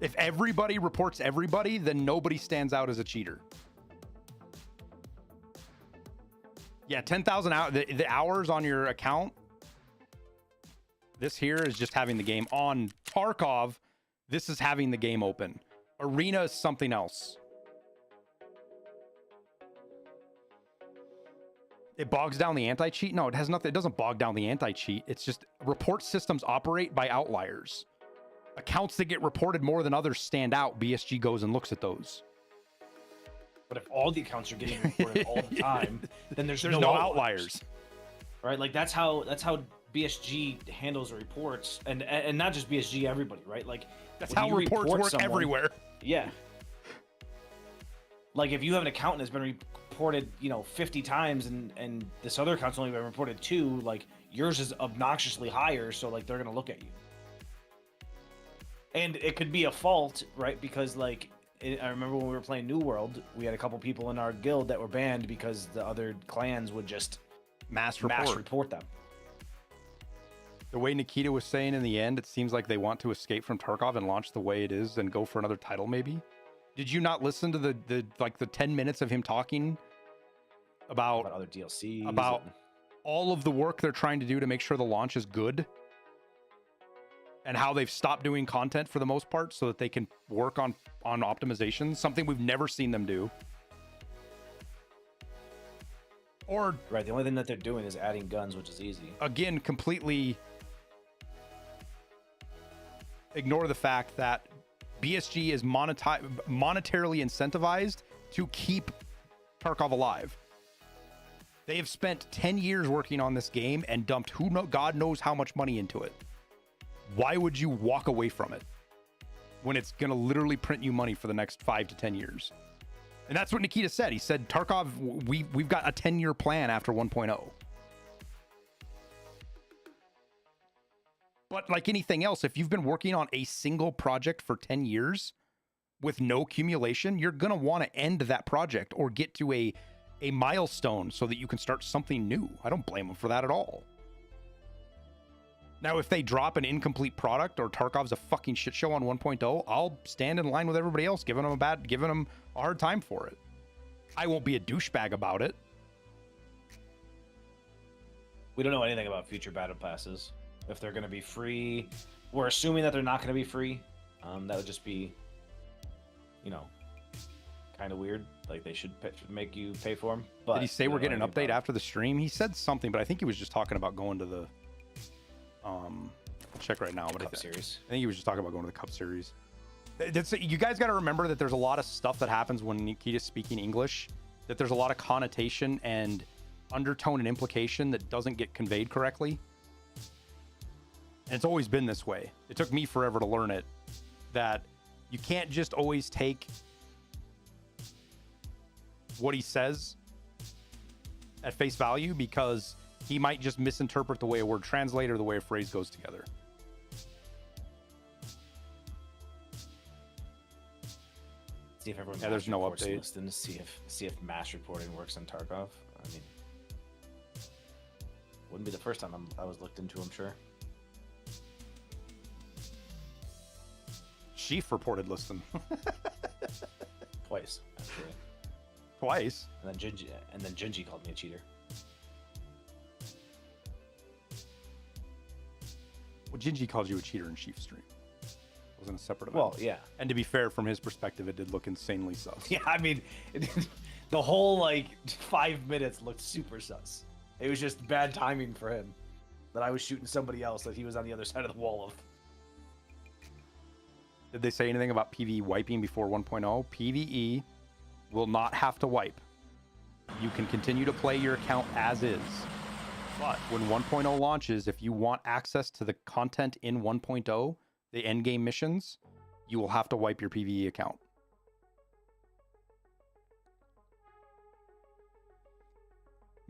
If everybody reports everybody, then nobody stands out as a cheater. Yeah, 10,000 hours. The hours on your account. This here is just having the game on Tarkov. This is having the game open. Arena is something else. It bogs down the anti-cheat? No, it has nothing. It doesn't bog down the anti-cheat. It's just report systems operate by outliers. Accounts that get reported more than others stand out. BSG goes and looks at those. But if all the accounts are getting reported all the time, then there's no outliers. Right? Like that's how BSG handles the reports, and not just BSG, everybody, right? Like that's how reports work everywhere. Yeah. Like if you have an account that's been reported, 50 times, and this other account's only been reported 2, like yours is obnoxiously higher, so like they're gonna look at you. And it could be a fault, right? Because like I remember when we were playing New World, we had a couple people in our guild that were banned because the other clans would just mass report them. The way Nikita was saying in the end, it seems like they want to escape from Tarkov and launch the way it is and go for another title maybe. Did you not listen to the 10 minutes of him talking about other DLCs, about all of the work they're trying to do to make sure the launch is good, and how they've stopped doing content for the most part so that they can work on optimizations, something we've never seen them do. Or right, the only thing that they're doing is adding guns, which is easy. Again, completely ignore the fact that BSG is monetarily incentivized to keep Tarkov alive. They have spent 10 years working on this game and dumped God knows how much money into it. Why would you walk away from it when it's going to literally print you money for the next 5 to 10 years? And that's what Nikita said. He said, Tarkov, we've got a 10-year plan after 1.0. But like anything else, if you've been working on a single project for 10 years with no accumulation, you're going to want to end that project or get to a milestone so that you can start something new. I don't blame them for that at all. Now, if they drop an incomplete product or Tarkov's a fucking shit show on 1.0, I'll stand in line with everybody else, giving them a hard time for it. I won't be a douchebag about it. We don't know anything about future battle passes. If they're going to be free, we're assuming that they're not going to be free. That would just be, kind of weird. Like they should make you pay for them. But did he say we're getting an update after the stream? He said something, but I think he was just talking about going to the I'll check right now. Cup series. I think he was just talking about going to the Cup series. You guys got to remember that there's a lot of stuff that happens when Nikita's speaking English, that there's a lot of connotation and undertone and implication that doesn't get conveyed correctly. And it's always been this way. It took me forever to learn it, that you can't just always take what he says at face value, because he might just misinterpret the way a word translates or the way a phrase goes together. See if everyone. Yeah, there's no update. Listen to see if mass reporting works on Tarkov. I mean, wouldn't be the first time I was looked into. I'm sure. Sheaf reported listing. Twice, actually. Twice? And then Gingy called me a cheater. Well, Gingy called you a cheater in Sheaf stream. It wasn't a separate event. Well, yeah. And to be fair, from his perspective, it did look insanely sus. Yeah, I mean, the whole, like, 5 minutes looked super sus. It was just bad timing for him. That I was shooting somebody else that he was on the other side of the wall of. Did they say anything about PvE wiping before 1.0? PvE will not have to wipe. You can continue to play your account as is. But when 1.0 launches, if you want access to the content in 1.0, the endgame missions, you will have to wipe your PvE account.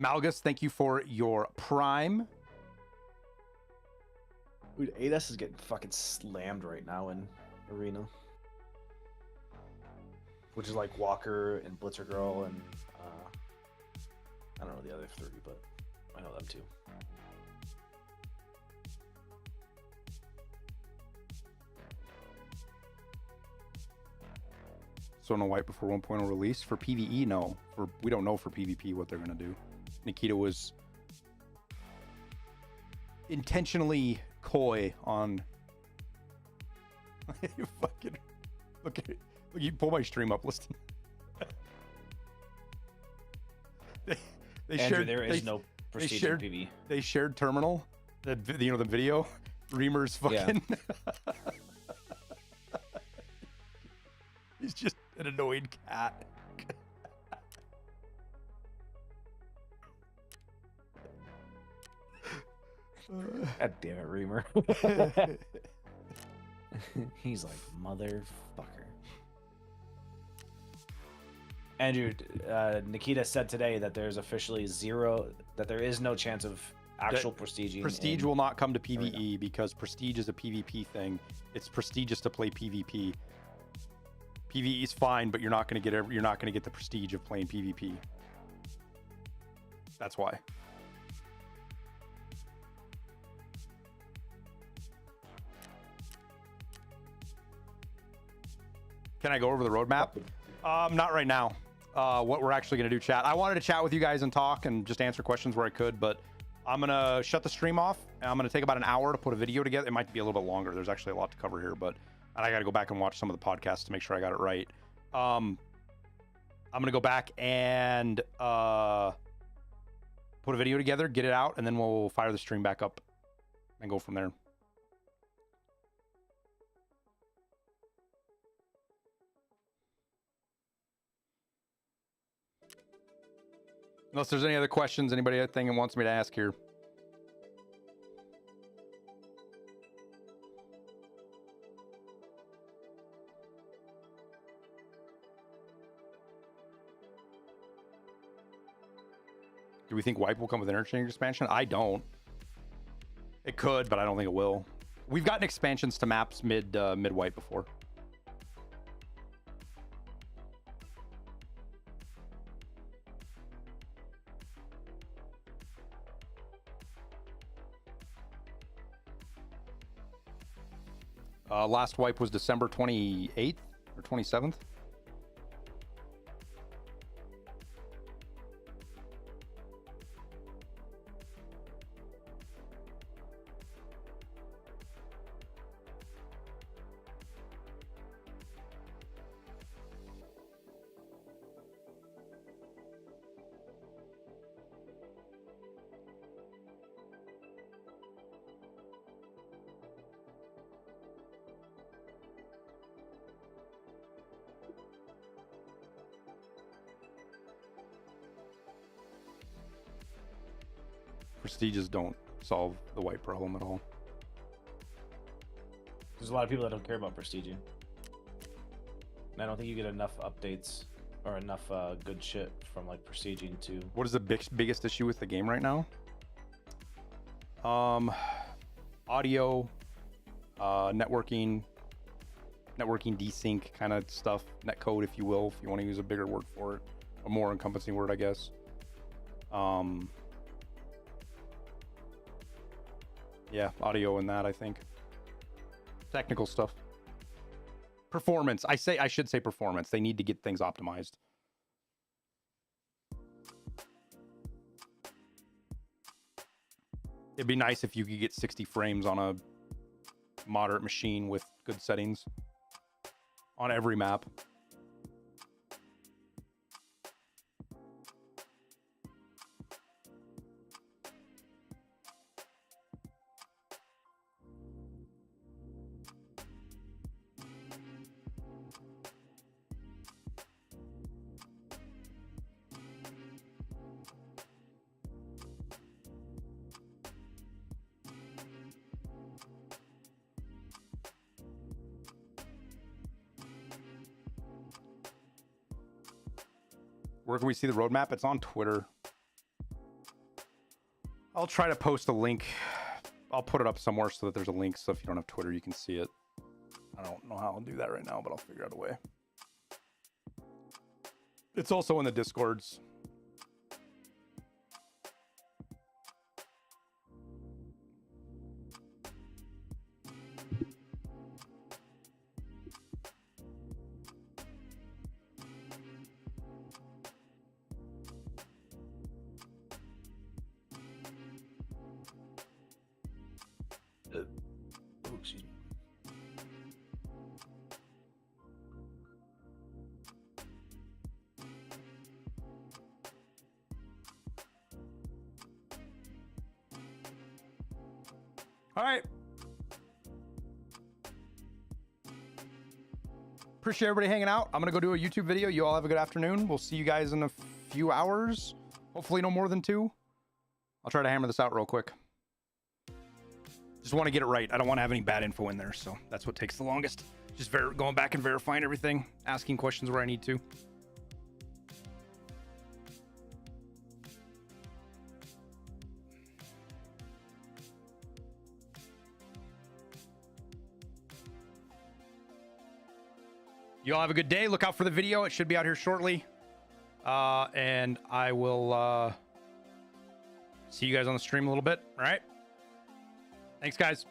Malgus, thank you for your Prime. Dude, ADS is getting fucking slammed right now in Arena. Which is like Walker and Blitzer Girl and I don't know the other three, but I know them too. So no wipe before 1.0 release. For PvE, no. We don't know for PvP what they're gonna do. Nikita was intentionally coy on. You fucking look at it. Look, you pull my stream up. Listen. They Andrew, shared. there is no prestige in PvE. They shared terminal. The video. Reamer's fucking. Yeah. He's just an annoyed cat. God damn it, Reamer. He's like, motherfucker. Andrew, Nikita said today that there's officially that there is no chance of actual prestige. Prestige will not come to PvE because prestige is a PvP thing. It's prestigious to play PvP. PvE is fine, but you're not going to get the prestige of playing PvP. That's why. Can I go over the roadmap? Not right now. What we're actually going to do, chat. I wanted to chat with you guys and talk and just answer questions where I could, but I'm going to shut the stream off, and I'm going to take about an hour to put a video together. It might be a little bit longer. There's actually a lot to cover here, but I got to go back and watch some of the podcasts to make sure I got it right. I'm going to go back and put a video together, get it out, and then we'll fire the stream back up and go from there. Unless there's any other questions, anybody anything wants me to ask here. Do we think wipe will come with an interchange expansion? I don't. It could, but I don't think it will. We've gotten expansions to maps mid wipe before. Last wipe was December 28th or 27th. Prestiges don't solve the white problem at all. There's a lot of people that don't care about prestiging. And I don't think you get enough updates or enough good shit from like prestiging to. What is the biggest issue with the game right now? Audio, networking desync kind of stuff, netcode, if you will, if you want to use a bigger word for it, a more encompassing word, I guess. Yeah, audio and that, I think. Technical stuff. Performance. I should say performance. They need to get things optimized. It'd be nice if you could get 60 frames on a moderate machine with good settings on every map. Where can we see the roadmap? It's on Twitter. I'll try to post a link. I'll put it up somewhere so that there's a link, so if you don't have Twitter, you can see it. I don't know how I'll do that right now, but I'll figure out a way. It's also in the Discords. Oh, excuse me. All right. Appreciate everybody hanging out. I'm going to go do a YouTube video. You all have a good afternoon. We'll see you guys in a few hours. Hopefully no more than 2. I'll try to hammer this out real quick. Just want to get it right. I don't want to have any bad info in there, so that's what takes the longest. Just going back and verifying everything, asking questions where I need to. You all have a good day. Look out for the video. It should be out here shortly. And I will see you guys on the stream a little bit. All right. Thanks, guys.